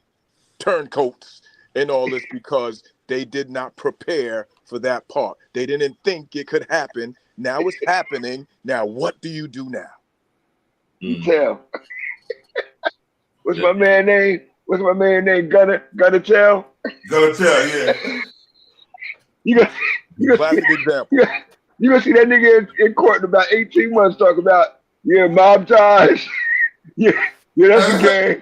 A: turncoats and all this, because they did not prepare for that part. They didn't think it could happen. Now it's happening. Now what do you do now?
L: You tell. What's my man name? What's my man name? Gunner Tell?
C: Gunner Tell, yeah.
L: You gonna see that nigga in court in about 18 months talk about, yeah, mob ties. yeah, that's a gang.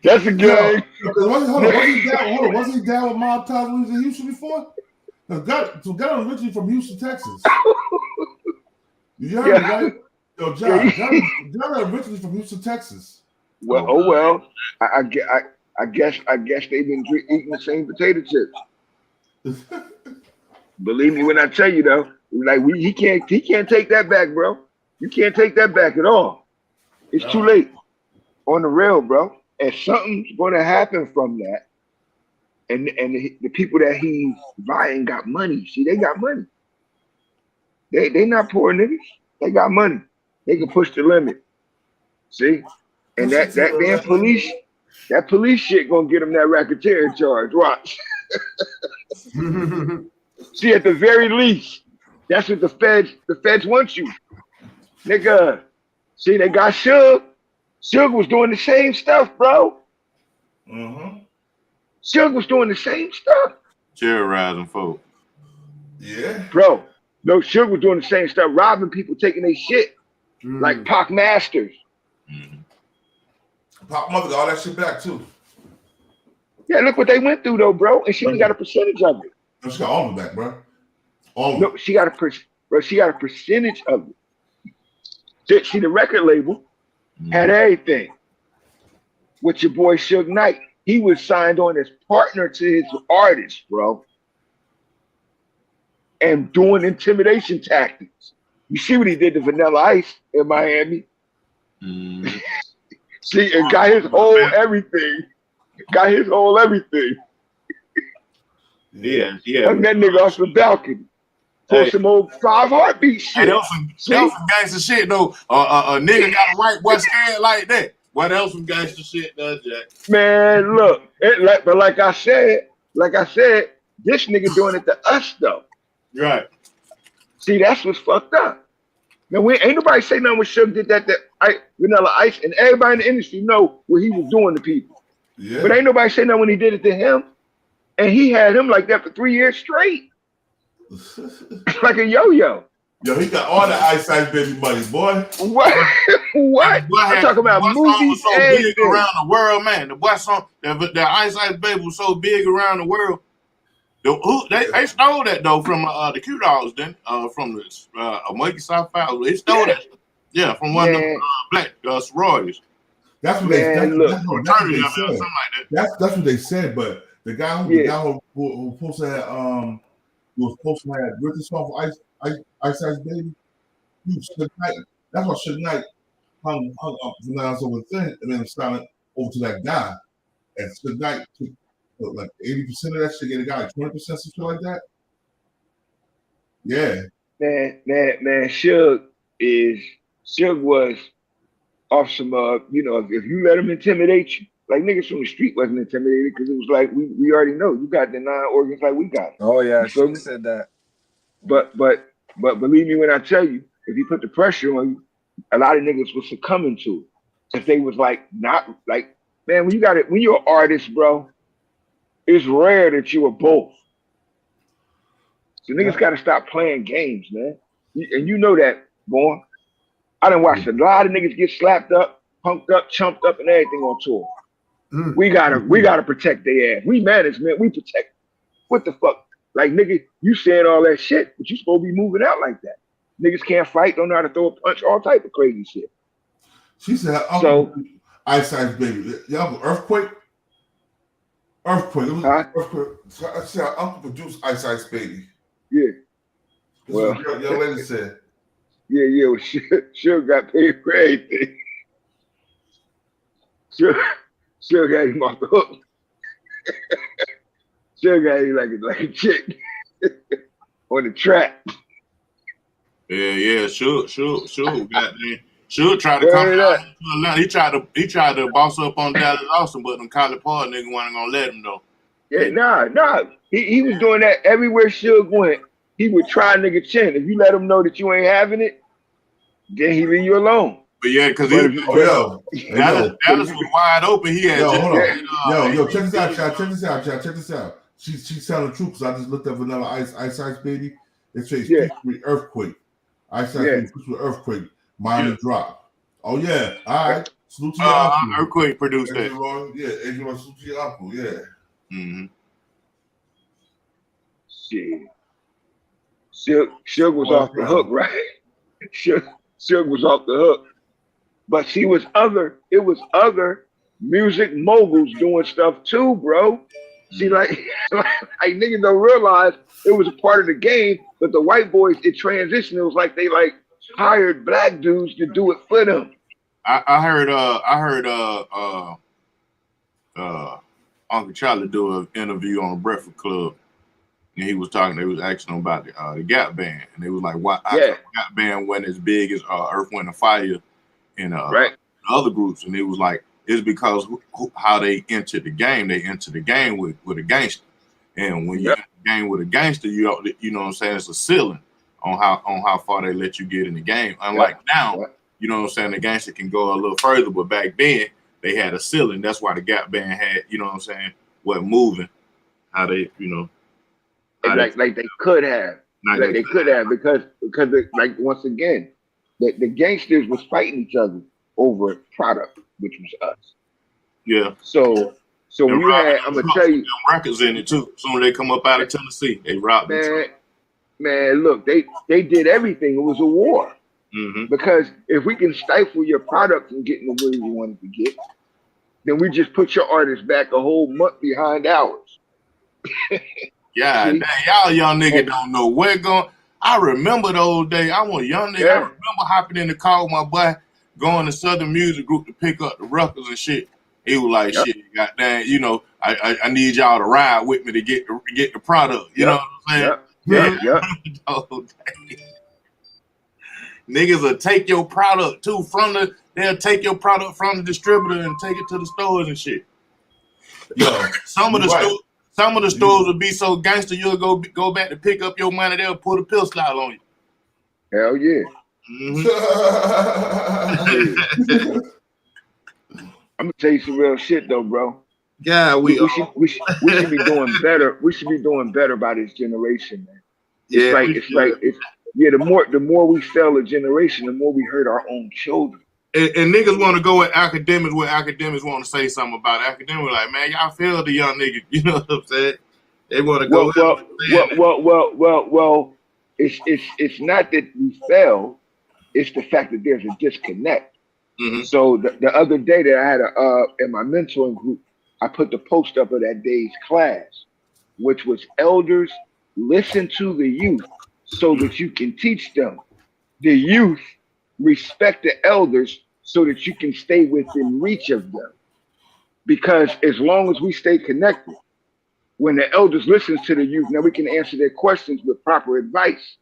L: That's a gang.
C: Wasn't he down with mob ties when he was in Houston before? Gunner originally from Houston, Texas. You heard me, right? Yo, Gunner originally from Houston, Texas.
L: Well, I guess they've been eating the same potato chips. Believe me when I tell you though, like he can't take that back, bro. You can't take that back at all. It's too late. On the real, bro. And something's gonna happen from that. And the people that he's buying got money. See, they got money. They not poor niggas. They got money. They can push the limit. See? And that damn police shit gonna get them that racketeering charge. Watch. See, at the very least, that's what the feds want you. Nigga. See, they got Suge. Suge was doing the same stuff, bro. Suge was doing the same stuff.
J: Terrorizing folks.
C: Yeah.
L: Bro, no, Suge was doing the same stuff, robbing people, taking their shit. Like Pac Masters.
C: Pop Mother got all that shit back too.
L: Yeah, look what they went through though, bro. And she only got a percentage of it.
C: No, she got all of it back, bro.
L: No, she got a percentage of it. See, the record label had everything. With your boy Suge Knight. He was signed on as partner to his artist, bro. And doing intimidation tactics. You see what he did to Vanilla Ice in Miami? See, and got his whole everything. Got his whole everything.
J: Yeah.
L: Hung that nigga off the balcony. For some old 5 Heartbeat shit.
J: Hey, that was some gangster shit though. A nigga got a white boy scared like that. What else some gangster shit does that?
L: Man, look, but like I said, this nigga doing it to us though.
J: Right.
L: See, that's what's fucked up. Now, ain't nobody say nothing when Suge did that Vanilla Ice, and everybody in the industry know what he was doing to people.
C: Yeah.
L: But ain't nobody say nothing when he did it to him, and he had him like that for 3 years straight. Like a yo-yo.
C: Yo, he got all the Ice Baby money, boy.
L: What? What? I'm talking about movies
J: was so big around the world, man. The boy song, the Ice Baby was so big around the world. They stole that though from the Q Dogs, then from the Monkey South Files. They stole that, yeah, from one of them black sororities.
C: That's what they said. That's what they said. But the guy who supposed to have was supposed to have written the song for Ice Baby. He was Suge Knight. That's why Suge Knight hung up the lines over the thing and then signed over to that guy. And Suge Knight took like 80% of that shit, get a guy 20%, something like that. Yeah.
L: Man, Suge was off some if you let him intimidate you, like niggas from the street wasn't intimidated because it was like we already know you got the 9 organs like we got.
F: Oh yeah, she said that.
L: But believe me when I tell you, if you put the pressure on you, a lot of niggas was succumbing to it. If they was like not like, man, when you're an artist, bro, it's rare that you are both. So niggas gotta stop playing games, man. And you know that, boy. I done watched a lot of niggas get slapped up, punked up, chumped up, and everything on tour. We gotta protect their ass. We management, we protect. What the fuck? Like, nigga, you saying all that shit, but you supposed to be moving out like that. Niggas can't fight, don't know how to throw a punch, all type of crazy shit.
C: She said,
L: so,
C: Ice Ice Baby. Y'all earthquake? Earthquake. It was earthquake. I said, Uncle produced Ice Ice Baby.
L: Yeah.
C: Well, young lady said.
L: Yeah. Well, Suge got paid for everything. Suge got him off the hook. Suge got him like a chick on the track.
J: Yeah. Suge, goddamn. Suge tried to come out to Atlanta. He tried to boss up on Dallas Austin, but them College Park niggas wasn't gonna let him though.
L: Yeah, nah. He was doing that everywhere Suge went. He would try nigga chin. If you let him know that you ain't having it, then he leave you alone.
J: But yeah, because Dallas was wide open. He had
C: check this out, Check this out. She's telling the truth because I just looked up another Ice Baby. It says peace with earthquake. Ice Baby peace with earthquake. Minor drop. Oh yeah. All right. Salute to your uncle.
J: Earthquake produced that.
C: Adrian, salute to your uncle. Yeah.
J: Mm-hmm.
L: Shit. Suge was off the hook, right? Suge was off the hook. But it was other music moguls doing stuff too, bro. See, like niggas don't realize it was a part of the game, but the white boys, it transitioned. It was like they hired black dudes to do it for them.
J: I heard Uncle Charlie do an interview on the Breakfast Club, and he was asking him about the Gap Band, and they was like, why Gap Band wasn't as big as Earth, Wind and Fire and other groups, and it was like, it's because how they entered the game. They entered the game with a gangster, and when you enter the game with a gangster, you know what I'm saying, it's a ceiling on how far they let you get in the game. Unlike now, you know what I'm saying, the gangster can go a little further, but back then they had a ceiling. That's why the Gap Band had, you know what I'm saying, what moving, how they,
L: like they could have, they could have because once again, the gangsters was fighting each other over a product, which was us.
J: Yeah.
L: So when you had, I'm gonna tell you,
J: records in it too. Soon as they come up out of Tennessee, they robbed it.
L: Man, look, they did everything. It was a war.
J: Mm-hmm.
L: Because if we can stifle your product from getting the way we wanted to get, then we just put your artist back a whole month behind ours.
J: Yeah, y'all young niggas don't know where going. I remember those days. I was a young nigga. I remember hopping in the car with my boy, going to Southern Music Group to pick up the records and shit. He was like, shit, goddamn, I need y'all to ride with me to get the product. You know what I'm saying? Niggas will take your product too they'll take your product from the distributor and take it to the stores and shit. Yo, some of the stores will be so gangster you'll go back to pick up your money, they'll put a pill slide on you.
L: Hell yeah.
J: Mm-hmm.
L: I'm gonna tell you some real shit though, bro.
J: Yeah, we
L: should be doing better. We should be doing better by this generation, man. The more we fail a generation, the more we hurt our own children.
J: And niggas want to go at academics where academics want to say something about it. Academics like, man, y'all failed the young niggas. You know what I'm saying? They want to go.
L: Well. It's not that we fail. It's the fact that there's a disconnect.
J: Mm-hmm.
L: So the other day that I had in my mentoring group, I put the post up of that day's class, which was elders listen to the youth so that you can teach them. The youth respect the elders so that you can stay within reach of them. Because as long as we stay connected, when the elders listen to the youth, now we can answer their questions with proper advice.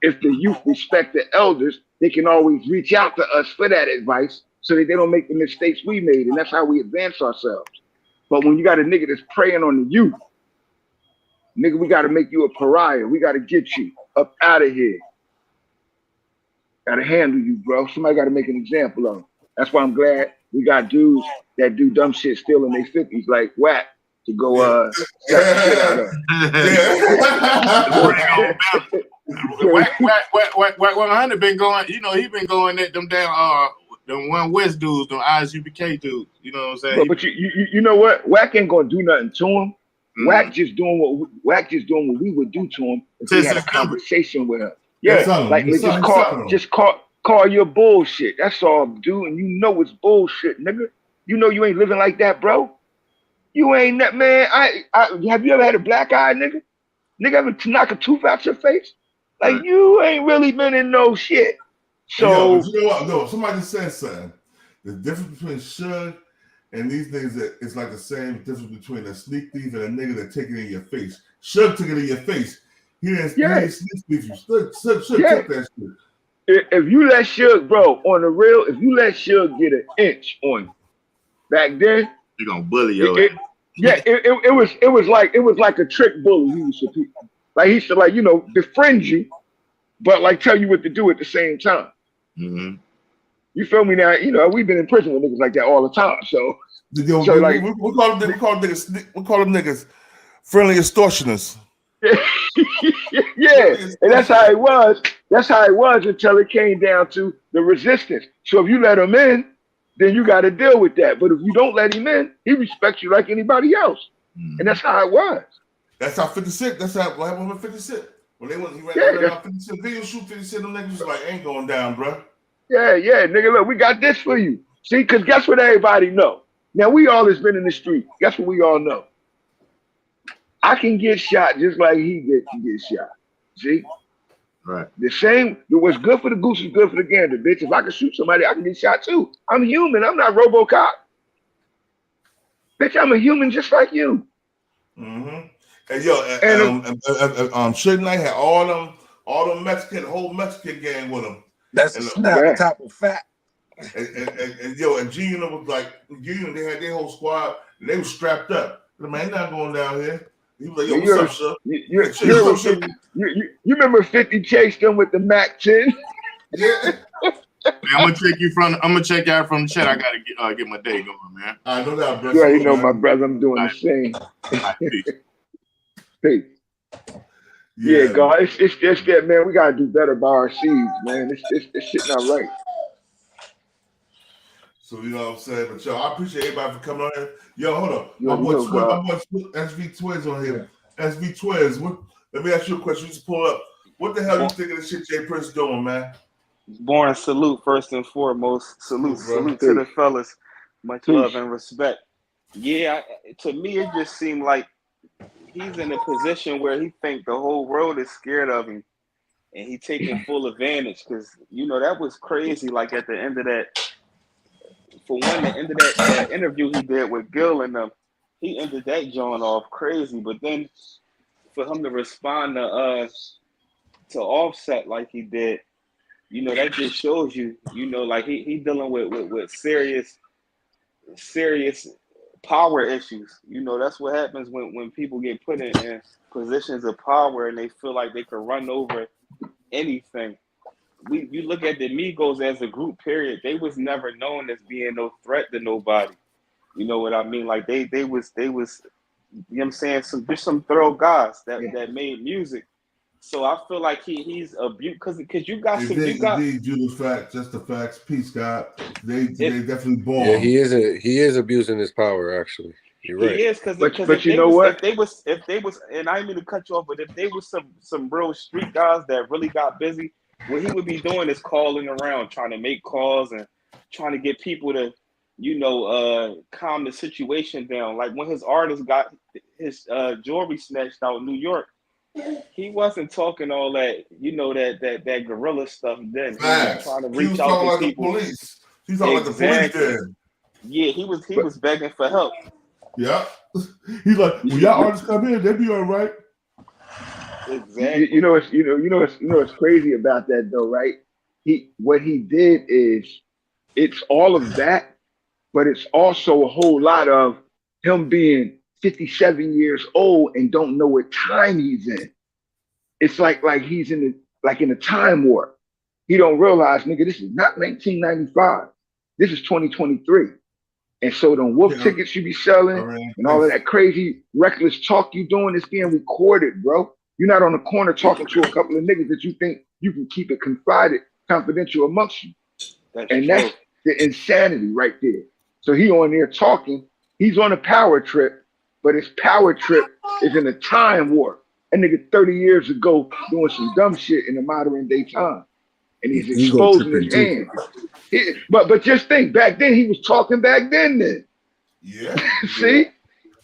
L: If the youth respect the elders, they can always reach out to us for that advice so that they don't make the mistakes we made. And that's how we advance ourselves. But when you got a nigga that's preying on the youth, nigga, we got to make you a pariah. We got to get you up out of here. Got to handle you, bro. Somebody got to make an example of them. That's why I'm glad we got dudes that do dumb shit still in their 50s, like Wack, to go shut the shit out of them.
J: Wack 100 been going, he been going at them damn them One West dudes, them ISUBK dudes. You know what I'm saying?
L: But you know what? Wack ain't gonna do nothing to him Wack just doing what we would do to him if we had a conversation with him. Yeah, like just call your bullshit. That's all, dude. And you know it's bullshit, nigga. You know you ain't living like that, bro. You ain't that, man. Have you ever had a black eye, nigga? Nigga ever knock a tooth out your face? Like you ain't really been in no shit. So
C: but you know what? No, somebody just said something. The difference between Suge and these niggas it's like the same difference between a sneak thief and a nigga that take it in your face. Suge took it in your face. He didn't sneak thief you. Suge took that shit.
L: If you let Suge, bro, on the real, if you let Suge get an inch on you back then,
J: you gonna bully your
L: it was like a trick bully he used to be. Like he used to befriend you, but like tell you what to do at the same time.
J: Mm-hmm.
L: You feel me now? You know, we've been in prison with niggas like that all the time. So
C: we call them niggas friendly extortioners.
L: Yeah, and that's how it was. That's how it was until it came down to the resistance. So if you let him in, then you got to deal with that. But if you don't let him in, he respects you like anybody else. And that's how it was.
C: That's how 50 Cent. That's how what happened with 50 Cent. When he ran out 50 Cent video shoot, 50 Cent, them niggas was like, ain't going down, bro.
L: Yeah, nigga, look, we got this for you. See, because guess what everybody know? Now, we all has been in the street. Guess what we all know? I can get shot just like he can get shot. See?
J: Right.
L: The same, what's good for the goose is good for the gander, bitch. If I can shoot somebody, I can get shot too. I'm human. I'm not RoboCop. Bitch, I'm a human just like you.
C: Mm-hmm. And yo, Suge Knight had all them Mexican, whole Mexican gang with him.
N: That's a snap top of fat.
C: And Gino was like, they had their whole squad, and they were strapped up. Man, ain't not going down here. He was like, yo, what's up, sir?
L: You remember 50 chased them with the Mac 10?
C: Yeah.
J: Man, I'm gonna check you out from the chat. I gotta get my day going, man.
C: I know that, bro.
L: You already know, my brother. I'm doing the same. Peace. Yeah, God, it's just that, man. We gotta do better by our seeds, man. This shit not right.
C: So you know what I'm saying, but yo, I appreciate everybody for coming on here. Yo, hold on, my boy SV Twiz on here. SV Twiz, let me ask you a question. You just pull up. What the hell you think of the shit Jay Prince doing, man?
O: Born salute first and foremost. Salute to the fellas. Much love and respect. Yeah, to me it just seemed like he's in a position where he think the whole world is scared of him, and he taking full advantage because that was crazy. Like at the end of that. For one, the end of that interview he did with Gil and them, he ended that joint off crazy. But then for him to respond to Offset like he did, that just shows you, like he dealing with serious power issues. That's what happens when people get put in positions of power and they feel like they could run over anything. You look at the Migos as a group, period. They was never known as being no threat to nobody. You know what I mean? Like they was, you know what I'm saying? Just some thorough guys that made music. So I feel like he's abused because you got some.
C: Indeed, the facts, just the facts. Peace, God. They definitely born.
N: Yeah, he is abusing his power. Actually, you're right.
O: He is because
L: but you know what?
O: If they was, and I didn't mean to cut you off, but if they was some real street guys that really got busy. What he would be doing is calling around, trying to make calls and trying to get people to, calm the situation down. Like when his artist got his jewelry snatched out in New York, he wasn't talking all that, that guerrilla stuff then. He was trying to reach out to people.
C: Police. He's talking like the police then.
O: Yeah, he was begging for help.
C: Yeah. He's like, when y'all artists come in, they'll be all right.
O: Exactly.
L: You know what's crazy about that though, right? What he did is it's all of that, but it's also a whole lot of him being 57 years old and don't know what time he's in. It's like he's in a time warp. He don't realize, nigga, this is not 1995. This is 2023. And so the wolf tickets you be selling and all of that crazy reckless talk you doing is being recorded, bro. You're not on the corner talking to a couple of niggas that you think you can keep it confidential amongst you. That's the insanity right there. So he on there talking. He's on a power trip, but his power trip is in a time warp. A nigga 30 years ago doing some dumb shit in the modern day time, and he's
H: Ego
L: exposing his
H: tripping too.
L: hand. But just think, back then he was talking back then.
C: Yeah.
L: See,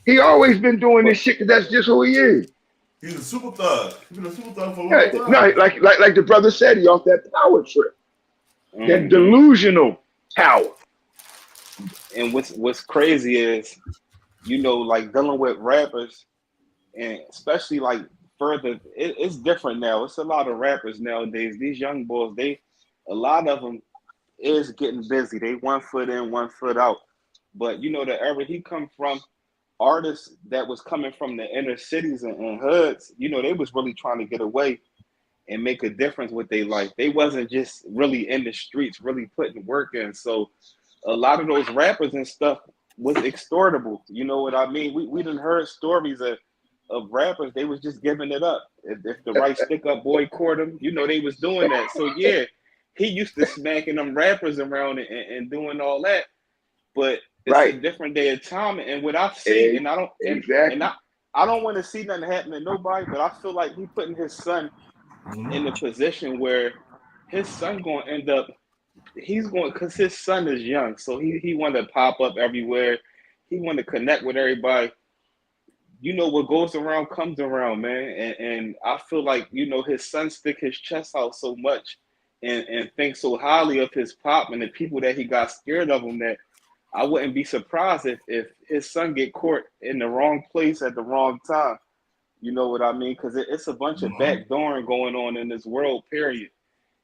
L: he always been doing this shit because that's just who he is.
C: He's a super thug. He's been a super thug for a long
L: Yeah,
C: time.
L: no, like the brother said, he off that power trip, that delusional power.
O: And what's crazy is, you know, like dealing with rappers, and especially like further, it's different now. It's a lot of rappers nowadays. These young boys, a lot of them is getting busy. They 1 foot in, 1 foot out. But you know, the era he come from, artists that was coming from the inner cities and hoods, you know, they was really trying to get away and make a difference with their life. They wasn't just really in the streets, really putting work in. So a lot of those rappers and stuff was extortable. You know what I mean? We done heard stories of rappers, they was just giving it up. If the right stick up boy court them, you know, they was doing that. So yeah, he used to smacking them rappers around and doing all that. But it's a different day of time, and what I've seen, and I don't, and I don't want to see nothing happen to nobody, but I feel like he putting his son in a position where his son gonna end up, he's going, because his son is young, so he want to pop up everywhere, he want to connect with everybody. You know, what goes around comes around, man, and I feel like, you know, his son stick his chest out so much and think so highly of his pop and the people that he got scared of him, that I wouldn't be surprised if his son get caught in the wrong place at the wrong time. You know what I mean? Because it's a bunch of backdooring going on in this world, period.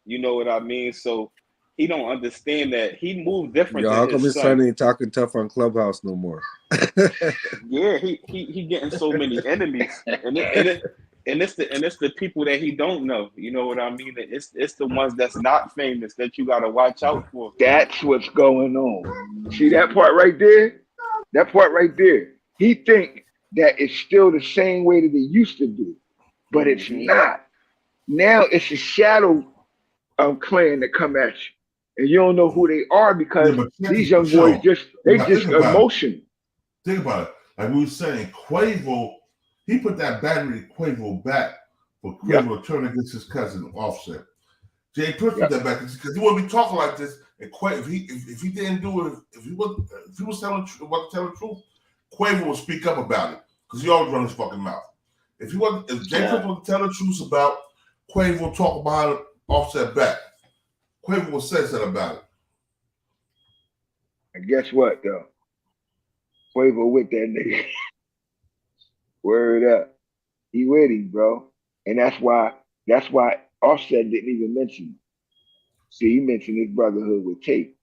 O: You know what I mean? So he don't understand that he moved different
H: Yo,
O: than
H: how come his
O: son.
H: son ain't talking tough on Clubhouse no more?
O: Yeah, he getting so many enemies, and it's the people that he don't know. You know what I mean? It's the ones that's not famous that you gotta watch out for.
L: That's what's going on. See that part right there? That part right there. He think that it's still the same way that it used to be, but it's not. Now it's a shadow clan that come at you, and you don't know who they are because these young boys just emotional.
C: Think about it. Like we were saying, Quavo, he put that battery to Quavo back for Quavo to turn against his cousin Offset. Jay Prince put that back because he wouldn't be talking like this. And Quavo, if he didn't do it, if he was telling the truth, Quavo would speak up about it because he always run his fucking mouth. If Jay Prince would tell the truth about Quavo, talk about it, Offset back, Quavo would say something about it.
L: And guess what, though? Quavo with that nigga. Word up. He with him, bro. And that's why Offset didn't even mention him. See, he mentioned his brotherhood with Tate.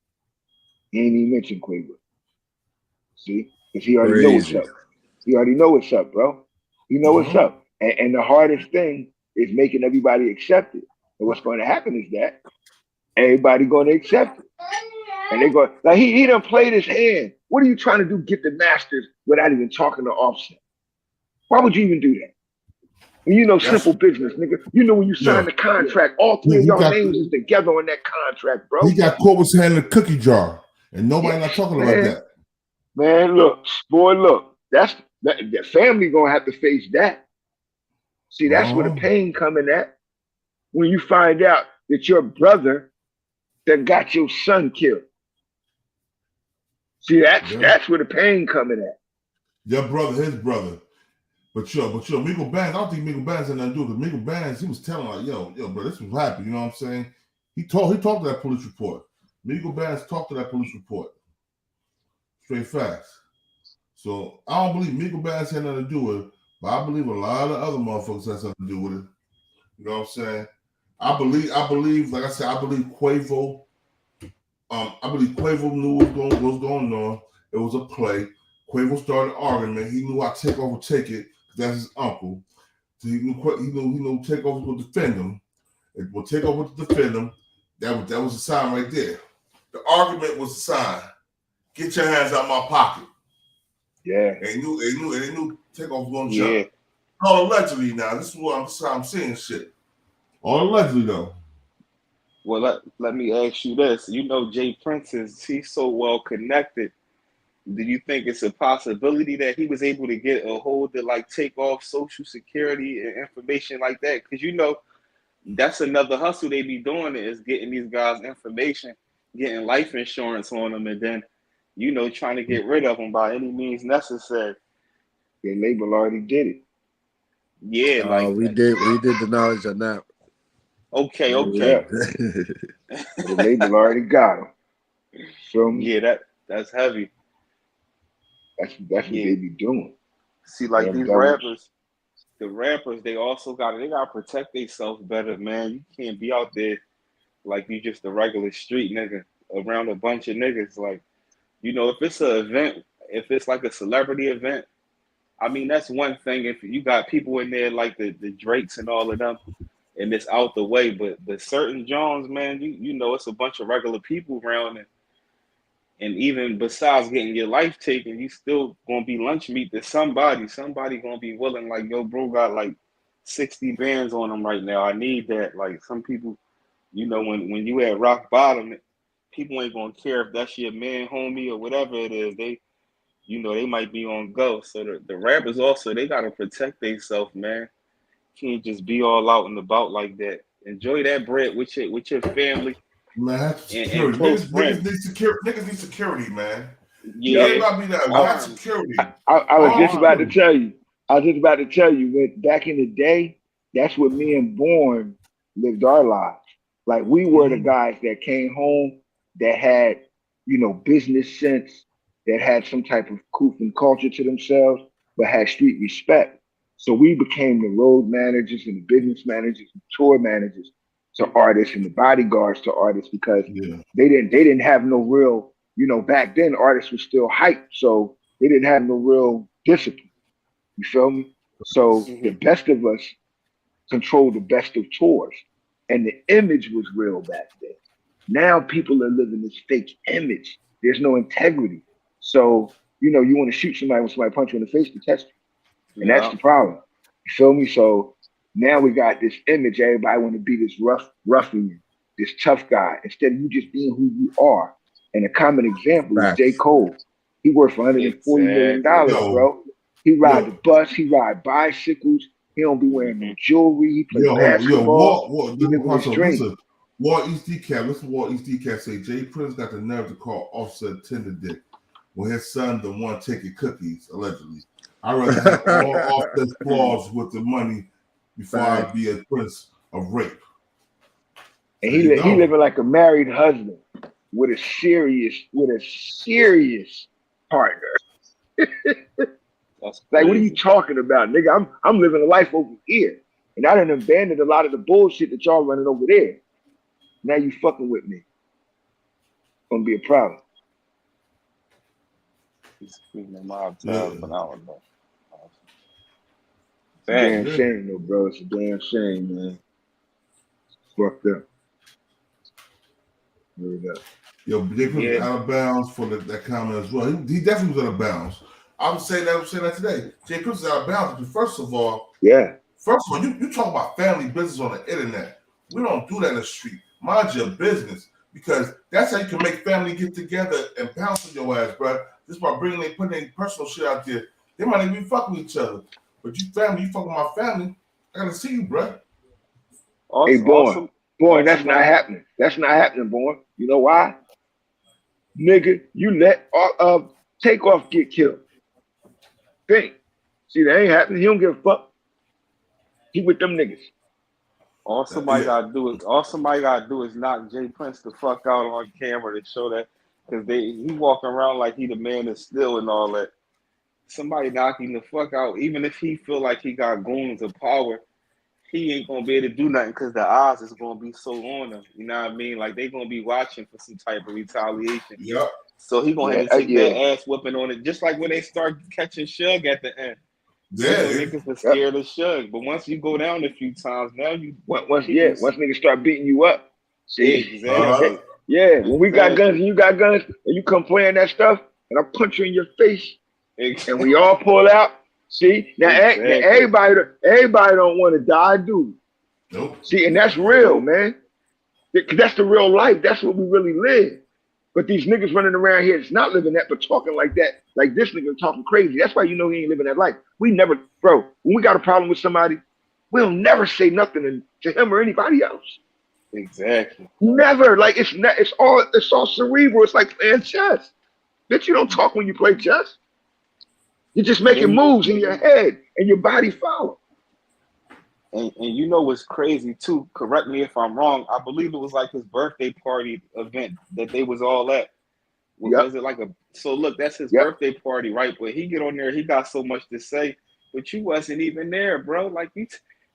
L: He ain't even mentioned Quavo. See? Because he already know what's up. He already know what's up, bro. He know what's up. And the hardest thing is making everybody accept it. And what's going to happen is that everybody going to accept it. And they go, like he done played his hand. What are you trying to do? Get the masters without even talking to Offset? Why would you even do that? And you know, simple business, nigga. You know, when you sign the contract, all three of y'all names is together on that contract, bro.
C: He got caught with his hand in a cookie jar, and nobody not talking about that.
L: Man, look, that's the family gonna have to face that. See, that's where the pain coming at. When you find out that your brother that got your son killed. See, that's where the pain coming at.
C: Your brother, his brother. But yo, Miguel Bands, I don't think Miguel Bands had nothing to do with it. Miguel Bands, he was telling like, yo, bro, this was happening. You know what I'm saying? He talked to that police report. Miguel Bands talked to that police report. Straight facts. So I don't believe Miguel Bands had nothing to do with it, but I believe a lot of other motherfuckers had something to do with it. You know what I'm saying? I believe, like I said, I believe Quavo. I believe Quavo knew what was going on. It was a play. Quavo started an argument. He knew how Takeoff would take it because that's his uncle. So he knew Takeoff would defend him. And when Takeoff would defend him, that was a sign right there. The argument was a sign. Get your hands out my pocket.
L: Yeah.
C: And they knew Takeoff was going to jump. All allegedly now. This is how I'm seeing shit. All allegedly though.
O: Well, let me ask you this. You know, Jay Prince he's so well connected. Do you think it's a possibility that he was able to get a hold of like Takeoff Social Security and information like that? Because you know, that's another hustle they be doing is getting these guys information, getting life insurance on them, and then, you know, trying to get rid of them by any means necessary.
L: The label already did it.
O: Yeah, like
H: we did the knowledge on that.
O: Okay.
L: Yeah. The label already got him. So
O: yeah, that's heavy.
L: That's what they be doing.
O: See, like these rappers, the rappers, they gotta protect themselves better, man. You can't be out there like you just a regular street nigga around a bunch of niggas. Like, you know, if it's an event, if it's like a celebrity event, I mean, that's one thing. If you got people in there like the Drakes and all of them, and it's out the way, but certain Jones, man, you know, it's a bunch of regular people around, and even besides getting your life taken, you still gonna be lunch meat to somebody. Somebody gonna be willing, like, yo, bro got like 60 bands on him right now. I need that. Like, some people, you know, when you at rock bottom, people ain't gonna care if that's your man, homie, or whatever it is. They, you know, they might be on go. So the rappers also, they gotta protect themselves, man. Can't just be all out and about like that. Enjoy that bread with your family.
C: Man,
O: and
C: security.
O: Close
C: Niggas need security. Niggas need security, man.
O: Yeah,
C: everybody need that. Got security.
L: I was just about to tell you. When back in the day, that's what me and Born lived our lives. Like, we were the guys that came home that had, you know, business sense, that had some type of coof and culture to themselves, but had street respect. So we became the road managers and the business managers and tour managers to artists and the bodyguards to artists, because they didn't have no real, you know, back then artists were still hype, so they didn't have no real discipline. You feel me? So the best of us controlled the best of tours, and the image was real back then. Now people are living this fake image. There's no integrity. So, you know, you want to shoot somebody when somebody punch you in the face to test you. And that's the problem. You feel me? So now we got this image. Everybody want to be this ruffian, this tough guy, instead of you just being who you are. And a common example is J. Cole. He worked for $140 million, bro. He ride the bus. He ride bicycles. He don't be wearing no jewelry. He play basketball. He live his dream.
C: Walt East Decaf. Listen to Walt East Decaf say Jay Prince got the nerve to call Officer Tender Dick when his son the one taking cookies, allegedly. I'd rather have all Offset's flaws with the money before I be a prince of rape.
L: And he living like a married husband with a serious partner. Like, what are you talking about, nigga? I'm living a life over here, and I done abandoned a lot of the bullshit that y'all running over there. Now you fucking with me. Gonna be a problem.
O: He's speaking in my phenomenal.
L: Damn shame, though, bro. It's a damn shame, man. It's fucked up. Really up.
C: Yo, they put him out of bounds for that comment as well. He definitely was out of bounds. I'm saying that today. Jay Prince is out of bounds because first of all, you talk about family business on the internet. We don't do that in the street. Mind your business, because that's how you can make family get together and bounce on your ass, bro. Just by putting their personal shit out there. They might even be fucking with each other. But you fucking with my family, I gotta see you, bro.
L: Hey, Born, that's not happening. That's not happening, Born. You know why? Nigga, you let Takeoff get killed. Think. See, that ain't happening. He don't give a fuck. He with them niggas.
O: All somebody gotta do is knock Jay Prince the fuck out on camera to show that, because he walking around like he the man of steel and all that. Somebody knocking the fuck out, even if he feel like he got goons of power, he ain't gonna be able to do nothing because the odds is gonna be so on him. You know what I mean? Like, they gonna be watching for some type of retaliation.
C: Yep.
O: So he gonna have to take that ass whooping on it, just like when they start catching Shug at the end. Niggas were scared of Shug, but once you go down a few times, now you
L: once niggas start beating you up. See,
O: exactly.
L: When we got guns and you got guns and you come playing that stuff and I punch you in your face and we all pull out. See, now everybody don't want to die, do.
C: Nope.
L: See, and that's real, man. That's the real life. That's what we really live. But these niggas running around here is not living that, but talking like that, like this nigga talking crazy. That's why you know he ain't living that life. We never, bro, when we got a problem with somebody, we'll never say nothing to him or anybody else.
O: Exactly.
L: Never. Like it's all cerebral. It's like playing chess. Bitch, you don't talk when you play chess. You're just making moves in your head and your body follow.
O: And you know what's crazy too? Correct me if I'm wrong. I believe it was like his birthday party event that they was all at. Was it like a? So look, that's his birthday party, right? But he get on there, he got so much to say, but you wasn't even there, bro. Like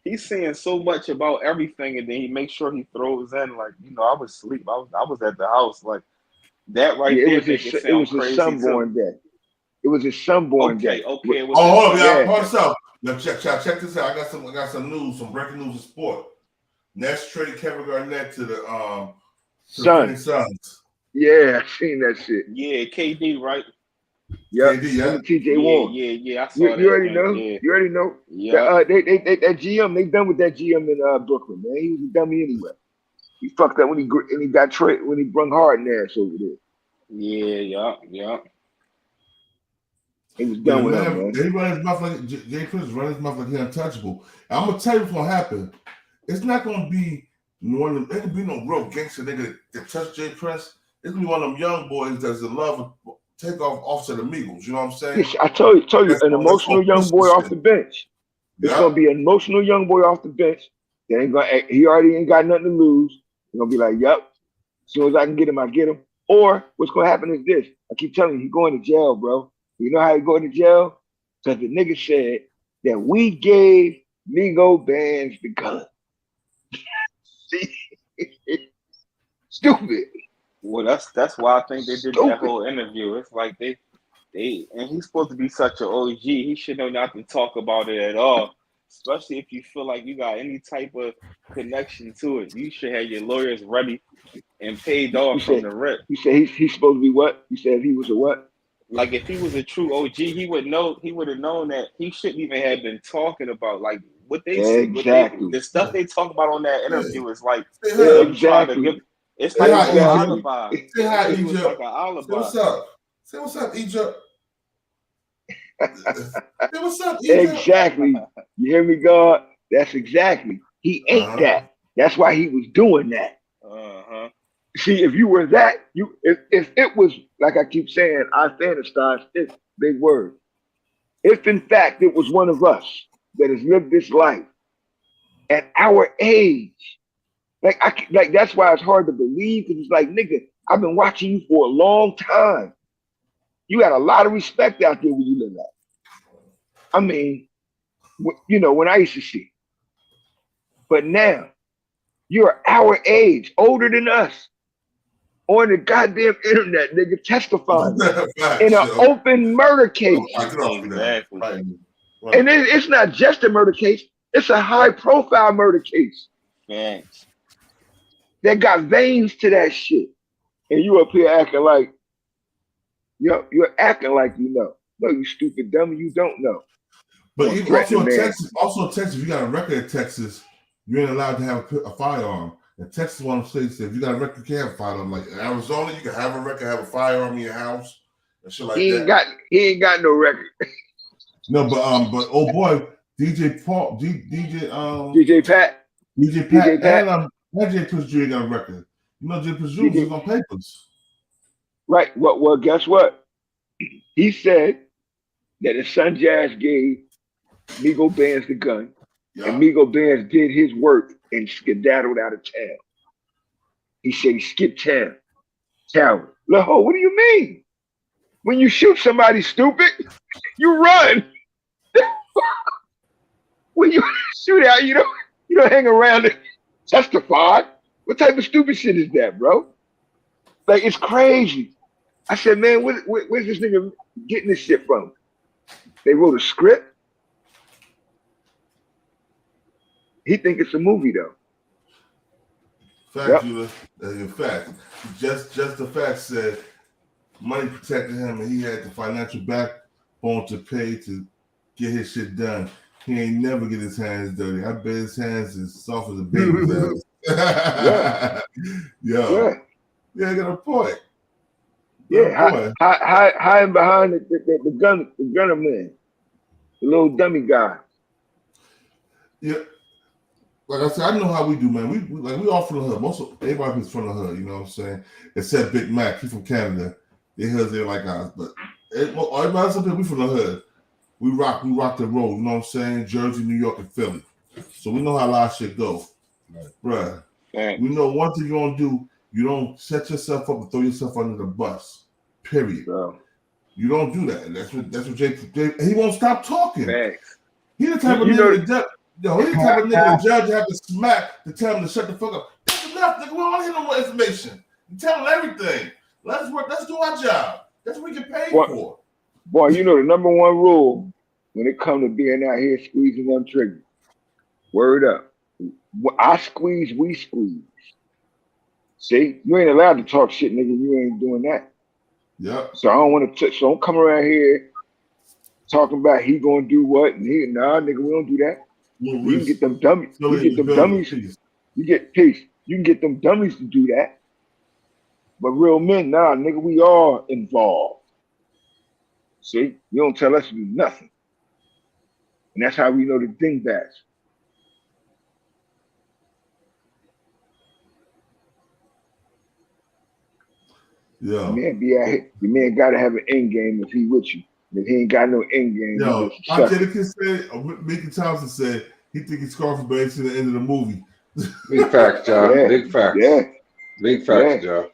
O: he's saying so much about everything, and then he makes sure he throws in like, you know, I was asleep. I was at the house, like that right there. It was his
L: sunborn day. It was his sunborn day.
O: Okay. It was
C: Pause up. Now check this out. I got some news, some breaking news in sport. Nets traded Kevin Garnett to the Suns.
L: Yeah, I seen that shit.
O: Yeah, KD, right?
L: Yeah,
C: KD,
L: TJ Warren.
O: Yeah, I saw that.
L: You already know.
O: Yeah.
L: You already know.
O: Yeah.
L: That GM, they done with that GM in Brooklyn, man. He was a dummy anyway. He fucked up when he got traded when he brung Harden ass over there.
O: Yeah.
L: He was done with him, man.
C: They run his mouth like Jay Prince run his mouth like he's untouchable. And I'm gonna tell you what's gonna happen. It's not gonna be one of them. Ain't gonna be no real gangster nigga that touch Jay Prince. It's gonna be one of them young boys that's in love with Takeoff Offset Amigos. You know what I'm saying?
L: Yes, I told you, an emotional young boy off the bench. It's gonna be an emotional young boy off the bench. He already ain't got nothing to lose. He's gonna be like, "Yep, as soon as I can get him, I get him." Or what's gonna happen is this: I keep telling you, he's going to jail, bro. You know how he going to jail? Because the nigga said that we gave Migo bands the gun. See, stupid.
O: Well, that's why I think they did that whole interview. It's like they and he's supposed to be such an OG. He should know not to talk about it at all. Especially if you feel like you got any type of connection to it. You should have your lawyers ready and paid off from the rip.
L: You said he's supposed to be what? You said he was a what?
O: Like if he was a true OG, he would know. He would have known that he shouldn't even have been talking about like what they say. The stuff they talk about on that interview is like trying to give. It's like an alibi.
C: Say hi,
O: It was
C: Egypt.
O: like an alibi.
C: Say what's up. Say what's up, Egypt. Say what's up, Egypt.
L: Exactly. You hear me, God? That's exactly. He ain't that. That's why he was doing that. See, if you were that, if it was like I keep saying, I fantasize this big word. If in fact it was one of us that has lived this life at our age, like that's why it's hard to believe, because it's like, nigga, I've been watching you for a long time. You got a lot of respect out there where you live at. I mean, you know, when I used to see. But now, you're our age, older than us, on the goddamn internet, nigga, testifying in an open murder case.
O: Exactly.
L: And it's not just a murder case, it's a high-profile murder case.
O: Thanks.
L: That got veins to that shit. And you up here acting like, you're acting like you know. No, you stupid dummy, you don't know.
C: But also Texas, if you got a record in Texas, you ain't allowed to have a firearm. And Texas, one of the states, if you got a record, you can't have a firearm. Like in Arizona, you can have a record, have a firearm in your house, and shit like that.
L: He ain't got no record.
C: No, but oh boy, DJ Pat, and Jay Push Jr. got a record. You know, Jay Push Jr. was on papers.
L: Right. Well, guess what? He said that his son Jazz gave Migo Bands the gun, and Migo Bands did his work and skedaddled out of town. He said he skipped town. What do you mean? When you shoot somebody stupid, you run. When you shoot out, you don't hang around and testify. What type of stupid shit is that, bro? Like, it's crazy. I said, man, where's this nigga getting this shit from? They wrote a script. He think it's a movie though.
C: Fact, in fact, just the fact said money protected him, and he had the financial backbone to pay to get his shit done. He ain't never get his hands dirty. I bet his hands is soft as a baby's ass. Yeah, I got a point.
L: hiding behind the gunner man, the little dummy guy.
C: Yeah. Like I said, I know how we do, man. We all from the hood. Everybody's from the hood, you know what I'm saying? Except Big Mac, he's from Canada. They hoods there like us, but everybody else up here, we from the hood. We rock the road, you know what I'm saying? Jersey, New York, and Philly. So we know how a lot of shit go. Right. Bruh. Right. We know one thing you don't do, you don't set yourself up and throw yourself under the bus. Period. Bro. You don't do that. That's what Jay he won't stop talking. Thanks. He the type of nigga the judge have to smack to tell him to shut the fuck up. That's enough, nigga. We don't want to hear no more information. You tell him everything. Let's do our job. That's what we get paid for.
L: Boy, you know the number one rule when it comes to being out here squeezing them triggers. Word up. I squeeze, we squeeze. See, you ain't allowed to talk shit, nigga. You ain't doing that.
C: Yep.
L: So I don't want to. So don't come around here talking about he gonna do what and he. Nah, nigga, we don't do that. You can get them dummies. You get them dummies. You get peace. You can get them dummies to do that. But real men, nah, nigga, we all involved. See, you don't tell us to do nothing, and that's how we know the dingbats.
C: Yeah.
L: The man gotta have an end game if he with you. If he ain't got no end game,
C: yo, Angelica said, Mickey Thompson said he think he's Scarface, but ain't seen the end of the movie.
N: Big facts, John.
L: Yeah.
N: Big facts.
L: Yeah.
N: Big facts, John.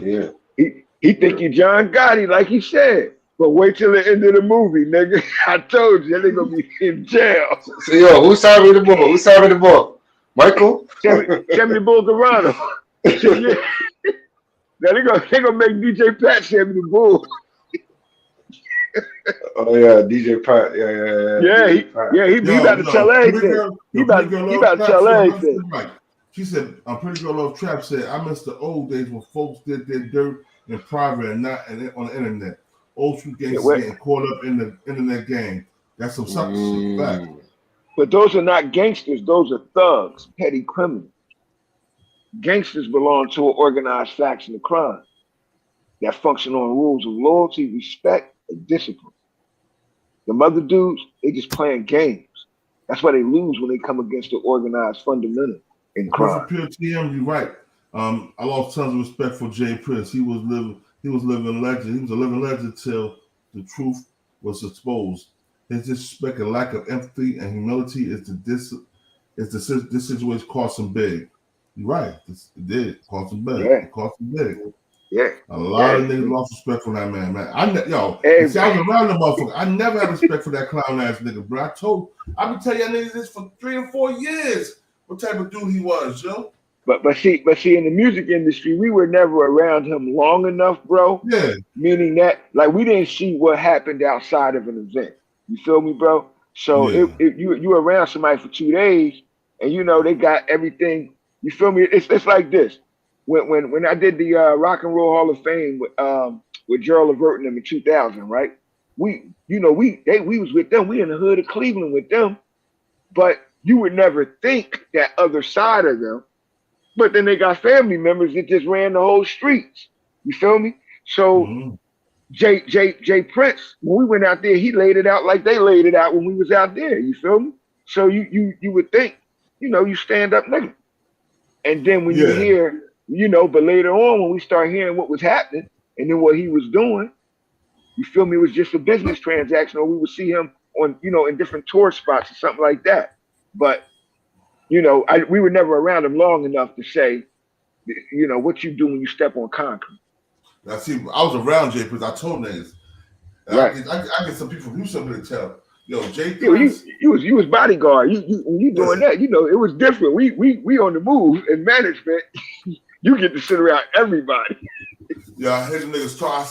N: Yeah.
L: He think you John Gotti, like he said. But wait till the end of the movie, nigga. I told you, they're gonna be in jail.
N: So yo, who's serving the ball? Who's serving the ball? Michael?
L: Sammy Bull Garano. Yeah. Now they gonna make DJ Pat Sammy the Bull.
N: Oh yeah, DJ Pat. Yeah.
L: He about to tell everything. He about to tell everything.
C: She said, Pretty Girl Love Trap said, I miss the old days when folks did their dirt in private and not on the internet. Old school gangsters getting caught up in the internet game. That's some sucker shit. Fact.
L: But those are not gangsters. Those are thugs, petty criminals. Gangsters belong to an organized faction of crime that function on rules of loyalty, respect, and discipline. The other dudes, they just playing games. That's why they lose when they come against the organized fundamental in crime.
C: Pure TM, you're right. I lost tons of respect for Jay Prince. He was living legend. He was a living legend till the truth was exposed. His disrespect and lack of empathy and humility this situation cost him big. You're right. It did cost him big.
L: Yeah.
C: It cost him big.
L: Yeah.
C: A lot of niggas lost respect for that man. I was around the motherfucker. I never had respect for that clown ass nigga, bro. I've been telling y'all niggas this for 3 or 4 years. What type of dude he was, yo?
L: But see, in the music industry, we were never around him long enough, bro.
C: Yeah.
L: Meaning that, like, we didn't see what happened outside of an event. You feel me, bro? So if you were around somebody for 2 days, and you know they got everything. You feel me? It's like this. When I did the Rock and Roll Hall of Fame with Gerald Levert and them in 2000, right? We was with them. We in the hood of Cleveland with them, but you would never think that other side of them. But then they got family members that just ran the whole streets. You feel me? So Jay Prince, when we went out there, he laid it out like they laid it out when we was out there. You feel me? So you would think, you stand up nigga. And then when you hear, but later on when we start hearing what was happening and then what he was doing, you feel me, it was just a business transaction, or we would see him on, in different tour spots or something like that. But, we were never around him long enough to say, what you do when you step on concrete.
C: Now, see, I was around Jay Prince. I told niggas.
L: Right.
C: I get some people from Houston to tell. Yo, Jay
L: Prince. You was bodyguard. You doing that. It was different. We on the move in management. You get to sit around everybody.
C: Yeah, I hear the niggas talk.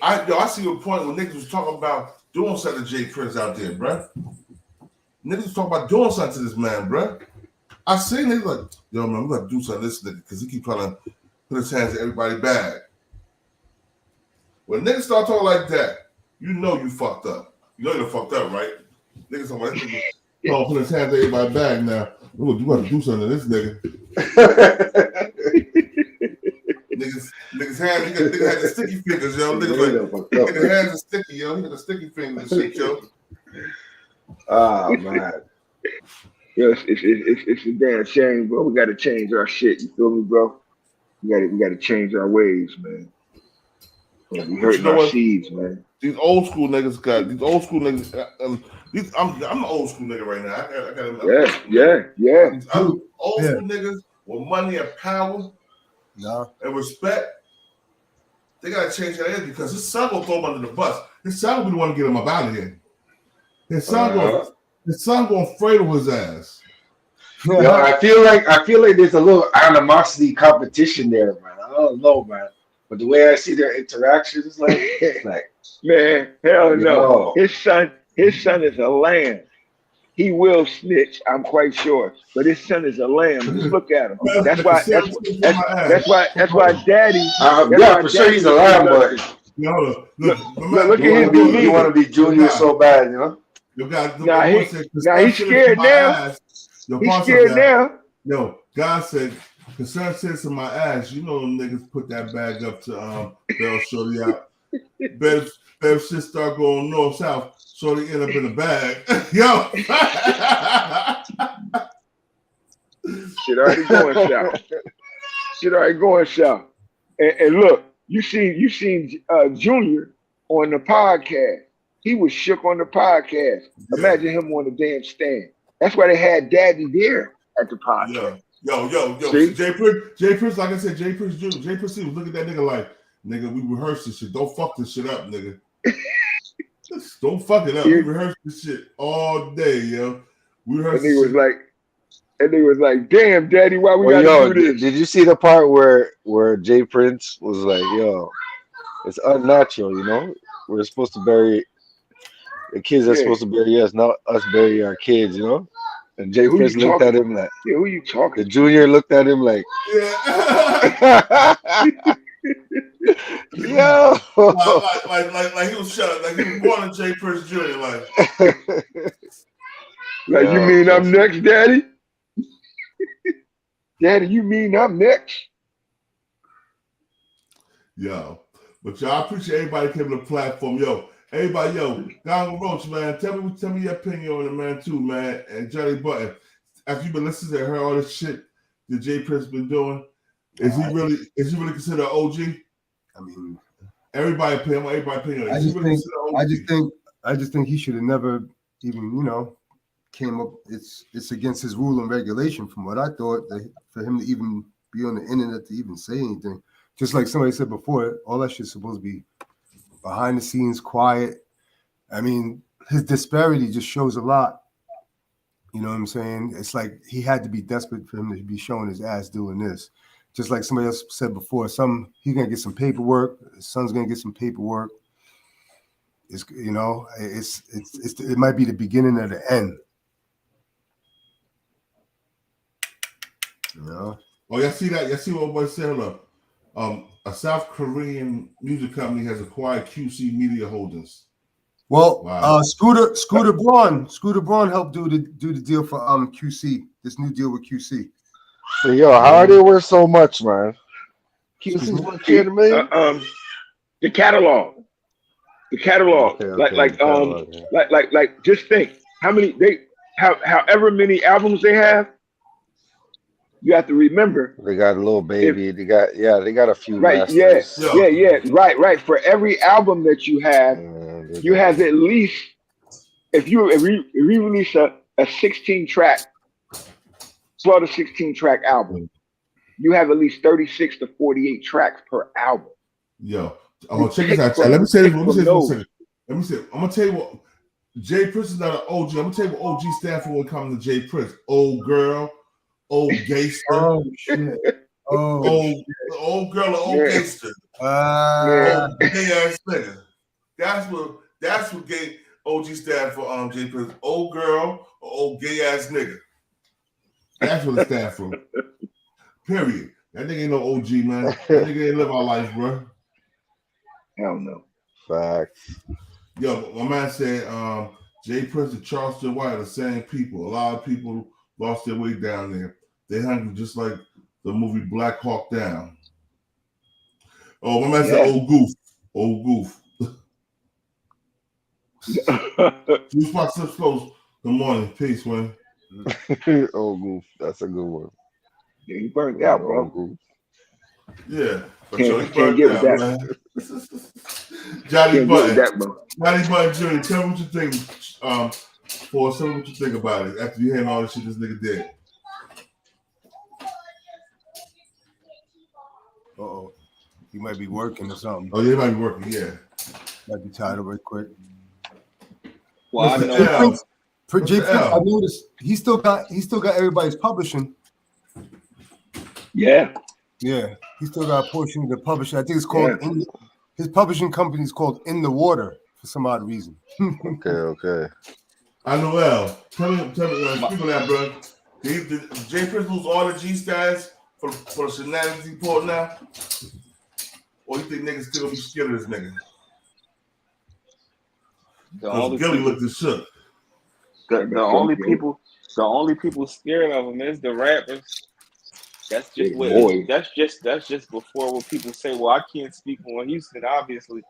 C: I see a point when niggas was talking about doing something to Jay Prince out there, bruh. Niggas was talking about doing something to this man, bruh. I seen niggas like, yo, man, we got to do something to this nigga because he keep trying to put his hands in everybody's bag. When niggas start talking like that, you know you fucked up. You know you're fucked up, right? Niggas talking about this nigga put his hands in everybody's bag now. You got to do something to this nigga. Niggas hands, nigga had the sticky fingers, yo. Niggas like, nigga hands are sticky, yo. He got the sticky fingers and shit, yo.
N: Oh man.
L: Yo, it's a damn shame, bro. We gotta change our shit. You feel me, bro? We gotta change our ways, man. We hurting our seeds, man.
C: These old school niggas got these old school niggas. I'm the old school nigga right now. I got
L: yeah.
C: I'm old school niggas with money and power, and respect. They gotta change their head because his son gonna throw him under the bus. His son gonna be the one to get him up out of here. His son gonna fredo his ass.
N: Yo, I feel like there's a little animosity competition there, man. I don't know, man. But the way I see their interactions, like
L: man, hell no. His son is a lamb. He will snitch, I'm quite sure. But his son is a lamb. Just look at him. That's why daddy.
N: Yeah, for sure he's a lamb, but
L: look at his demeanor.
N: You want to be Junior so bad, you know?
L: He's scared now. He's scared now.
C: Yo, God said, concern says to my ass, you know them niggas put that bag up to Bell Shorty out. Better shit start going north south, Shorty end up in a bag. Yo,
L: shit already going south. Shit already going south. And look, you seen Junior on the podcast. He was shook on the podcast. Imagine him on the damn stand. That's why they had Daddy there at the podcast.
C: Yo. See? Jay Prince, like I said, Jay Prince Jr. Jay Prince, he was looking at that nigga like, nigga, we rehearsed this shit. Don't fuck this shit up, nigga. Don't fuck it up. We rehearsed this shit all day, yo. We rehearsed this shit.
L: And they was like, damn, Daddy, why we gotta do this?
N: Did you see the part where Jay Prince was like, yo, it's unnatural, you know? We're supposed to bury the kids are supposed to bury us, not us bury our kids, you know? And Jay Prince looked at him like,
L: who you talking?
N: The Junior looked at him like, yo,
C: like he was shut, like he was born in Jay Prince Jr.
L: Like you mean I'm next, Daddy? Daddy, you mean I'm next?
C: Yo, but y'all, I appreciate everybody came to the platform, yo. Everybody, yo, Donald Roach, man, tell me your opinion on it, man, too, man. And Johnny Button, after you've been listening to all this shit that Jay Prince been doing, is he really considered an OG?
U: I mean,
C: everybody opinion.
U: I just think he should have never even, came up. It's against his rule and regulation, from what I thought, for him to even be on the internet to even say anything. Just like somebody said before, all that shit's supposed to be behind the scenes, quiet. I mean, his disparity just shows a lot. You know what I'm saying? It's like he had to be desperate for him to be showing his ass doing this. Just like somebody else said before, he's gonna get some paperwork. His son's gonna get some paperwork. It might be the beginning of the end.
C: Oh, y'all see that? Y'all see what boy said? A South Korean music company has acquired QC Media Holdings.
U: Well, wow. Scooter Braun helped do the deal for QC. This new deal with QC.
N: So yo, how are they worth so much, man? QC's worth $1 million.
L: The catalog. Okay, like just think how many however many albums they have. You have to remember
N: they got a little baby. They got a few.
L: Right.
N: Masters.
L: Yeah. Right. For every album that you have, you have at least if you release a 16-track, Slaughter 16-track album, you have at least 36 to 48 tracks per album.
C: Yo, check this out. Let me say this. Let me say. I'm gonna tell you what. Jay Prince is not an OG. I'm gonna tell you what OG stands for when it comes to Jay Prince. Old girl. Old gangster.
U: Oh shit.
C: Old girl or old gangster. Old gay ass nigga. That's what gay OG stand for, Jay Prince. Old girl or old gay ass nigga. That's what it stands for. Period. That nigga ain't no OG, man. That nigga ain't live our life, bro.
L: Hell no.
N: Facts.
C: Yo, my man said Jay Prince and Charleston White are the same people. A lot of people lost their way down there. They hungry just like the movie Black Hawk Down. Oh, my man said old goof. Old goof. Juice Box Lips Close. Good morning. Peace, man.
N: Old goof. That's a good one.
L: Yeah, he burnt out, bro.
N: Goof.
C: Yeah. But
L: Can't get with that.
C: man. Johnny
L: Can't
C: Button.
L: get with that, bro.
C: Johnny Button Jr., tell me what you think. Tell me what you think about it after you hearing all the shit this nigga did.
U: Uh-oh. He might be working or something.
C: Oh, yeah, he might be working, yeah.
U: Might be tired of it quick.
O: Well, I know
U: for J Prince, I noticed he still got everybody's publishing.
L: Yeah.
U: Yeah. He still got a portion of the publishing. I think it's called his publishing company is called In the Water for some odd reason.
N: Okay.
C: I know well. Tell me, speak on that, bro. Did J Prince lose all the G stars for the shenanigans he pulled now? Or you think niggas still gonna be scared of this nigga? Because Gillie looked as shook.
O: The only people scared of him is the rappers. That's just before what people say. Well, I can't speak on Houston. Obviously,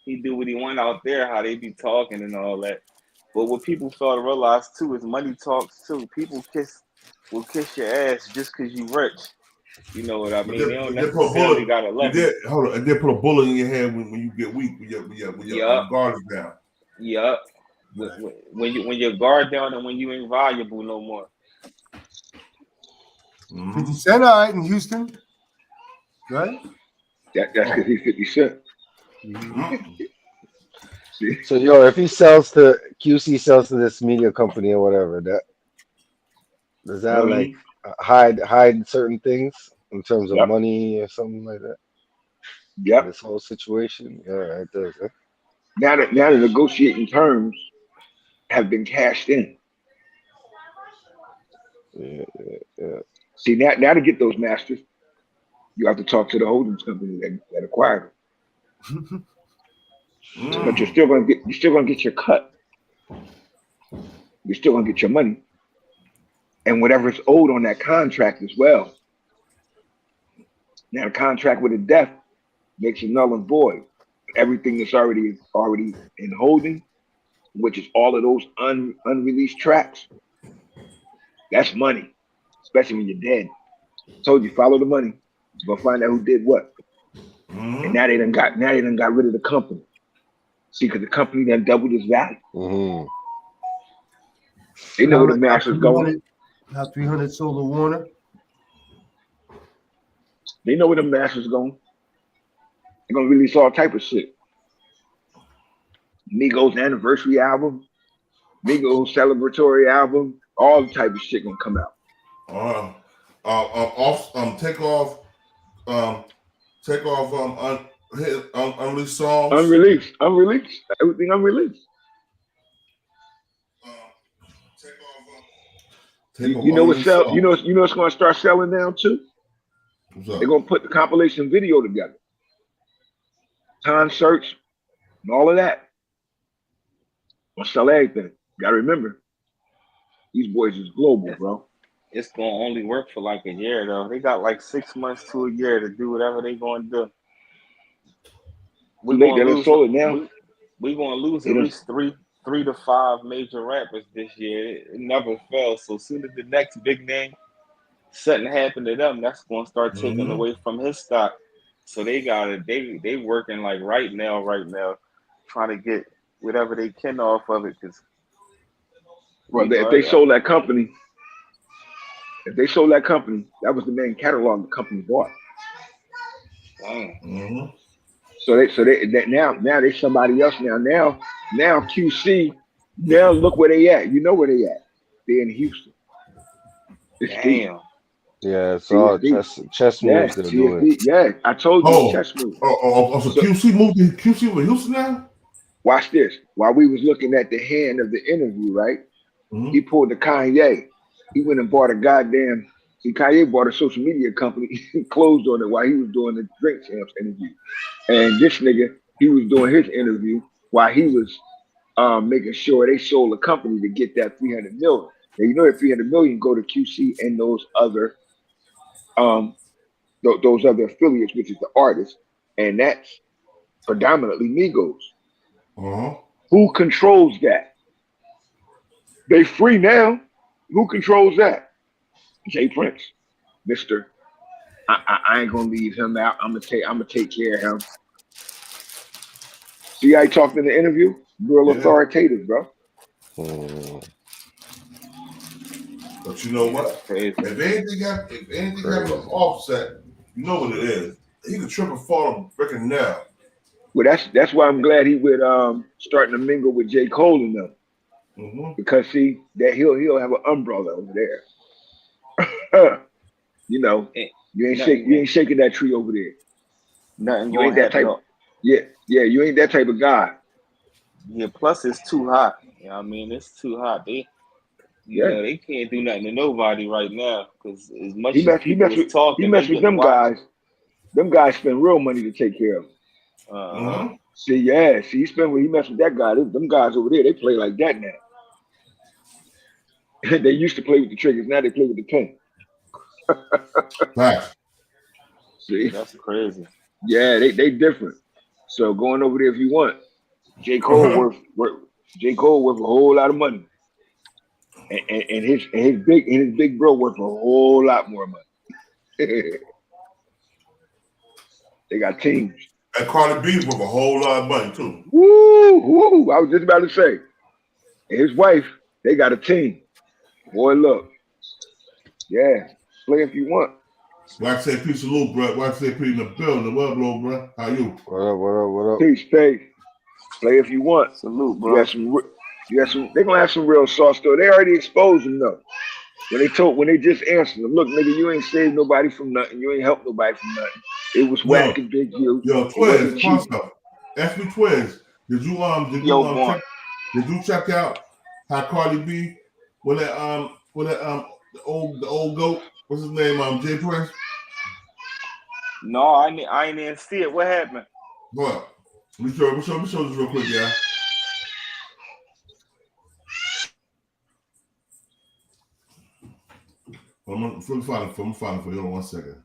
O: he do what he want out there, how they be talking and all that. But what people fail to realize too is money talks too. People will kiss your ass just because you rich. You know what I mean? They don't necessarily gotta love you.
C: Hold on, and they put a bullet in your head when you get weak, when your guard is down.
O: Yup. When your guard down and when you ain't valuable no more.
U: 50 Cent, all right, in Houston, right?
L: That's because he's 50 Cent.
N: So if he sells to QC sells to this media company or whatever, does that like hide certain things in terms of money or something like that?
L: Yep.
N: This whole situation, it does. Huh?
L: Now the negotiating terms have been cashed in.
N: Yeah.
L: See, now to get those masters, you have to talk to the holdings company that acquired them. But you're still gonna get your cut. You're still gonna get your money, and whatever's owed on that contract as well. Now, the contract with a death makes it null and void. Everything that's already in holding, which is all of those unreleased tracks, that's money, especially when you're dead. Told you, follow the money. You're gonna find out who did what. And now they done got rid of the company. See, because the company done doubled its value. They know where the master's going.
U: How 300 sold to Warner.
L: They know where the master's going. They're gonna release all type of shit. Migos anniversary album, Migos celebratory album, all the type of shit gonna come out.
C: Takeoff, unreleased songs.
L: Unreleased. Everything unreleased. You know what's gonna start selling now too? They're gonna put the compilation video together. Time search and all of that. Gonna sell everything. You gotta remember, these boys is global, bro.
O: It's gonna only work for like a year though. They got like 6 months to a year to do whatever they gonna do. We're gonna lose at least three to five major rappers this year. It never fails. So soon as the next big name, something happen to them, that's gonna start taking away from his stock. So they working like right now, trying to get whatever they can off of it. Because
L: if they sold that company, that was the main catalog the company bought. So they now they somebody else now QC. Now look where they at. You know where they at. They're in Houston.
O: Damn.
N: Yeah, it's all chess moves they're doing.
L: Yeah, I told you chess moves.
C: So QC moved to Houston now?
L: Watch this. While we was looking at the hand of the interview, right? He pulled the Kanye. He went and bought a goddamn. See, Kanye bought a social media company, closed on it while he was doing the Drink Champs interview. And this nigga, he was doing his interview while he was making sure they sold the company to get that 300 million. Now, you know that 300 million go to QC and those other affiliates, which is the artists. and that's predominantly Migos.
C: Uh-huh.
L: Who controls that? They free now. Who controls that? Jay Prince, Mr. I ain't gonna leave him out. I'm gonna take care of him. See how he talked in the interview? Real authoritative, bro.
C: But you know what? If anything happens with Offset, you know what it is. He could trip and fall and break a nail.
L: Well, that's why I'm glad he would starting to mingle with J. Cole and them. Because see that he'll have an umbrella over there. You know, you ain't shaking that tree over there.
O: Nothing
L: You ain't that type. Yeah, you ain't that type of guy.
O: Yeah, plus it's too hot. You know what I mean? It's too hot. They can't do nothing to nobody right now because as much
L: He mess with them guys. Them guys spend real money to take care of him. See, he messed with that guy. Them guys over there, they play like that now. They used to play with the triggers, now they play with the pen. See,
O: that's crazy.
L: Yeah, they different. So going over there if you want, J. Cole worth a whole lot of money, and his big bro worth a whole lot more money. They got teams.
C: And Cardi B worth a whole lot of money too.
L: Woo! I was just about to say, and his wife, they got a team. Boy, look, yeah, play if you want.
C: Wax say peace of loot, bro. Wax say peace in the building. What up, little bro? How you?
N: What up?
L: Peace. Play if you want.
O: Salute, bro.
L: You got some. They gonna have some real sauce though. They already exposed them though. When they just answered them, look, nigga, you ain't saved nobody from nothing. You ain't helped nobody from nothing. It was whack and Big U.
C: Yo, Twiz, ask me, Twiz. Did you check out how Cardi B with that the old goat? What's his name? Jay Prince.
O: No, I ain't even see it. What happened?
C: What? Let me show this real quick, yeah. I'm gonna find it for you. Hold on 1 second.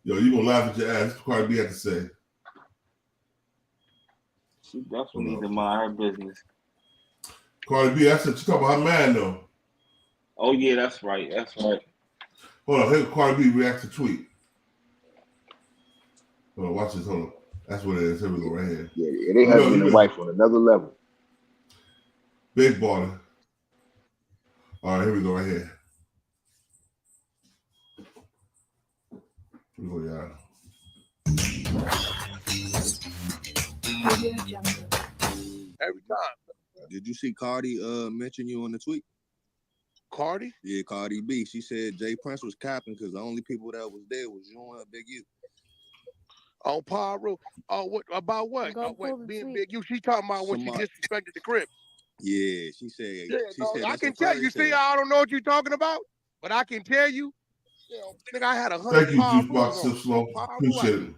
C: Yo, you gonna laugh at your ass. That's what Cardi B had to say.
O: She definitely needs to mind her business.
C: Cardi B, that's what you talking about her man though.
O: Oh yeah, that's right.
C: Hold on, here Cardi B reacts to tweet. Hold on, watch this. Hold on. That's what it is. Here we go, right here.
L: Yeah, they husband and wife on another level.
C: Big baller. All right, here we go, right here. Here we go, y'all.
M: Every time. Did you see Cardi mention you on the tweet?
P: Cardi?
M: Yeah, Cardi B. She said Jay Prince was capping because the only people that was there was you and Big U.
P: Oh, Pyro. Oh, what about what? Being Big U. She talking about when she disrespected the crib.
M: Yeah, she said.
P: Yeah, I can tell you. See, I don't know what you're talking about, but I can tell you. Nigga, I had 100.
C: Thank you, Juicebox so slow. Appreciate it.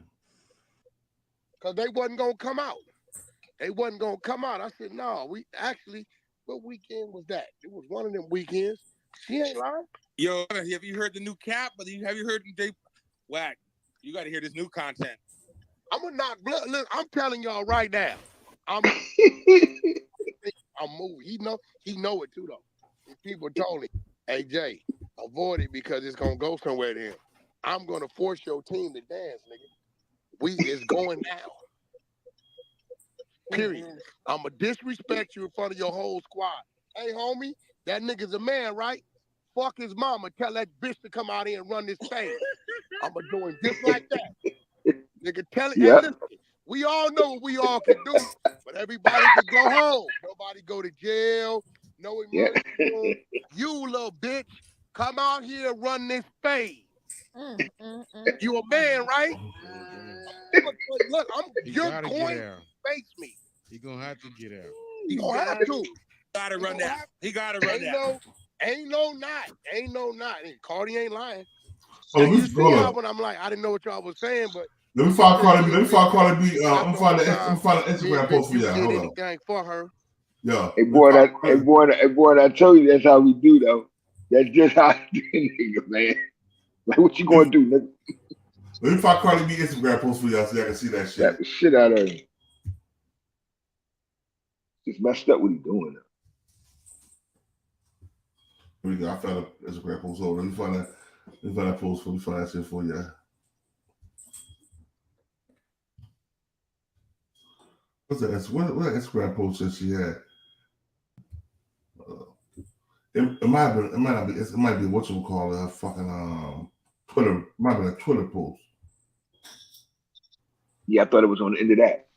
P: Because they wasn't gonna come out. I said, no, what weekend was that? It was one of them weekends. She ain't lying.
Q: Yo, have you heard the new cap? Have you heard the Whack? You got to hear this new content.
P: I'm gonna knock blood. Look, I'm telling y'all right now. I'm moving. He know it too though. And people told me, hey Jay, avoid it because it's gonna go somewhere to him. I'm gonna force your team to dance, nigga. It's going down. Period. I'ma disrespect you in front of your whole squad. Hey homie, that nigga's a man, right? Fuck his mama. Tell that bitch to come out here and run this thing. I'ma do him just like that. Nigga, tell it. Hey, listen, we all know what we all can do, but everybody can go home. Nobody go to jail. No emergency room. You little bitch, come out here and run this thing. You a man, right? Look, you're going to face me.
R: He gonna have to get out.
P: He gonna have to.
Q: Gotta run that. He gotta run that.
P: Ain't no not. And Cardi ain't lying.
C: Oh,
P: you see how when I'm like, I didn't know what y'all was saying, but
C: let me find Cardi B. I'm gonna find the Instagram post for y'all. Hold on.
P: Anything for her.
C: Yeah.
L: Hey boy, I told you that's how we do though. That's just how I do, nigga, man. Like what you gonna do, nigga?
C: Let me find Cardi B Instagram post for y'all so y'all can see that shit.
L: Slap the shit out of him. Just messed up what he doing.
C: Here we go. I found a Instagram post over. Let me find that post. Let me find that shit for you. What's that? What Instagram post that she had? It might be what you would call it. Fucking Twitter. It might be a Twitter post.
L: Yeah, I thought it was on the end of that.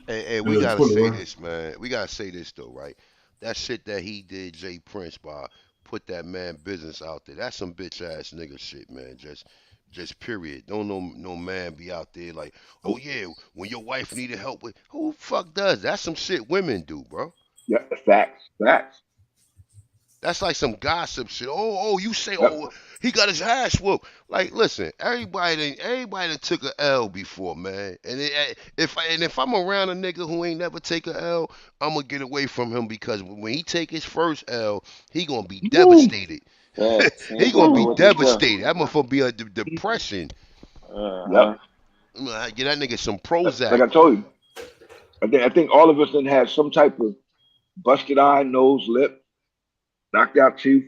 S: Hey, we gotta say this, man. We gotta say this though, right? That shit that he did, Jay Prince, by put that man business out there. That's some bitch ass nigga shit, man. Just period. Don't no man be out there like, oh yeah, when your wife needed help with, who the fuck does? That's some shit women do, bro.
L: Yeah, facts.
S: That's like some gossip shit. Oh, you say, oh, he got his ass whooped. Like, listen, everybody done took a L before, man. And if I'm around a nigga who ain't never take a L, I'm gonna get away from him because when he take his first L, he gonna be devastated. He gonna be devastated. That motherfucker be a depression.
L: Yep.
S: Get that nigga some Prozac.
L: Like I told you, I think all of us done had some type of busted eye, nose, lip, knocked out tooth.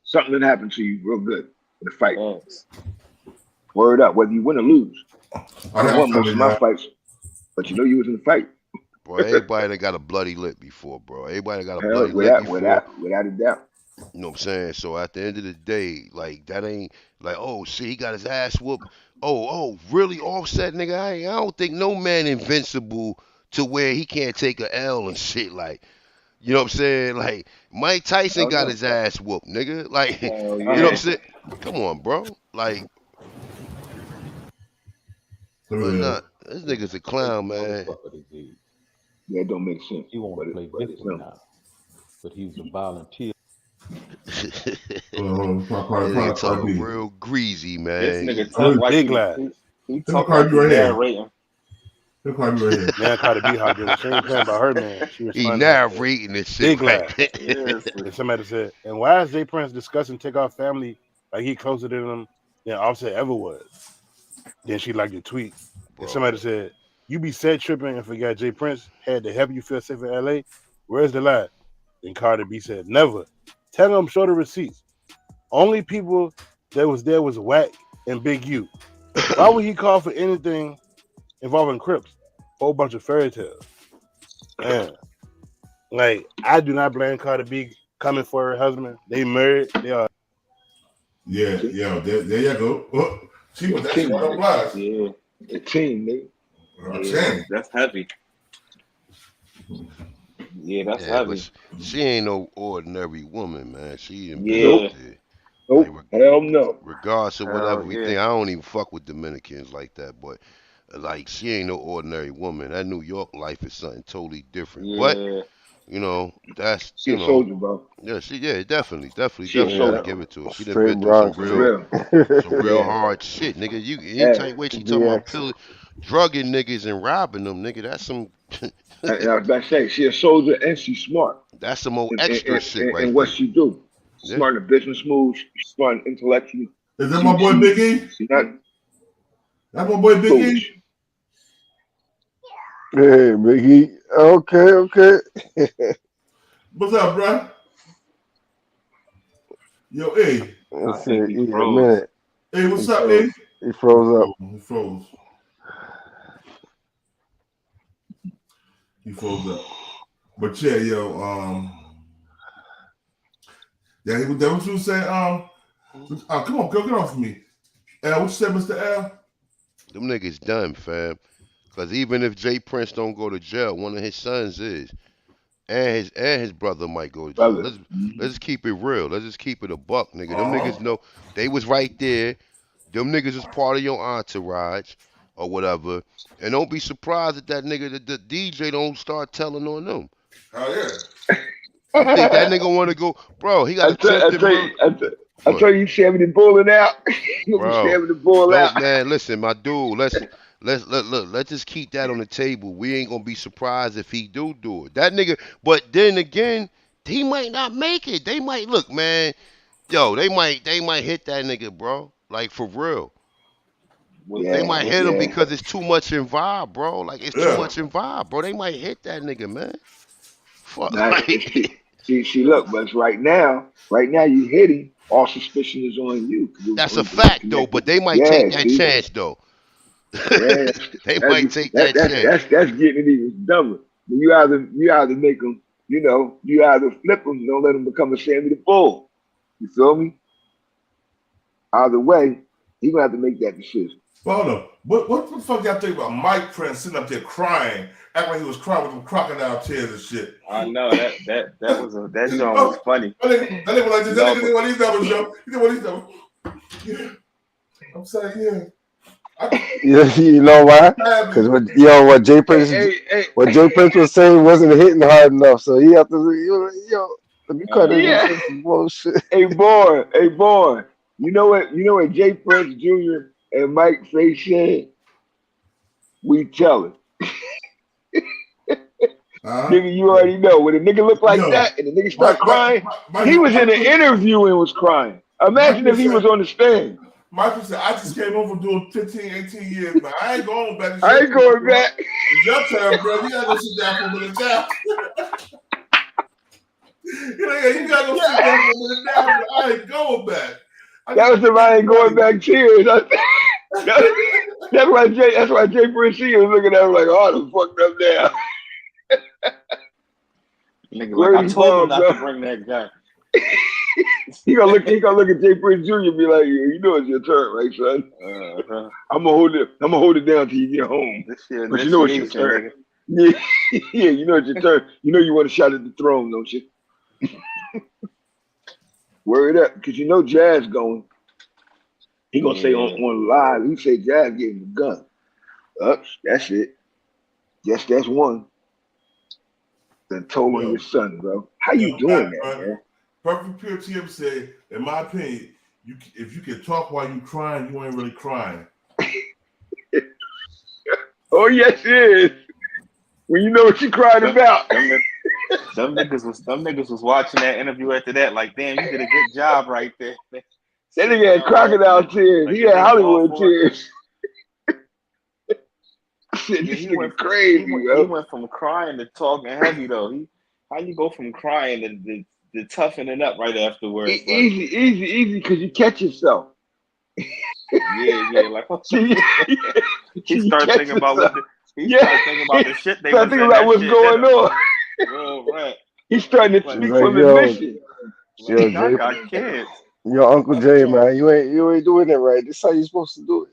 L: Something that happened to you real good in the fight. Word up, whether you win or lose. I won most of my fights, but you know you was in the fight.
S: Bro, everybody that got a bloody lip before, bro. Everybody got a bloody lip before.
L: Without a doubt.
S: You know what I'm saying? So at the end of the day, like that ain't like, oh shit, he got his ass whooped. Oh, really Offset, nigga? I don't think no man invincible to where he can't take a L and shit. Like, you know what I'm saying? Like Mike Tyson got his ass whooped, nigga. Like, you know what I'm saying? Come on, bro. Like, but not this nigga's a clown, man.
L: Yeah, it don't make sense.
B: He want to play victim now, but he's a volunteer.
S: They talking real greasy, man.
O: This nigga talk like he talk like he's narrating.
I: Man, Cardi B how good. She ain't playing about her man.
S: He narrating this shit.
I: And somebody said, and why is Jay Prince discussing Takeoff family like he closer to them than Offset ever was? Then she liked the tweet. And somebody said, you be sad tripping and forgot Jay Prince had to help you feel safe in LA? Where's the lie? Then Cardi B said, never. Tell him show the receipts. Only people that was there was Wack and Big U. Why would he call for anything involving Crips? Whole bunch of fairy tales. Man, like I do not blame Cardi B coming for her husband. They married. They are.
C: Yeah. There you go. Oh, she was that shit on blast.
L: Yeah, the team, nigga.
O: Yeah, that's heavy. Yeah, that's heavy.
S: She ain't no ordinary woman, man. She
L: Nope, hell no.
S: Regardless of whatever we think, I don't even fuck with Dominicans like that, but like she ain't no ordinary woman. That New York life is something totally different.
O: Yeah.
S: But you know, that's
L: she a soldier, bro.
S: Yeah, definitely
L: soldier.
S: give it to her. She done been through some real hard shit, nigga. You anytime way she talking about drugging niggas and robbing them, nigga, that's some
L: I was about to say, she a soldier and she's smart.
S: That's some old extra shit right
L: and what she do. Smart in business moves, smart and intellectually.
C: Is that my boy Big E? That's my boy Big E?
N: Hey, Big E. Okay.
C: What's up, bro? Yo, hey.
N: Let's see, in a minute.
C: Hey, what's up, hey?
N: He froze up.
C: He froze. He froze up. But yeah, yo, yeah, that what you said. Come on, girl, get off me. What you said, Mr. L?
S: Them niggas done, fam. Cause even if Jay Prince don't go to jail, one of his sons is, and his brother might go to jail. Let's just keep it real. Let's just keep it a buck, nigga. Them niggas know they was right there. Them niggas is part of your entourage or whatever. And don't be surprised that nigga, the DJ don't start telling on them.
C: Oh yeah.
S: You think that nigga want to go, bro? He got to
L: I tell you, shaming the bulling out. You be shaming the bull out.
S: Man, listen, my dude. Let's just keep that on the table. We ain't gonna be surprised if he do it. That nigga, but then again, he might not make it. They might look, man. Yo, they might hit that nigga, bro. Like for real. They might hit him because it's too much involved, bro. Like it's too much involved, bro. They might hit that nigga, man. Fuck.
L: See, look, but it's right now you hit him. All suspicion is on you.
S: That's a fact, though. But they might take that chance, though. They might take that chance.
L: That's getting it even dumber. You either make them, you either flip them, don't let them become a Sammy the Bull. You feel me? Either way, he gonna have to make that decision.
C: Hold on. What the fuck y'all think about Mike Prince sitting up there crying, acting like he was crying with them crocodile tears and shit?
O: I know that song was funny.
C: I think like this. That nigga what he's done, Joe. He did what he's done. I'm saying, yeah.
U: You know why? Because what Jay Prince was saying wasn't hitting hard enough, so he had to let me cut it. Bullshit.
L: Hey boy. You know what Jay Prince Jr. and Mike Face said? We tell it. Nigga, you already know. When a nigga look like that and the nigga start crying, he was in an interview and was crying. Imagine if he was on the stand.
C: Michael said, I just came over doing 15, 18 years, man. I ain't going back.
L: I ain't going back.
C: It's your turn, bro. You gotta go sit down for a minute now. You gotta go sit down for a minute now. I ain't going back.
L: That was if I ain't going back tears. That's why Jay Prince was looking at him like, oh, I'm fucked up now.
O: Nigga, like, I told him not to bring that guy.
L: He gonna look at Jay Prince Jr. and be like, you know it's your turn, right, son? I'm gonna hold it down till you get home. But you know it's your turn. Yeah, you know it's your turn. You know you want a shot at the throne, don't you? Word up, because you know Jazz going. He gonna say on live, he say Jazz gave him a gun. That's it. Yes, that's one. Then told on your son, bro. How you doing that, man?
C: Perfect Pure TM said, in my opinion, if you can talk while you crying, you ain't really crying.
L: Oh yes, it is. When you know what you crying about.
O: Them niggas was watching that interview after that, like, damn, you did a good job right there.
L: That nigga had crocodile tears. He had Hollywood tears. This nigga crazy, bro.
O: He went from crying to talking heavy though. How you go from crying to toughening up right afterwards?
L: Easy, because you catch yourself.
O: Yeah, like he started thinking about the shit they
L: started thinking about what's going on.
O: Real right.
L: He's starting to speak from the mission.
O: I got kids.
U: Yo, Uncle Jay, man, you ain't doing it right. This is how you supposed to do it.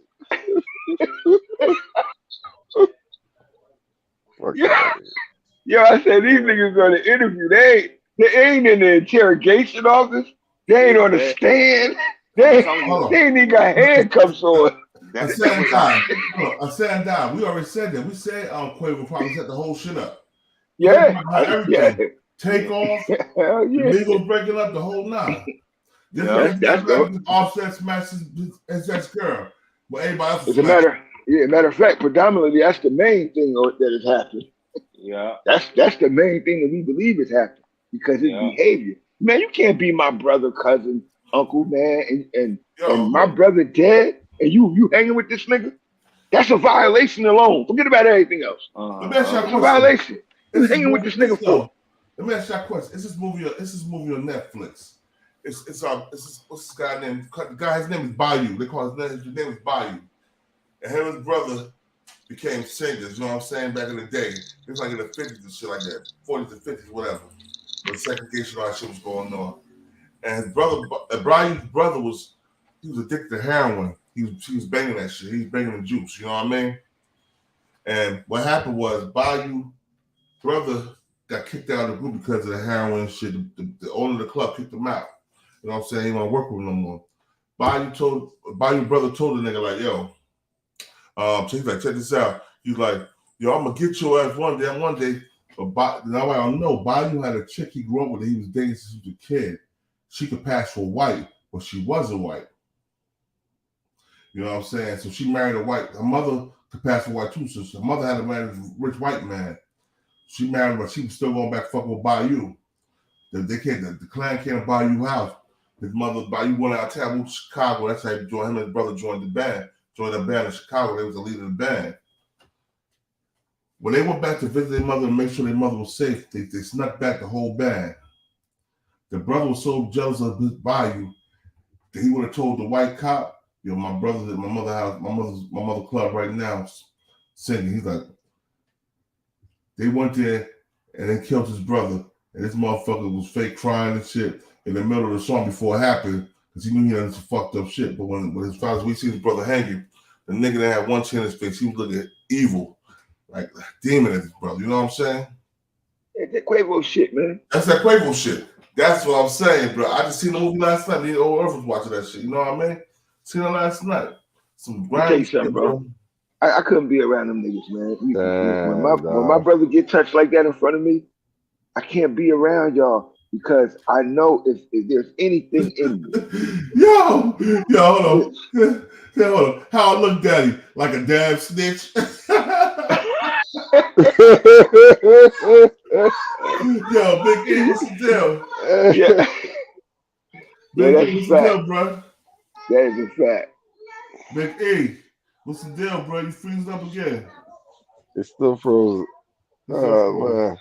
L: Yo, I said these niggas on the interview. They ain't in the interrogation office. They ain't on the stand. They ain't even got handcuffs on.
C: I sat down. We already said that. We said Quavo probably set the whole shit up.
L: Yeah.
C: Takeoff. The Migos breaking up the whole nine. That's Offset smashes his ex-girl. But everybody else
L: is matter of fact, predominantly that's the main thing that has happened.
O: Yeah.
L: That's the main thing that we believe is happening because his behavior. Man, you can't be my brother, cousin, uncle, man, and my brother dead, and you hanging with this nigga. That's a violation alone. Forget about everything else.
C: It's
L: a violation. You hanging with this nigga for?
C: Let me ask you a question. Is this movie on Netflix? It's what's this guy named? The guy, his name is Bayou. They call his name is Bayou. And him and his brother became singers, you know what I'm saying, back in the day. It was like in the 50s and shit like that, 40s and 50s, whatever. When segregation, all that shit was going on. And his brother, Bayou's brother was addicted to heroin. He was banging that shit. He was banging the juice, you know what I mean? And what happened was Bayou's brother got kicked out of the group because of the heroin shit. The owner of the club kicked him out. You know what I'm saying? He didn't want to work with him no more. Bayou's brother told the nigga, like, yo, so he's like, check this out. He's like, yo, I'm gonna get your ass one day. But now I don't know. Bayou had a chick he grew up with. He was dating since he was a kid. She could pass for white, but she wasn't white. You know what I'm saying? So she married a white. Her mother could pass for white too. So her mother had to marry a rich white man. She married him, but she was still going back fucking with Bayou. The clan came to Bayou house. His mother, Bayou went out of town, moved to Chicago. That's how him and his brother joined the band. joined a band in Chicago. They was the leader of the band. When they went back to visit their mother and make sure their mother was safe, they snuck back the whole band. The brother was so jealous of his value that he would have told the white cop, "Yo, my brother's at my mother's house, my mother club right now, singing." He's like, they went there and they killed his brother, and this motherfucker was fake crying and shit in the middle of the song before it happened because he knew he had some fucked up shit. But when his father, we see his brother hanging, the nigga that had one chin in his face, he was looking evil, like a demon at his brother. You know what I'm saying?
L: It's that Quavo shit, man.
C: That's that Quavo shit. That's what I'm saying, bro. I just seen the movie last night. Me and old Earth was watching that shit. You know what I mean? Seen it last night. Some grimy shit, bro.
L: I couldn't be around them niggas, man. When my brother get touched like that in front of me, I can't be around y'all because I know if there's anything in me.
C: Yo, hold on. How I look, daddy? Like a damn snitch? Yo, Big E, what's the deal?
L: Yeah.
C: Big
L: that's
C: E, what's
L: a
C: the
L: fact.
C: deal, bro?
L: That is a fact.
C: Big E, what's the deal, bro? You freezing up again?
N: It's still frozen. Man.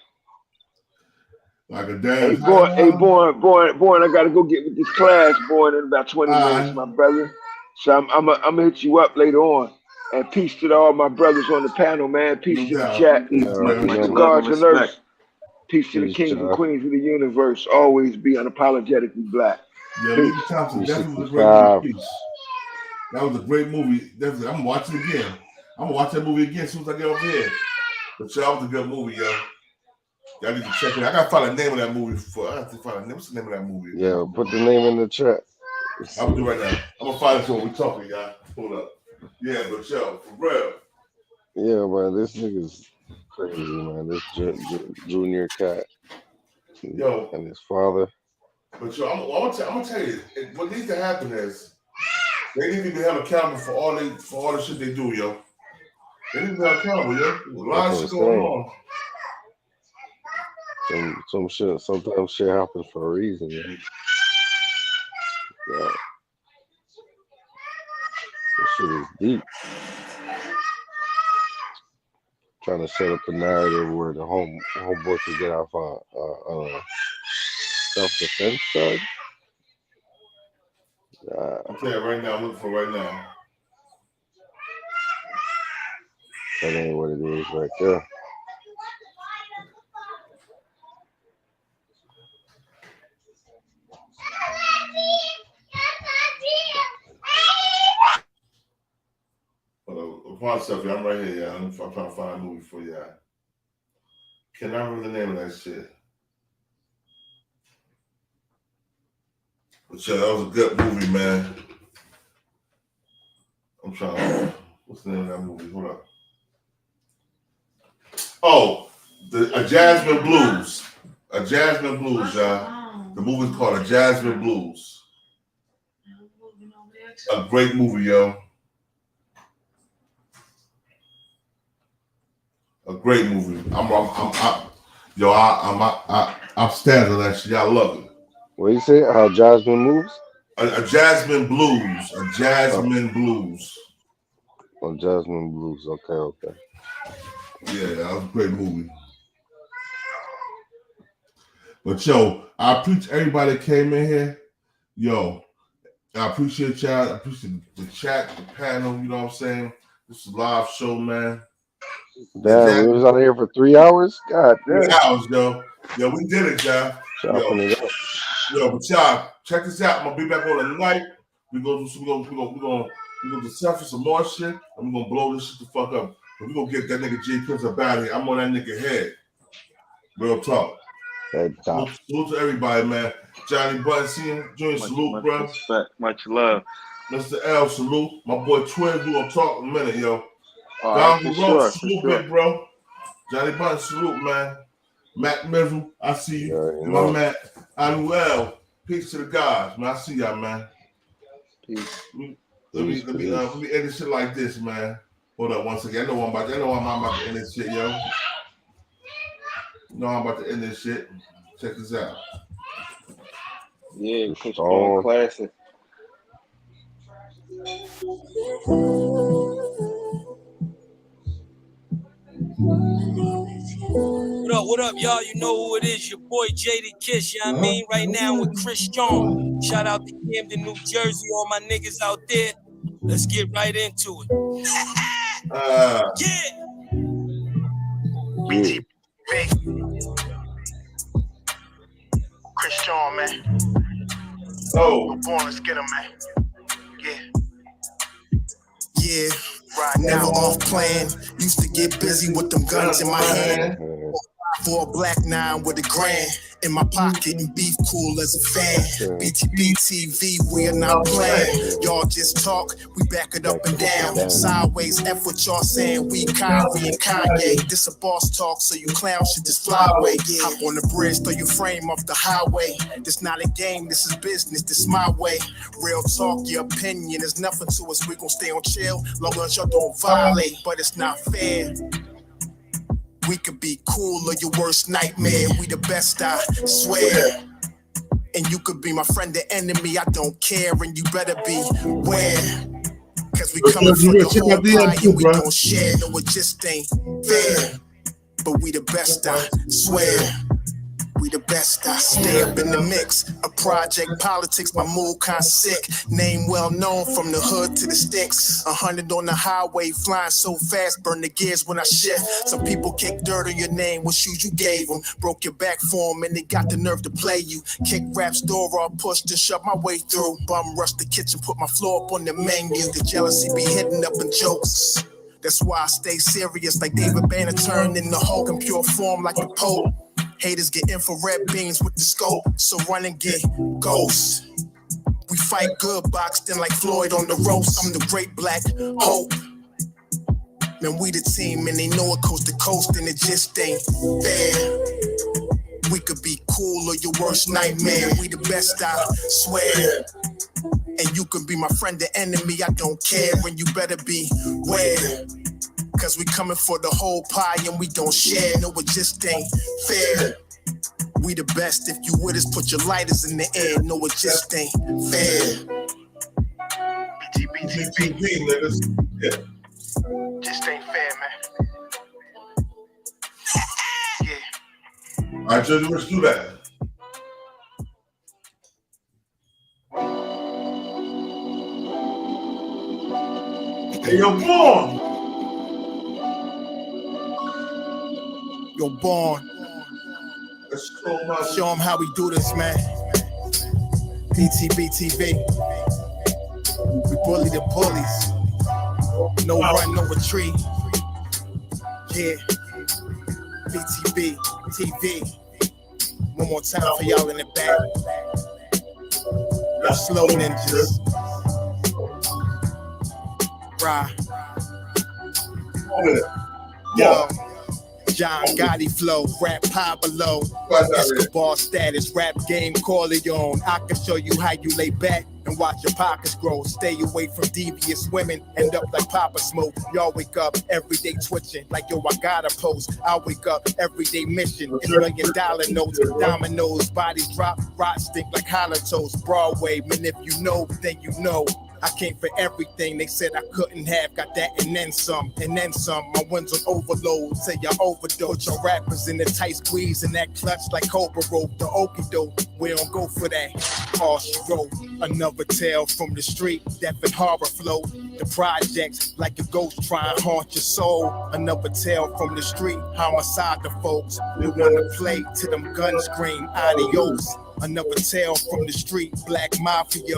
C: Like a damn.
L: Hey, boy, I gotta go get with this class, boy, in about 20 minutes, my brother. So I'm gonna hit you up later on. And peace to all my brothers on the panel, man. Peace to the chat. Much love and respect. Peace to the kings and queens of the universe. Always be unapologetically black.
C: Yeah, Lily Thompson definitely was a great movie. That was a great movie. Definitely, I'm gonna watch it again. I'm gonna watch that movie again as soon as I get over here. But that was a good movie, yo. Y'all need to check it out. I gotta find the name of that movie. I have to find the name. What's the name of that movie?
N: Yeah, put the name in the chat.
C: I'm gonna do it right now. I'm gonna find it while we're talking, y'all. Hold up. Yeah, but yo, for real.
N: Yeah, man, this nigga's crazy, man. This junior cat.
C: Yo.
N: And his father.
C: But yo, I'm gonna tell you, what needs to happen is they need to be held accountable for all the shit they do, yo. They need to be held accountable, yo. There's a lot of shit going on.
N: Some shit. Sometimes shit happens for a reason, man. Yeah. This shit is deep. Trying to set up a narrative where the homeboy could get off on self-defense charge.
C: I'm telling you right now, I'm looking for right now.
N: That ain't what it is right there.
C: Upon stuff, I'm right here, y'all. I'm trying to find a movie for y'all. Can I remember the name of that shit? But yeah, that was a good movie, man. I'm trying to. What's the name of that movie? Hold up. Oh, A Jasmine Blues. A Jasmine Blues, y'all. The movie's called A Jasmine Blues. A great movie, yo. A great movie. I'm standing on that shit. Y'all love it.
N: What you say? How Jasmine moves?
C: A Jasmine Blues. A Jasmine Blues.
N: Oh, Jasmine Blues. Okay.
C: Yeah, that was a great movie. But yo, I appreciate everybody that came in here. Yo, I appreciate y'all. I appreciate the chat, the panel. You know what I'm saying? This is a live show, man.
N: Damn, we was on here for 3 hours. God damn.
C: 3 hours, yo. Yo, we did it, y'all. Yo, but y'all, check this out. I'm gonna be back on tonight. We're gonna surface some more shit, and we're gonna blow this shit the fuck up. And we're gonna get that nigga J Prince up out of here. I'm on that nigga head. Real talk. Salute to everybody, man. Johnny Button, seeing Junior, salute, bro.
O: Respect. Much love.
C: Mr. L, salute. My boy Twin, we're gonna talk in a minute, yo.
O: For sure,
C: salute, big bro. Johnny Button, salute, man. Matt Mizzle, I see you. And my man, Anuel. Peace to the guys, man. I see y'all, man.
O: Peace.
C: Let me end this shit like this, man. Hold up once again. I know I'm about to end this shit, yo. You know I'm about to end this shit. Check this out.
O: Yeah, Classic.
K: What up, y'all? You know who it is, your boy JD Kiss, you know what I mean? Right now with Chris John. Shout out to Camden, New Jersey, all my niggas out there. Let's get right into it. Yeah.
R: Btbtv. Chris John, man.
C: Oh.
R: Born, let's get him, man.
T: Yeah, never off plan. Used to get busy with them guns in my hand. For a black 9 with a grand in my pocket and beef cool as a fan. Btbtv, we are not playing. Y'all just talk, we back it up and down. Sideways, F what y'all saying, we Kyrie and Kanye. This a boss talk, so you clowns should just fly away. Hop on the bridge, throw your frame off the highway. This not a game, this is business, this my way. Real talk, your opinion is nothing to us. We gon' stay on chill, long as y'all don't violate. But it's not fair. We could be cool or your worst nightmare. We the best, I swear. And you could be my friend or enemy, I don't care. And you better beware. Cause we coming for the whole pie and we don't share. No, it just ain't fair. But we the best, I swear. We the best, I stay up in the mix. A project politics, my mood kinda sick. Name well known from the hood to the sticks. 100 on the highway, flying so fast, burn the gears when I shift. Some people kick dirt on your name, what shoes you gave them. Broke your back for them and they got the nerve to play you. Kick rap's door off, pushed and shoved my way through. Bum rush the kitchen, put my floor up on the menu. The jealousy be hitting up in jokes. That's why I stay serious like David Banner turned in the Hulk in pure form like the Pope. Haters get infrared beams with the scope, so run and get ghosts. We fight good, boxed in like Floyd on the roast. I'm the great black hope. Man, we the team and they know it coast to coast and it just ain't fair. We could be cool or your worst nightmare. We the best, I swear. And you can be my friend or enemy, I don't care. And you better beware. Cause we coming for the whole pie and we don't share. No, it just ain't fair. We the best. If you with us, put your lighters in the air. No, it just ain't fair.
R: Btbtv, niggas. Yeah. Just ain't fair, man.
C: Yeah. All right, Judge, let's do that. Hey, yo, Born.
T: Yo, Born. Show them how we do this, man. Btbtv. We bully the bullies. No run, no retreat. Yeah. Btbtv. One more time for y'all in the back. Y'all slow ninjas. Right. Yo. John Gotti flow, rap Pablo, Escobar status, rap game Corleone. I can show you how you lay back and watch your pockets grow. Stay away from devious women, end up like Papa Smoke. Y'all wake up every day twitching like yo, I gotta post. I wake up every day mission. It's $1 million notes, dominoes, bodies drop, rot stink like hollow toast. Broadway, man, if you know, then you know. I came for everything they said I couldn't have. Got that and then some, and then some. My ones on overload, say y'all overdose. Your rappers in the tight squeeze and that clutch like Cobra rope. The okie doke, we don't go for that. All she wrote, another tale from the street. Death and horror flow. The projects like a ghost trying to haunt your soul. Another tale from the street. Homicide the folks. We wanna play till them guns scream adios. Another tale from the street, black mafia.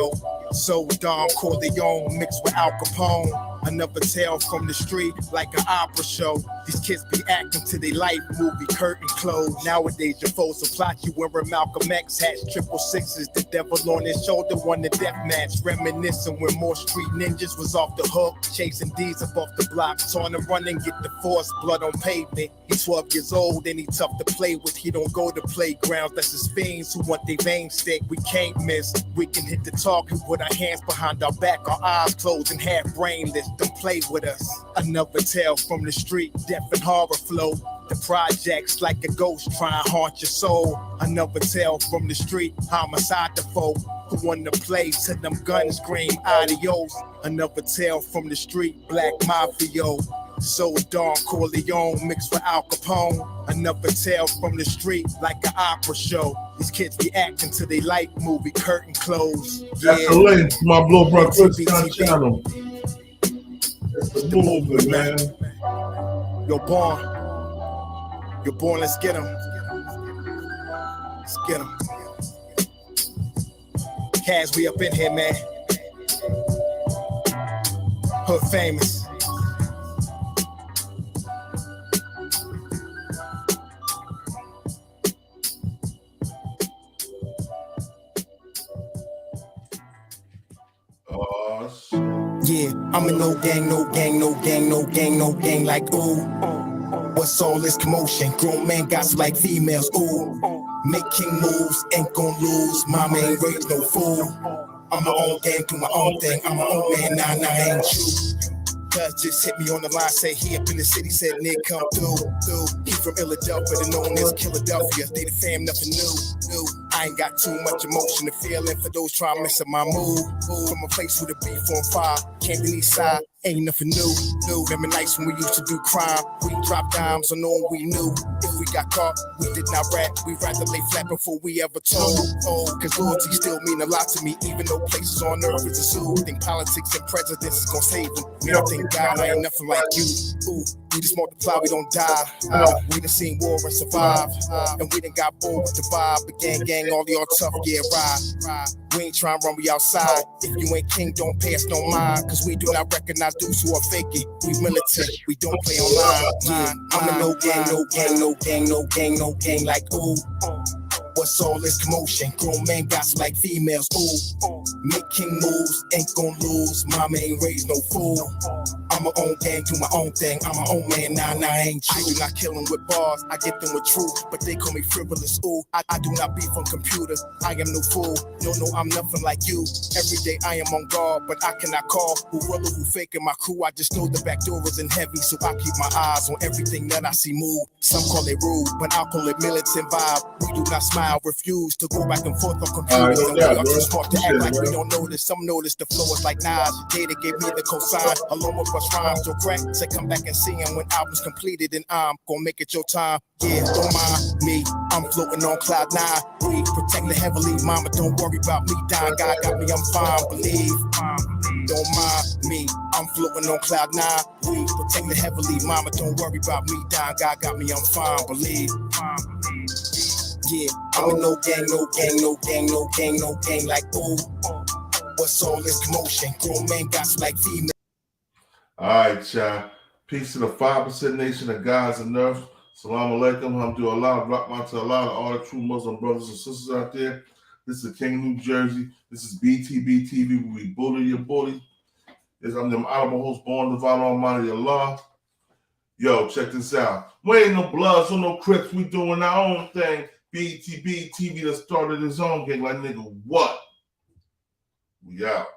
T: So Don Corleone mixed with Al Capone. Another tale from the street, like an opera show. These kids be acting to their life movie, curtain closed. Nowadays your foes will plot you wearing Malcolm X hats, 666. The devil on his shoulder won the death match. Reminiscing when more street ninjas was off the hook, chasing D's up off the block. Torn and running, get the force, blood on pavement. He's 12 years old and he tough to play with. He don't go to playgrounds, that's his fiends who want their veins stick. We can't miss, we can hit the target with our hands behind our back, our eyes closed and half brainless. Don't play with us. Another tale from the street, death and horror flow. The projects like a ghost trying to haunt your soul. Another tale from the street, homicide the folk who want to play till them guns scream adios. Another tale from the street, black mafia. So Don Corleone mixed with Al Capone. Another tale from the street like an opera show. These kids be acting till they like movie curtain close.
C: That's the link to my blow brother Chris channel. That's the movement, man.
T: You're born, let's get him. Let's get him. Kaz, we up in here, man. Hood famous. Yeah, I'm in no gang, no gang, no gang, no gang, no gang, like ooh. What's all this commotion? Grown man got like females, ooh. Making moves, ain't gon' lose. Mama ain't raised no fool. I'm my own gang, do my own thing. I'm my own man, nah, ain't you. Cuz just hit me on the line, say he up in the city, said Nick come through. He from Philadelphia, they're known as Philadelphia. They the fam, nothing new. I ain't got too much emotion to feel in for those trying to mess up my mood. From a place with a beef on fire, can't really side, ain't nothing new. Remember nights when we used to do crime, we dropped dimes on all we knew. If we got caught, we did not rap, we rather lay flat before we ever told. Cause loyalty still mean a lot to me, even though places on earth is a zoo. Think politics and presidents is gonna save them. Me, I think God, I ain't nothing like you. Ooh, we just multiply, we don't die. We done seen war and survive, and we done got bored with the vibe. But gang, all y'all tough, yeah, ride. We ain't trying to run, we outside. If you ain't king, don't pay us no mind. Cause we do not recognize dudes who are faking. We militant, we don't play online. Yeah, I'm in no gang, no gang, no gang, no gang, no gang, like ooh. What's all this commotion? Grown man got like females, ooh. Making moves, ain't gon' lose. Mama ain't raised no fool. I'm my own gang, do my own thing. I'm my own man, nah, ain't true. I do not kill them with bars, I get them with truth. But they call me frivolous, ooh. I do not beef on computer, I am no fool. No, I'm nothing like you. Every day I am on guard, but I cannot call. Who real or who faking my crew, I just know the back door isn't heavy. So I keep my eyes on everything that I see move. Some call it rude, but I'll call it militant vibe. We do not smile, refuse to go back and forth on computers. And we are too smart to act like we don't notice. Some notice the flow is like Nas. Data gave me the cosign, along with us rhymes. So crack, say come back and see him when album's completed, and I'm gonna make it your time. Yeah, don't mind me, I'm floating on cloud 9. We protect the heavily, mama, don't worry about me dying. God got me, I'm fine, believe. Don't mind me, I'm floating on cloud 9. We protect the heavily, mama, don't worry about me dying. God got me, I'm fine, believe. Yeah, I'm in no gang, no gang, no gang, no gang, no gang, like ooh. What's all this commotion? Grown man got like female.
C: All right, y'all. Peace to the 5% nation of guys and nerves. Salam alaikum, hamdulillah, rahmat to Allah, to all the true Muslim brothers and sisters out there. This is King of New Jersey. This is Btbtv, where we bully your bully. I'm the honorable host, born divine almighty Allah. Yo, check this out. We ain't no Bloods or no Crips. We doing our own thing. Btbtv that started his own gang. Like, nigga, what? We out.